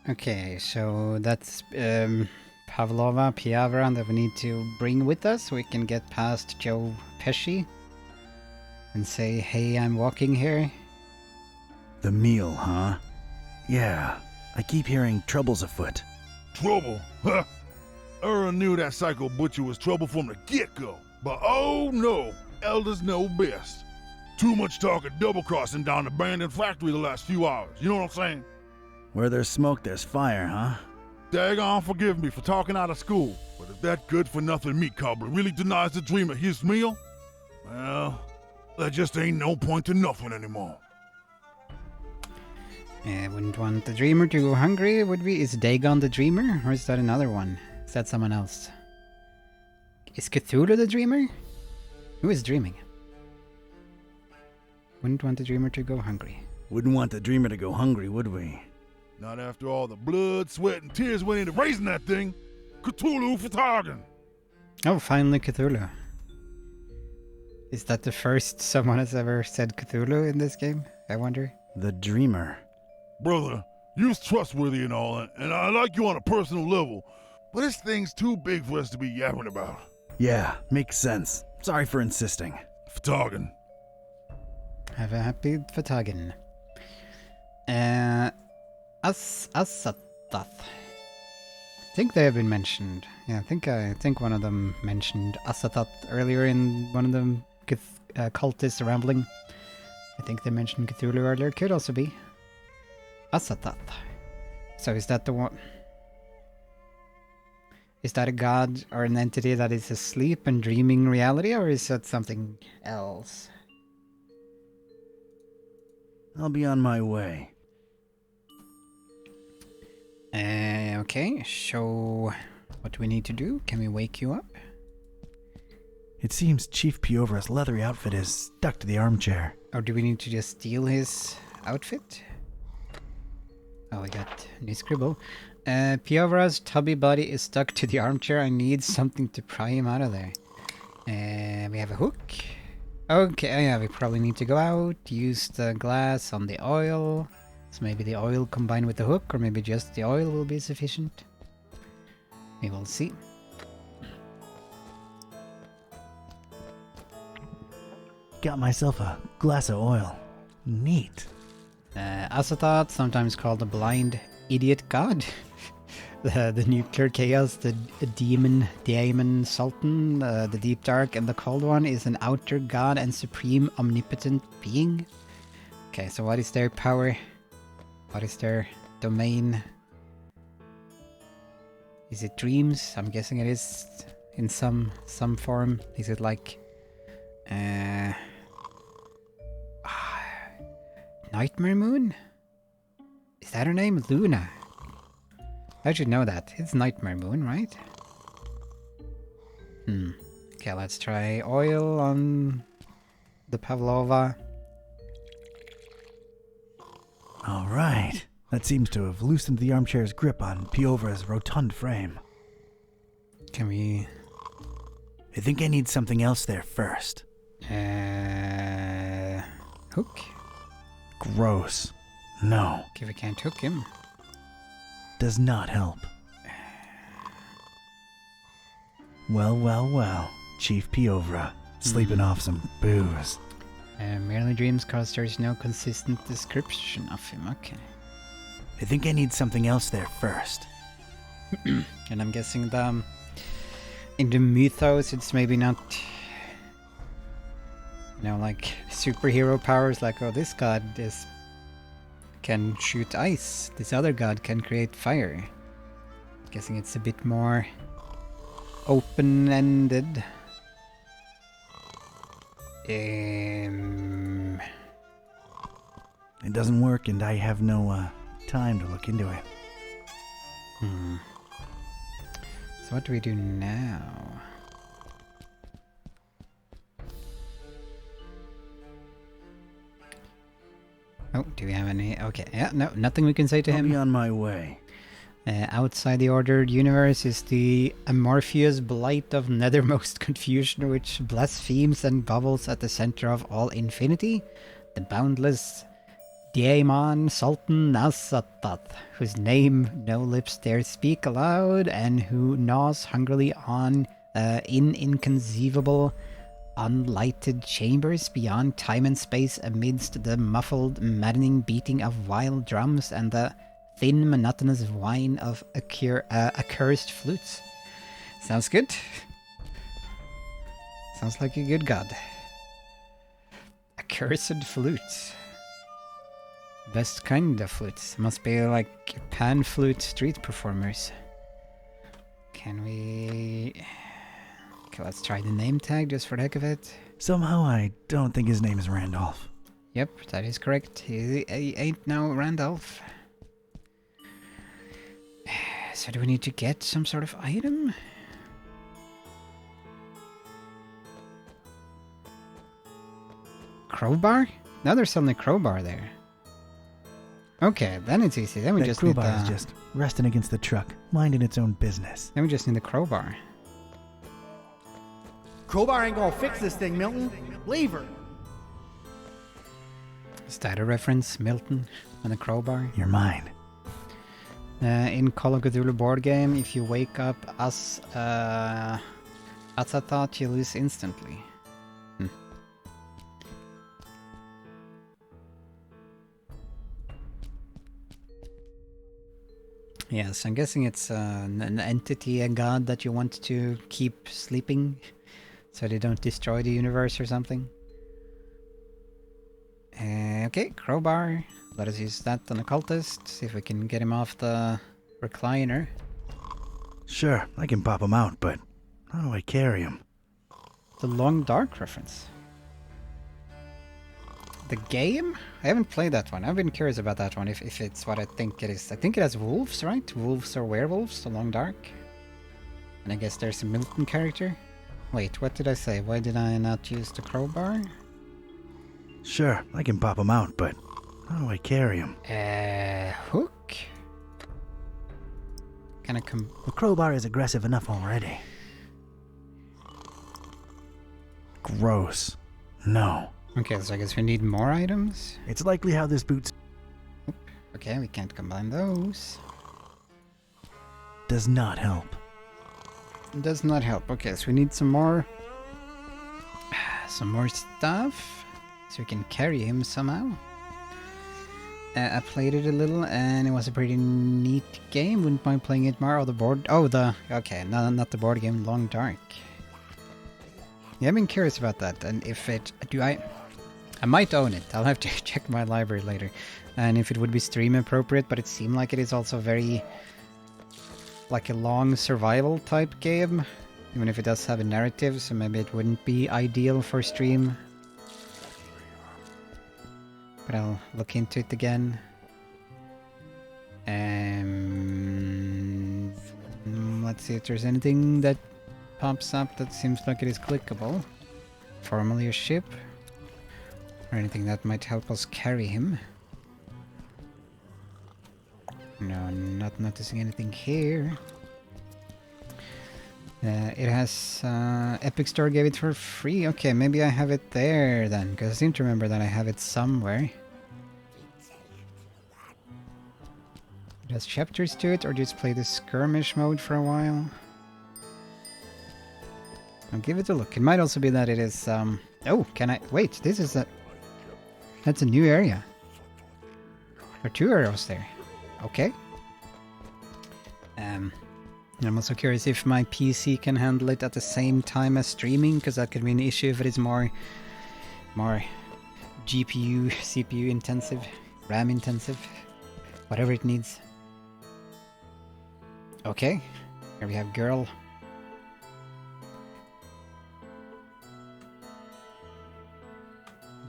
Okay, so that's Pavlova, Piavra that we need to bring with us so we can get past Joe Pesci and say, hey, I'm walking here. The meal, huh? Yeah, I keep hearing trouble's afoot. Trouble? Huh? Earl knew that psycho butcher was trouble from the get-go. But oh no, elders know best. Too much talk of double-crossing down the abandoned factory the last few hours, you know what I'm saying? Where there's smoke, there's fire, huh? Daggone forgive me for talking out of school, but if that good-for-nothing meat cobbler really denies the dreamer his meal, well, there just ain't no point to nothing anymore. Wouldn't want the dreamer to go hungry, would we? Is Dagon the dreamer, or is that another one? Is that someone else? Is Cthulhu the dreamer? Who is dreaming? Wouldn't want the dreamer to go hungry. Wouldn't want the dreamer to go hungry, would we? Not after all the blood, sweat, and tears went into raising that thing. Cthulhu for target. Oh, finally Cthulhu. Is that the first someone has ever said Cthulhu in this game? I wonder. The dreamer. Brother, you're trustworthy and all, and I like you on a personal level, but this thing's too big for us to be yapping about. Yeah, makes sense. Sorry for insisting. For target. Have a happy Fatagan. Asatath. I think they have been mentioned. Yeah, I think one of them mentioned Asatath earlier in one of the cultist rambling. I think they mentioned Cthulhu earlier. Could also be Asatath. So is that the one? Is that a god or an entity that is asleep and dreaming reality, or is that something else? I'll be on my way. Okay, so what do we need to do? Can we wake you up? It seems Chief Piovra's leathery outfit is stuck to the armchair. Or do we need to just steal his outfit? Oh, I got a new scribble. Piovra's tubby body is stuck to the armchair. I need something to pry him out of there. We have a hook. Okay, yeah, we probably need to go out, use the glass on the oil. So maybe the oil combined with the hook, or maybe just the oil will be sufficient. We will see. Got myself a glass of oil. Neat. Asatath, sometimes called the blind idiot god. the nuclear chaos, the daemon sultan, the deep dark, and the cold one is an outer god and supreme omnipotent being. Okay, so what is their power? What is their domain? Is it dreams? I'm guessing it is in some form. Is it like Nightmare Moon? Is that her name? Luna. I should know that. It's Nightmare Moon, right? Okay, let's try oil on the Pavlova. All right. That seems to have loosened the armchair's grip on Piovra's rotund frame. Can we... I think I need something else there first. Hook? Gross. No. If I can't hook him. Does not help. Well. Chief Piovra. Sleeping off some booze. Merely dreams cause there's no consistent description of him. Okay. I think I need something else there first. And I'm guessing in the mythos it's maybe not, like superhero powers, like, oh, this god can shoot ice, this other god can create fire. I'm guessing it's a bit more open-ended. It doesn't work, and I have no time to look into it. So what do we do now? Oh, do we have any? Okay, yeah, no, nothing we can say to him. I'll be on my way. Outside the ordered universe is the amorphous blight of nethermost confusion, which blasphemes and bubbles at the center of all infinity. The boundless Daemon Sultan Nasatath, whose name no lips dare speak aloud, and who gnaws hungrily on in inconceivable, unlighted chambers beyond time and space, amidst the muffled, maddening beating of wild drums and the thin, monotonous whine of accursed flutes. Sounds good. Sounds like a good god. Accursed flutes. Best kind of flutes. Must be like pan flute street performers. Can we... Okay, let's try the name tag just for the heck of it. Somehow I don't think his name is Randolph. Yep, that is correct. He ain't no Randolph. So do we need to get some sort of item? Crowbar? No, there's only crowbar there. Okay, then it's easy. Then we just need crowbar is just resting against the truck, minding its own business. Then we just need the crowbar. Crowbar ain't gonna fix this thing, Milton. Leave her. Is that a reference, Milton, and the crowbar? You're mine. In Call of Cthulhu board game, if you wake up as Azathoth, you lose instantly. Yes, I'm guessing it's an entity, a god that you want to keep sleeping so they don't destroy the universe or something. Okay, crowbar. Let us use that on the cultist, see if we can get him off the recliner. Sure, I can pop him out, but how do I carry him? The Long Dark reference. The game? I haven't played that one. I've been curious about that one, if it's what I think it is. I think it has wolves, right? Wolves or werewolves, The Long Dark. And I guess there's a Milton character. Wait, what did I say? Why did I not use the crowbar? Sure, I can pop him out, but how do I carry him? Hook? Can I come... The crowbar is aggressive enough already. Gross. No. Okay, so I guess we need more items? It's likely how this boot's... Okay, we can't combine those. Does not help. Does not help. Okay, so we need some more stuff so we can carry him somehow. I played it a little and it was a pretty neat game. Wouldn't mind playing it more. Okay, no, not the board game, Long Dark. Yeah, I've been curious about that, and if it... I might own it. I'll have to check my library later. And if it would be stream appropriate, but it seemed like it is also very... like a long survival type game. Even if it does have a narrative, so maybe it wouldn't be ideal for stream. But I'll look into it again. Let's see if there's anything that pops up that seems like it is clickable. Formerly a ship. Or anything that might help us carry him. No, not noticing anything here. It has... Epic Store gave it for free. Okay, maybe I have it there then. Because I seem to remember that I have it somewhere. It has chapters to it, or just play the skirmish mode for a while. I'll give it a look. It might also be that it is... Oh, can I... Wait, this is a... That's a new area. There are 2 arrows there. Okay. I'm also curious if my PC can handle it at the same time as streaming, because that could be an issue if it is more GPU, CPU intensive, RAM intensive, whatever it needs. Okay, here we have girl.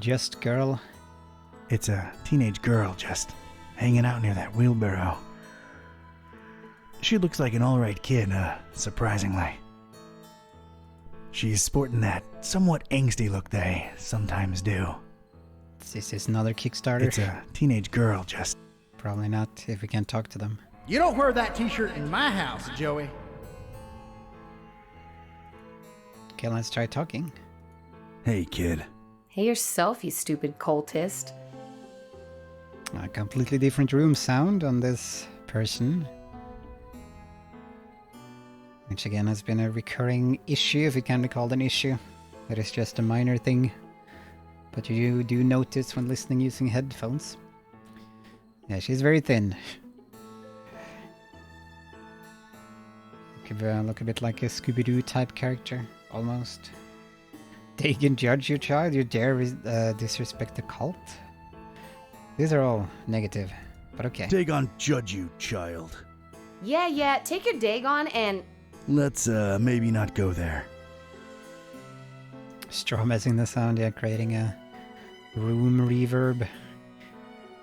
Just girl. It's a teenage girl just hanging out near that wheelbarrow. She looks like an alright kid, surprisingly. She's sporting that somewhat angsty look they sometimes do. Is this another Kickstarter? It's a teenage girl just... Probably not, if we can't talk to them. You don't wear that t-shirt in my house, Joey. Okay, let's try talking. Hey, kid. Hey yourself, you stupid cultist. A completely different room sound on this person. Which again has been a recurring issue, if it can be called an issue. It is just a minor thing. But you do notice when listening using headphones. Yeah, she's very thin. Look a bit like a Scooby-Doo type character, almost. They can judge your child, you dare disrespect the cult? These are all negative, but okay. Dagon judge you, child. Yeah, take your Dagon and... Let's, maybe not go there. Straw messing the sound, yeah, creating a room reverb.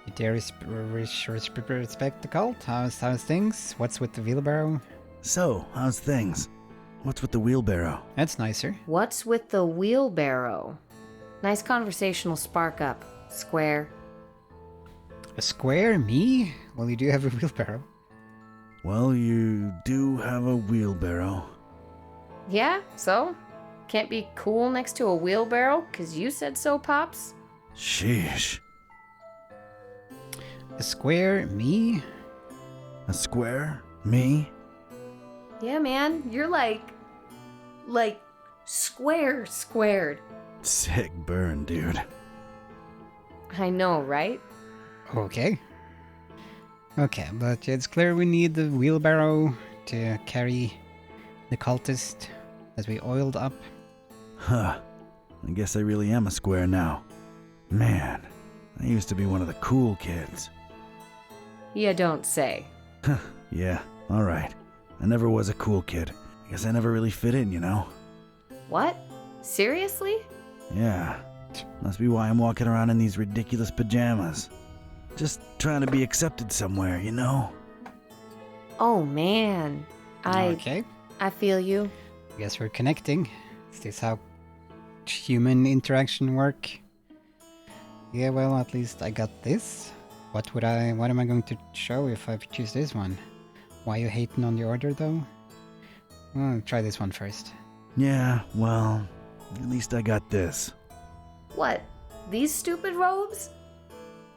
You dare respect the cult? How's things? What's with the wheelbarrow? So, how's things? What's with the wheelbarrow? That's nicer. What's with the wheelbarrow? Nice conversational spark up. Square. A square? Me? Well, you do have a wheelbarrow. Well, you do have a wheelbarrow. Yeah, so? Can't be cool next to a wheelbarrow? 'Cause you said so, Pops? Sheesh. A square? Me? A square? Me? Yeah, man, you're like squared. Sick burn, dude. I know, right? Okay. Okay, but it's clear we need the wheelbarrow to carry the cultist as we oiled up. Huh. I guess I really am a square now. Man, I used to be one of the cool kids. You don't say. Yeah, alright. I never was a cool kid. I guess I never really fit in, you know? What? Seriously? Yeah. Must be why I'm walking around in these ridiculous pajamas. Just trying to be accepted somewhere, you know? Oh, man. Okay. I feel you. I guess we're connecting. Is this how human interaction work? Yeah, well, at least I got this. What am I going to show if I choose this one? Why you hating on the order, though? Well, try this one first. Yeah, well, at least I got this. What? These stupid robes?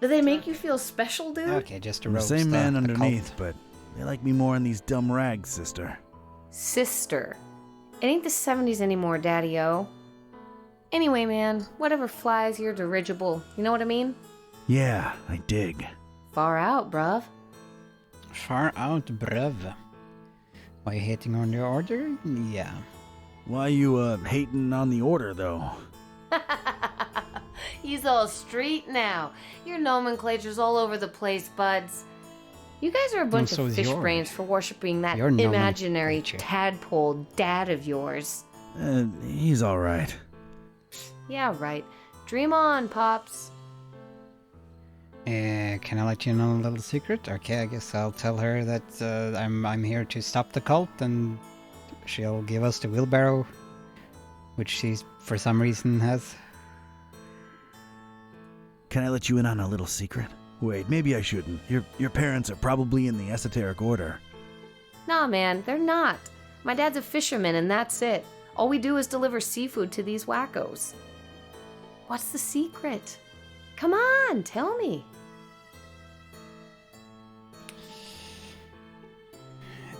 Do they make you feel special, dude? Okay, just a I'm the robe. same man underneath, but they like me more in these dumb rags, sister. Sister. It ain't the 70s anymore, Daddy-O. Anyway, man, whatever flies your dirigible. You know what I mean? Yeah, I dig. Far out, bruv. Far out, bruv. Why you hating on the order? Yeah. Why you, hating on the order, though? He's all street now. Your nomenclature's all over the place, buds. You guys are a bunch so of is fish yours. brains for worshipping that Your imaginary nomenclature. tadpole dad of yours. He's alright. Yeah, right. Dream on, Pops. Can I let you know a little secret? Okay, I guess I'll tell her that I'm here to stop the cult, and she'll give us the wheelbarrow, which she for some reason has. can I let you in on a little secret? Wait, maybe I shouldn't. Your parents are probably in the esoteric order. Nah, man, they're not. My dad's a fisherman and that's it. All we do is deliver seafood to these wackos. What's the secret? Come on, tell me.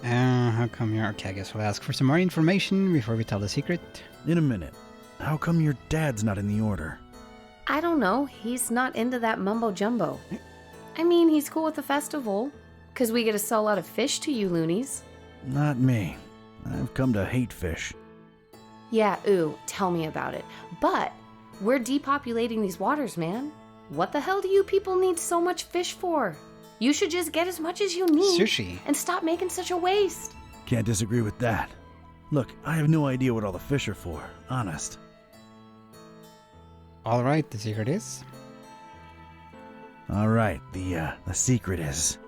How come you're... Okay, I guess we'll ask for some more information before we tell the secret. In a minute. How come your dad's not in the order? I don't know. He's not into that mumbo jumbo. I mean, he's cool with the festival. Because we get to sell a lot of fish to you loonies. Not me. I've come to hate fish. Yeah, ooh, tell me about it. But we're depopulating these waters, man. What the hell do you people need so much fish for? You should just get as much as you need. Sushi. And stop making such a waste. Can't disagree with that. Look, I have no idea what all the fish are for, honest. All right, the secret is... All right, the secret is...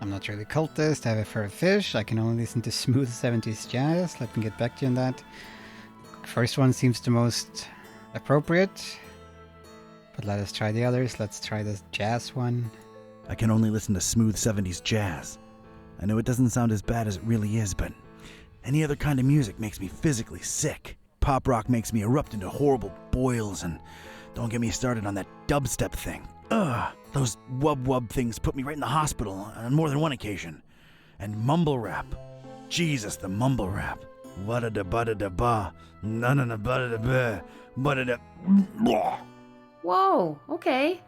I'm not really cultist, I have a fear of fish, I can only listen to smooth 70s jazz. Let me get back to you on that. First one seems the most appropriate, but let us try the others. Let's try the jazz one. I can only listen to smooth 70s jazz. I know it doesn't sound as bad as it really is, but any other kind of music makes me physically sick. Pop rock makes me erupt into horrible boils, and don't get me started on that dubstep thing. Ugh, those wub-wub things put me right in the hospital on more than one occasion. And mumble rap. Jesus, the mumble rap. Wada-da-bada-da-ba, na-na-na-bada-da-ba, bada-da... Whoa, okay.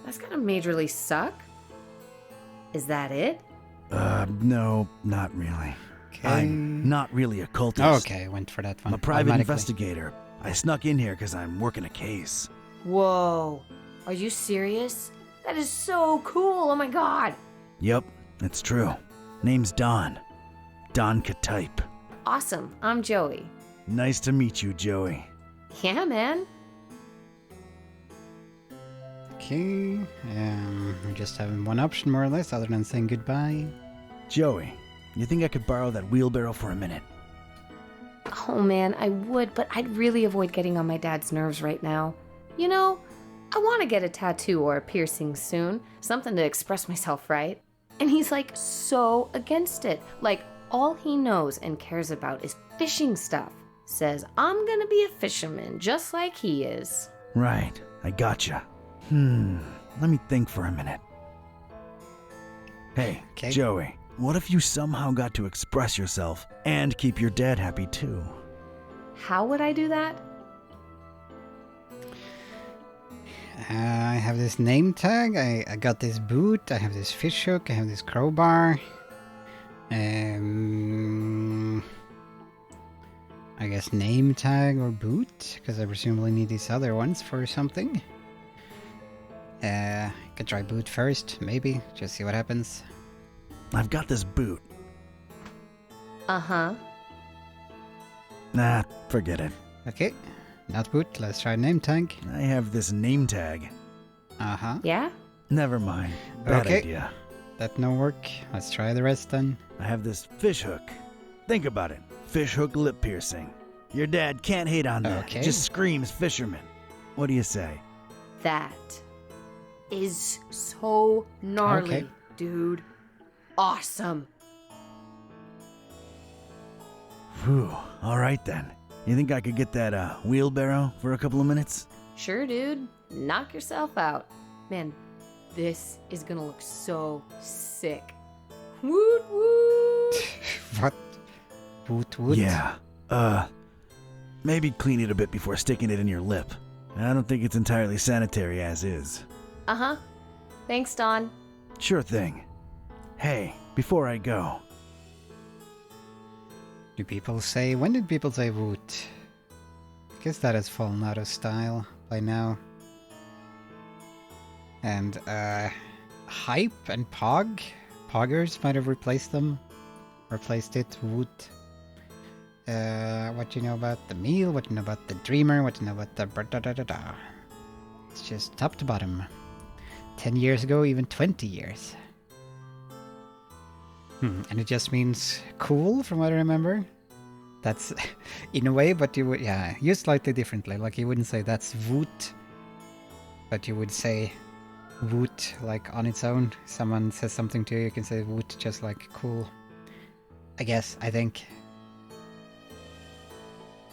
That's gotta majorly suck. Is that it? No, not really. Okay. I'm not really a cultist. Okay, went for that one. I'm a private investigator. I snuck in here because I'm working a case. Whoa. Are you serious? That is so cool. Oh my god. Yep, it's true. Name's Don. Don Katype. Awesome. I'm Joey. Nice to meet you, Joey. Yeah, man. Okay, we just have one option more or less other than saying goodbye. Joey, you think I could borrow that wheelbarrow for a minute? Oh man, I would, but I'd really avoid getting on my dad's nerves right now. You know, I want to get a tattoo or a piercing soon. Something to express myself, right? And he's like so against it. Like all he knows and cares about is fishing stuff. Says I'm gonna be a fisherman just like he is. Right, I gotcha. Let me think for a minute. Hey, okay. Joey, what if you somehow got to express yourself and keep your dad happy too? How would I do that? I have this name tag, I got this boot, I have this fish hook, I have this crowbar. I guess name tag or boot, because I presumably need these other ones for something. Could try boot first, maybe, just see what happens. I've got this boot. Uh-huh. Nah, forget it. Okay, not boot, let's try name tag. I have this name tag. Uh-huh. Yeah? Never mind. Bad idea. That no work. Let's try the rest then. I have this fish hook. Think about it. Fish hook lip piercing. Your dad can't hate on that. Okay. It just screams fisherman. What do you say? That is so gnarly, Okay. dude. Awesome. Whew. All right then. You think I could get that wheelbarrow for a couple of minutes? Sure, dude. Knock yourself out. Man, this is gonna look so sick. Woot woot! What? Woot woot? Yeah. Maybe clean it a bit before sticking it in your lip. I don't think it's entirely sanitary as is. Uh-huh. Thanks, Don. Sure thing. Hey, before I go. When did people say woot? I guess that has fallen out of style by now. And, hype and pog? Poggers might have replaced them. Replaced it, woot. What do you know about the meal? What do you know about the dreamer? What do you know about the da-da-da-da-da? It's just top to bottom. 10 years ago, even 20 years. And it just means cool, from what I remember. That's in a way, but you would, yeah, used slightly differently. Like you wouldn't say that's woot, but you would say woot like on its own. Someone says something to you, you can say woot just like cool. I think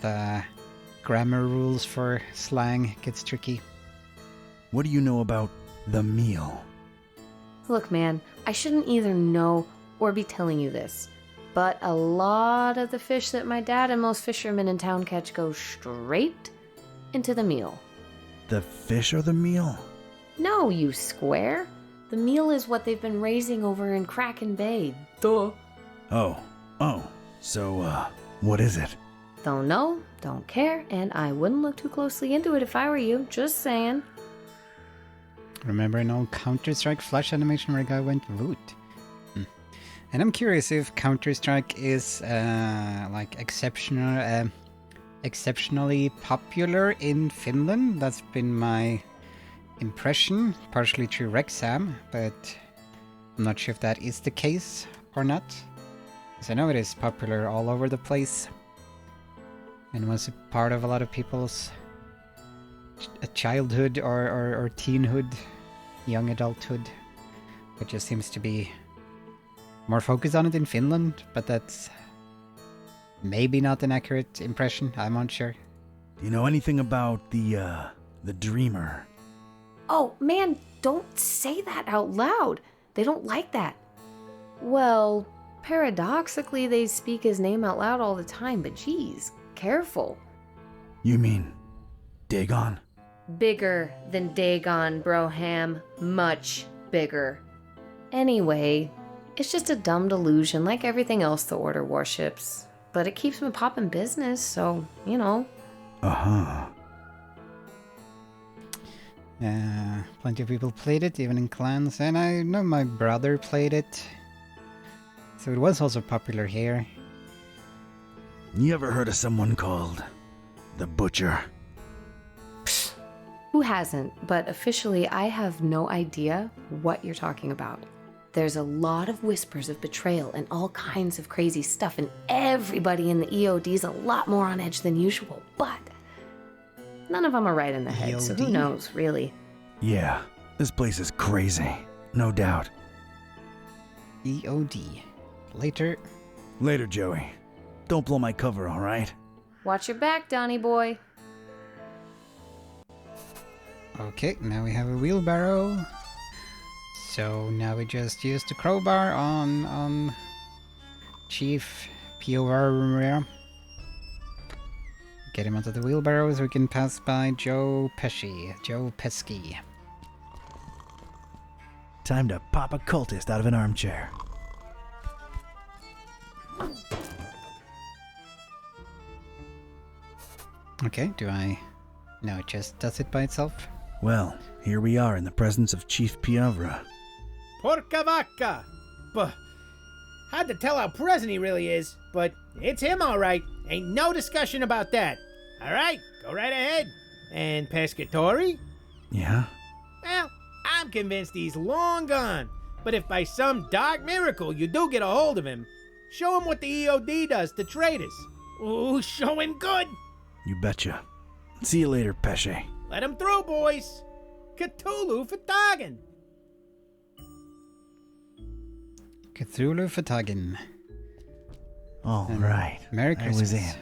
the grammar rules for slang gets tricky. What do you know about the meal? Look, man, I shouldn't either know or be telling you this, but a lot of the fish that my dad and most fishermen in town catch go straight into the meal. The fish or the meal? No, you square. The meal is what they've been raising over in Kraken Bay. Duh. Oh. So, what is it? Don't know, don't care, and I wouldn't look too closely into it if I were you. Just saying. Remember an old Counter-Strike flash animation where a guy went woot? And I'm curious if Counter-Strike is like exceptionally popular in Finland. That's been my impression, partially through Rexham, but I'm not sure if that is the case or not. Because I know it is popular all over the place, and was a part of a lot of people's childhood or teenhood, young adulthood. It just seems to be more focused on it in Finland, but that's maybe not an accurate impression. I'm unsure. Do you know anything about the Dreamer? Oh, man, don't say that out loud. They don't like that. Well, paradoxically, they speak his name out loud all the time, but geez, careful. You mean Dagon? Bigger than Dagon, Broham. Much bigger. Anyway, it's just a dumb delusion like everything else the Order worships. But it keeps them popping business, so, you know. Uh-huh. Plenty of people played it, even in clans, and I know my brother played it. So it was also popular here. You ever heard of someone called the Butcher? Who hasn't? But officially, I have no idea what you're talking about. There's a lot of whispers of betrayal and all kinds of crazy stuff, and everybody in the EOD's a lot more on edge than usual, but none of them are right in the head, so who knows, really? Yeah, this place is crazy, no doubt. EOD. Later. Later, Joey. Don't blow my cover, all right? Watch your back, Donnie boy. Okay, now we have a wheelbarrow. So now we just use the crowbar on Chief Piovara. Get him onto the wheelbarrow so we can pass by Joe Pesky. Time to pop a cultist out of an armchair. Okay, No, it just does it by itself? Well, here we are in the presence of Chief Piovra. Porca vaca! Hard to tell how present he really is, but it's him all right. Ain't no discussion about that. All right, go right ahead. And Pescatori? Yeah? Well, I'm convinced he's long gone. But if by some dark miracle you do get a hold of him, show him what the EOD does to traitors. Ooh, show him good! You betcha. See you later, Pesce. Let him through, boys. Cthulhu for Tagen. Cthulhu for Tagen. All right. Merry I Christmas. was in.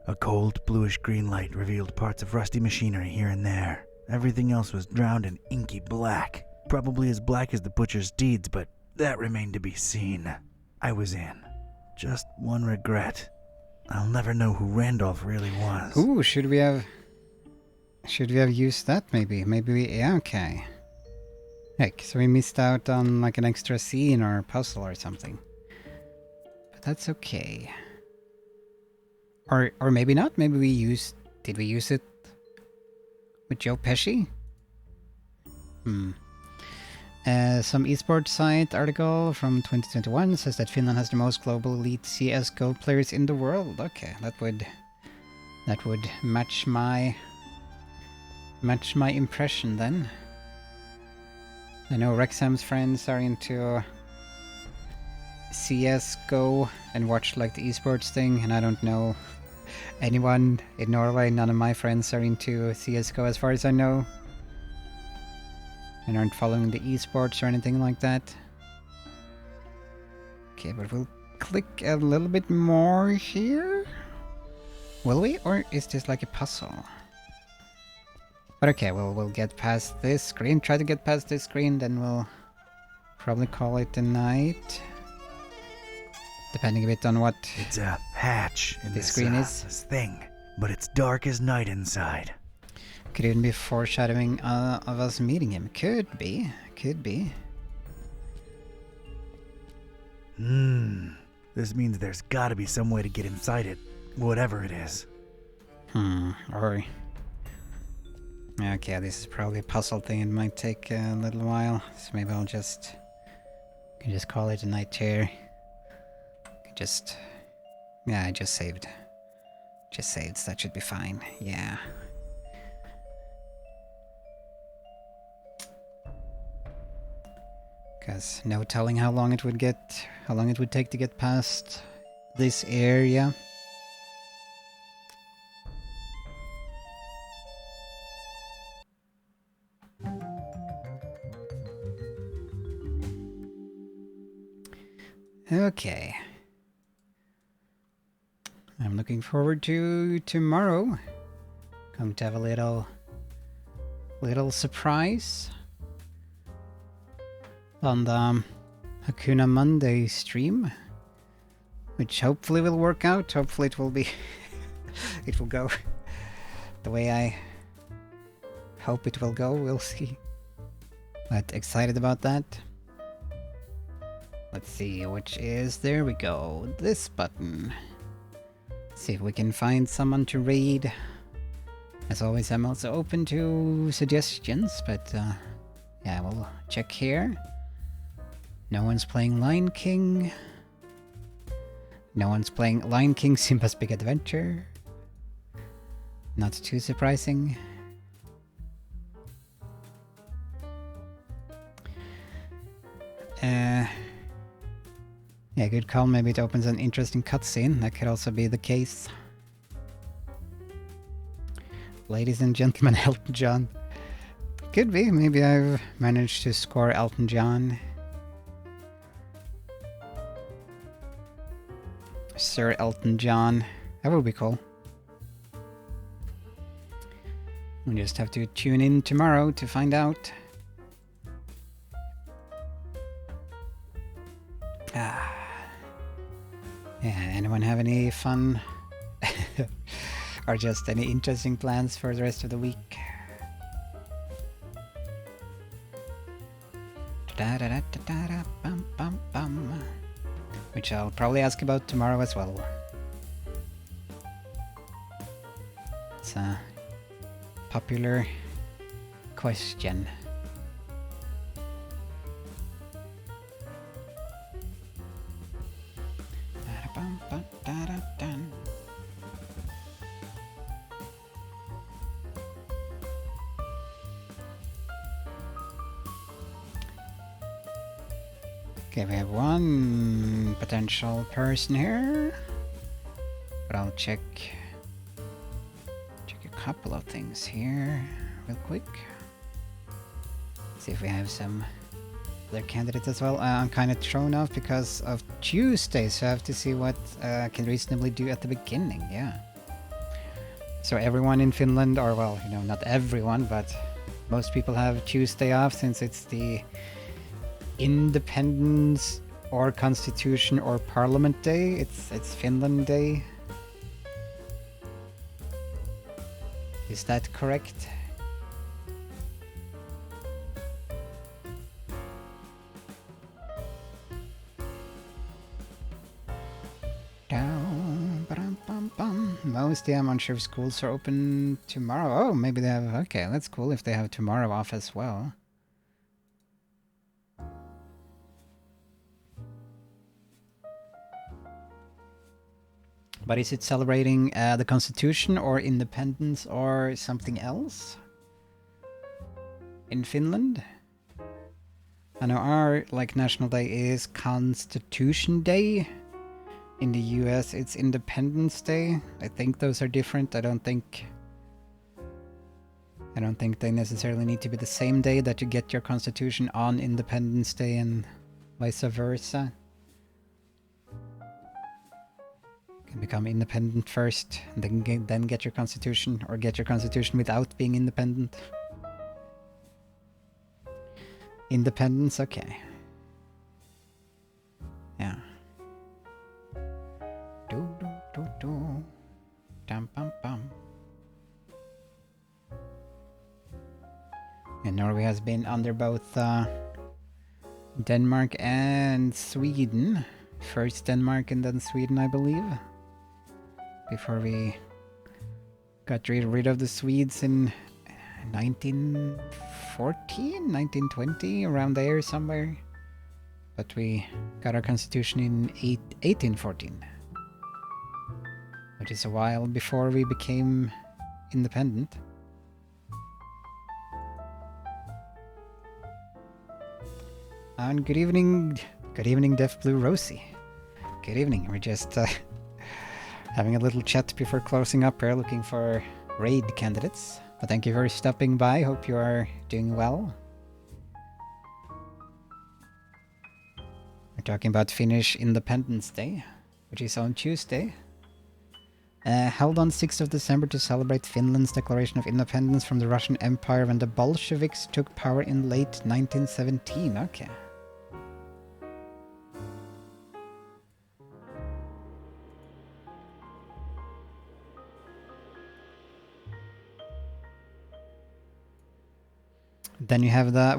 A cold, bluish-green light revealed parts of rusty machinery here and there. Everything else was drowned in inky black. Probably as black as the butcher's deeds, but that remained to be seen. I was in. Just one regret. I'll never know who Randolph really was. Ooh, should we have used that maybe? Yeah, okay. Heck, so we missed out on like an extra scene or puzzle or something. But that's okay. Or maybe not. Maybe did we use it with Joe Pesci? Some esports site article from 2021 says that Finland has the most global elite CS:GO players in the world. Okay, that would match my impression then. I know Rexham's friends are into CS:GO and watch like the esports thing, and I don't know anyone in Norway. None of my friends are into CS:GO as far as I know. and aren't following the esports or anything like that. Okay, but we'll click a little bit more here. Will we? Or is this like a puzzle? But okay, we'll get past this screen, try to get past this screen, then we'll probably call it a night. Depending a bit on what It's a hatch in this screen is. This thing, but it's dark as night inside. Could even be foreshadowing of us meeting him. Could be. Could be. This means there's gotta be some way to get inside it, whatever it is. Or... Okay, this is probably a puzzle thing. It might take a little while, so maybe I'll just... can just call it a night here. Just... yeah, I just saved. Just saved, so that should be fine. Yeah. Because no telling how long it would take to get past this area. Okay. I'm looking forward to tomorrow. Going to have a little surprise on the Hakuna Monday stream, which hopefully will work out. Hopefully it will be it will go the way I hope it will go. We'll see. But excited about that. Let's see, which is, there we go, this button. Let's see if we can find someone to raid. As always, I'm also open to suggestions, but yeah, we'll check here. No one's playing Lion King. No one's playing Lion King Simba's Big Adventure. Not too surprising. Yeah, good call. Maybe it opens an interesting cutscene. That could also be the case. Ladies and gentlemen, Elton John. Could be. Maybe I've managed to score Elton John. Sir Elton John. That would be cool. We'll just have to tune in tomorrow to find out. Yeah, anyone have any fun or just any interesting plans for the rest of the week? Which I'll probably ask about tomorrow as well. It's a popular question. Okay, we have one potential person here, but I'll check a couple of things here real quick. See if we have some other candidates as well. I'm kind of thrown off because of Tuesday, so I have to see what I can reasonably do at the beginning. Yeah. So everyone in Finland, or well, you know, not everyone, but most people have Tuesday off since it's the Independence or Constitution or Parliament Day. It's Finland Day. Is that correct? Most, yeah, I'm unsure if schools are open tomorrow. Oh, maybe they have, okay, that's cool if they have tomorrow off as well. But is it celebrating the Constitution or independence or something else? In Finland? I know our national day is Constitution Day. In the US it's Independence Day. I think those are different. I don't think I don't think they necessarily need to be the same day that you get your constitution on Independence Day and vice versa. You can become independent first, and then get your constitution, or get your constitution without being independent. Independence, okay. Yeah. Do do do do. Dum bum bum. And Norway has been under both Denmark and Sweden. First Denmark and then Sweden, I believe. Before we got rid of the Swedes in 1914, 1920, around there somewhere. But we got our constitution in 1814. Which is a while before we became independent. And good evening, Deaf Blue Rosie. Good evening. We're just having a little chat before closing up here, looking for raid candidates. But thank you for stopping by. Hope you are doing well. We're talking about Finnish Independence Day, which is on Tuesday. Held on 6th of December to celebrate Finland's declaration of independence from the Russian Empire when the Bolsheviks took power in late 1917. Okay. Then you have the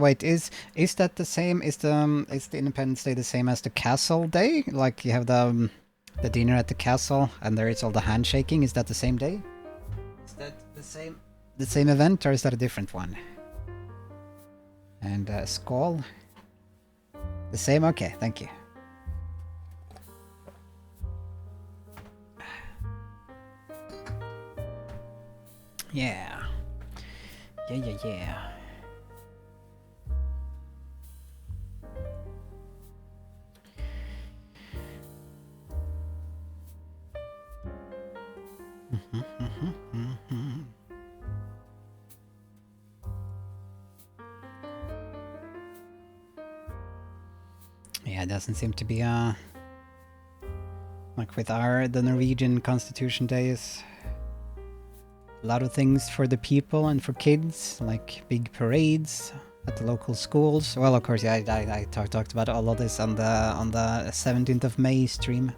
is that the same? Is the Independence Day the same as the Castle Day? Like you have the dinner at the castle and there is all the handshaking. Is that the same day? Is that the same event, or is that a different one? And Skål. The same. Okay, thank you. Yeah. Yeah. Yeah, it doesn't seem to be like with the Norwegian Constitution Days. A lot of things for the people and for kids, like big parades at the local schools. Well, of course, yeah, I talked about all of this on the 17th of May stream.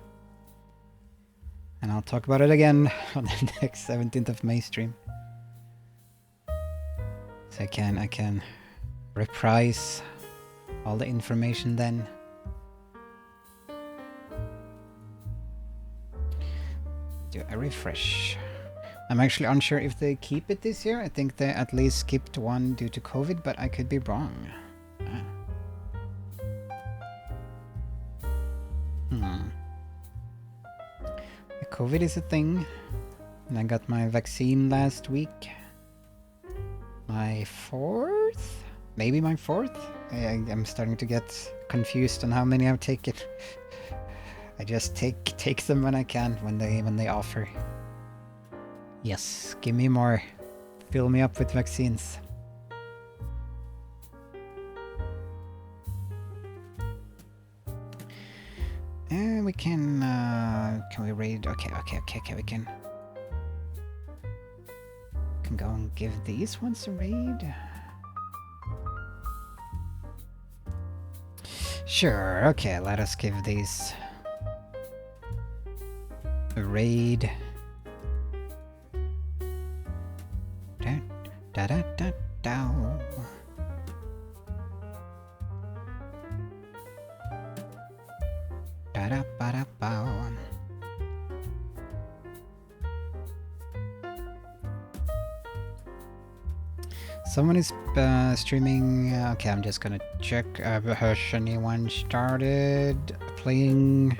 And I'll talk about it again on the next 17th of May stream. So I can reprise all the information then. Do a refresh. I'm actually unsure if they keep it this year. I think they at least skipped one due to COVID, but I could be wrong. COVID is a thing, and I got my vaccine last week. My fourth? Maybe my fourth? I'm starting to get confused on how many I've taken. I just take them when I can, when they offer. Yes, give me more. Fill me up with vaccines. We can we raid? Okay, we can go and give these ones a raid. Sure, okay, let us give these a raid. Da da da da. Someone is streaming. Okay, I'm just gonna check. Has anyone started playing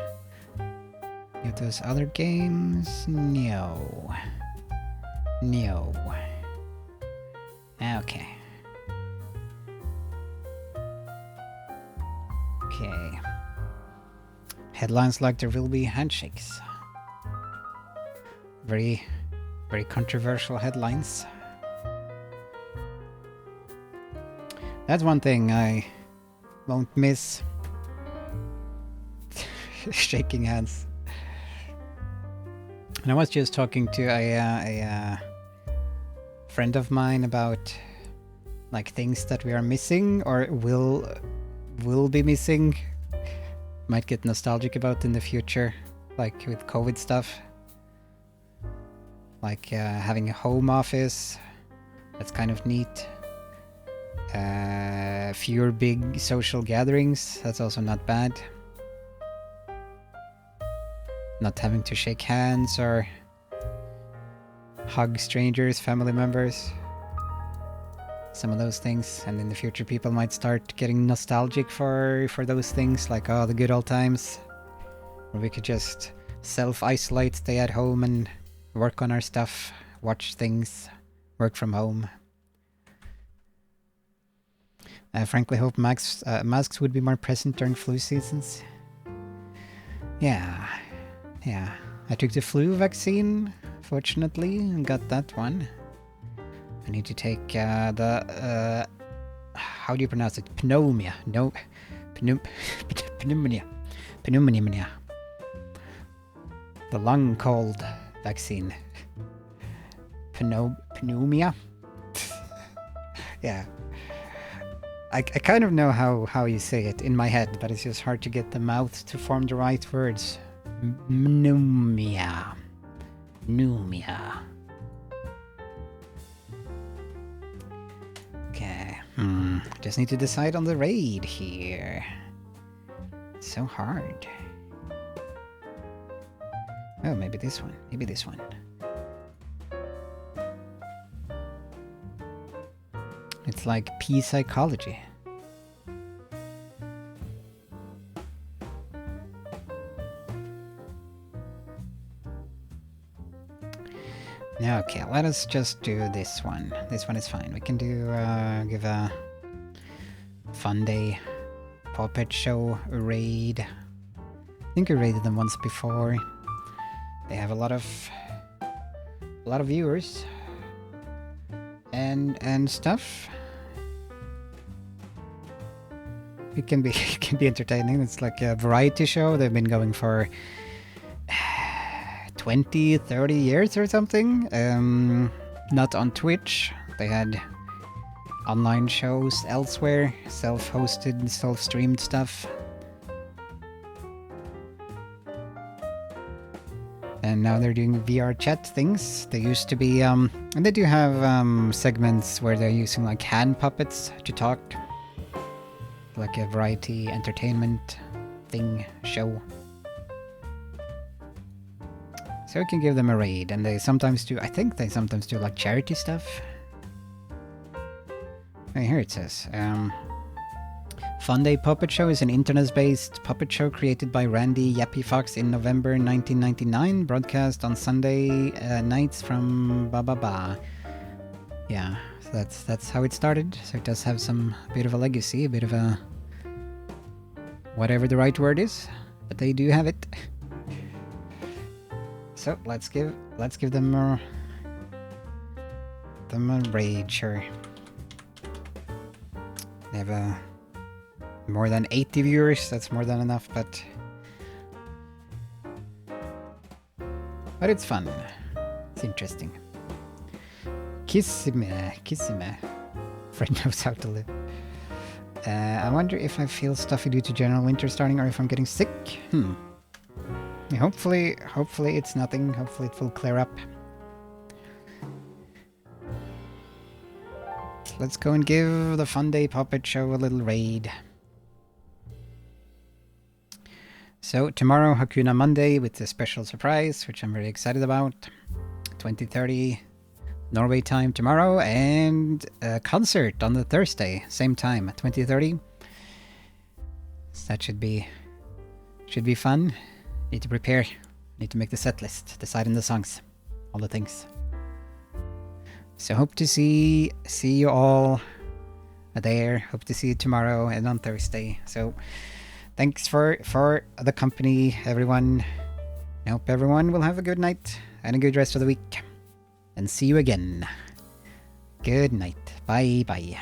those other games? No. Okay. Okay. Headlines like there will be handshakes. Very controversial headlines. That's one thing I won't miss. Shaking hands. And I was just talking to a friend of mine about like things that we are missing or will be missing. Might get nostalgic about in the future, like with COVID stuff. Like having a home office. That's kind of neat. Fewer big social gatherings. That's also not bad. Not having to shake hands or hug strangers, family members. Some of those things. And in the future people might start getting nostalgic for those things. Like, oh, the good old times. Where we could just self-isolate, stay at home and work on our stuff. Watch things. Work from home. I frankly hope masks would be more present during flu seasons. Yeah. I took the flu vaccine, fortunately, and got that one. I need to take the... how do you pronounce it? Pneumonia. No. Pneumonia. Pneumonia. The lung cold vaccine. Pneumonia? Yeah. I kind of know how you say it in my head, but it's just hard to get the mouth to form the right words. Pneumonia. Pneumonia. Okay. Just need to decide on the raid here. It's so hard. Oh, maybe this one. Maybe this one. It's like pea psychology. Okay, let us just do this one. This one is fine. We can do, give a fun day puppet show raid. I think I raided them once before. They have a lot of viewers and stuff. It can be entertaining. It's like a variety show. They've been going for 20, 30 years or something. Not on Twitch. They had online shows elsewhere, self-hosted, self-streamed stuff. And now they're doing VR chat things. They used to be, and they do have segments where they're using like hand puppets to talk. Like a variety entertainment thing, show. So we can give them a raid, and they sometimes do, I think they sometimes do like charity stuff. Hey, here it says, Fun Day Puppet Show is an internet-based puppet show created by Randy Yappy Fox in November 1999, broadcast on Sunday nights from ba. Yeah, so that's how it started. So it does have a bit of a legacy, a bit of a whatever the right word is, but they do have it. So let's give them a raid, sure. They have more than 80 viewers. That's more than enough, but it's fun. It's interesting. Kissime. Fred knows how to live. I wonder if I feel stuffy due to general winter starting or if I'm getting sick. Hopefully it's nothing. Hopefully it will clear up. Let's go and give the Fun Day Puppet Show a little raid. So tomorrow, Hakuna Monday with a special surprise, which I'm very excited about. 20:30 Norway time tomorrow, and a concert on the Thursday, same time, 20:30. So that should be fun. Need to prepare. Need to make the set list, decide on the songs, all the things. So hope to see you all there. Hope to see you tomorrow and on Thursday. So thanks for the company, everyone. I hope everyone will have a good night and a good rest of the week. And see you again. Good night. Bye bye.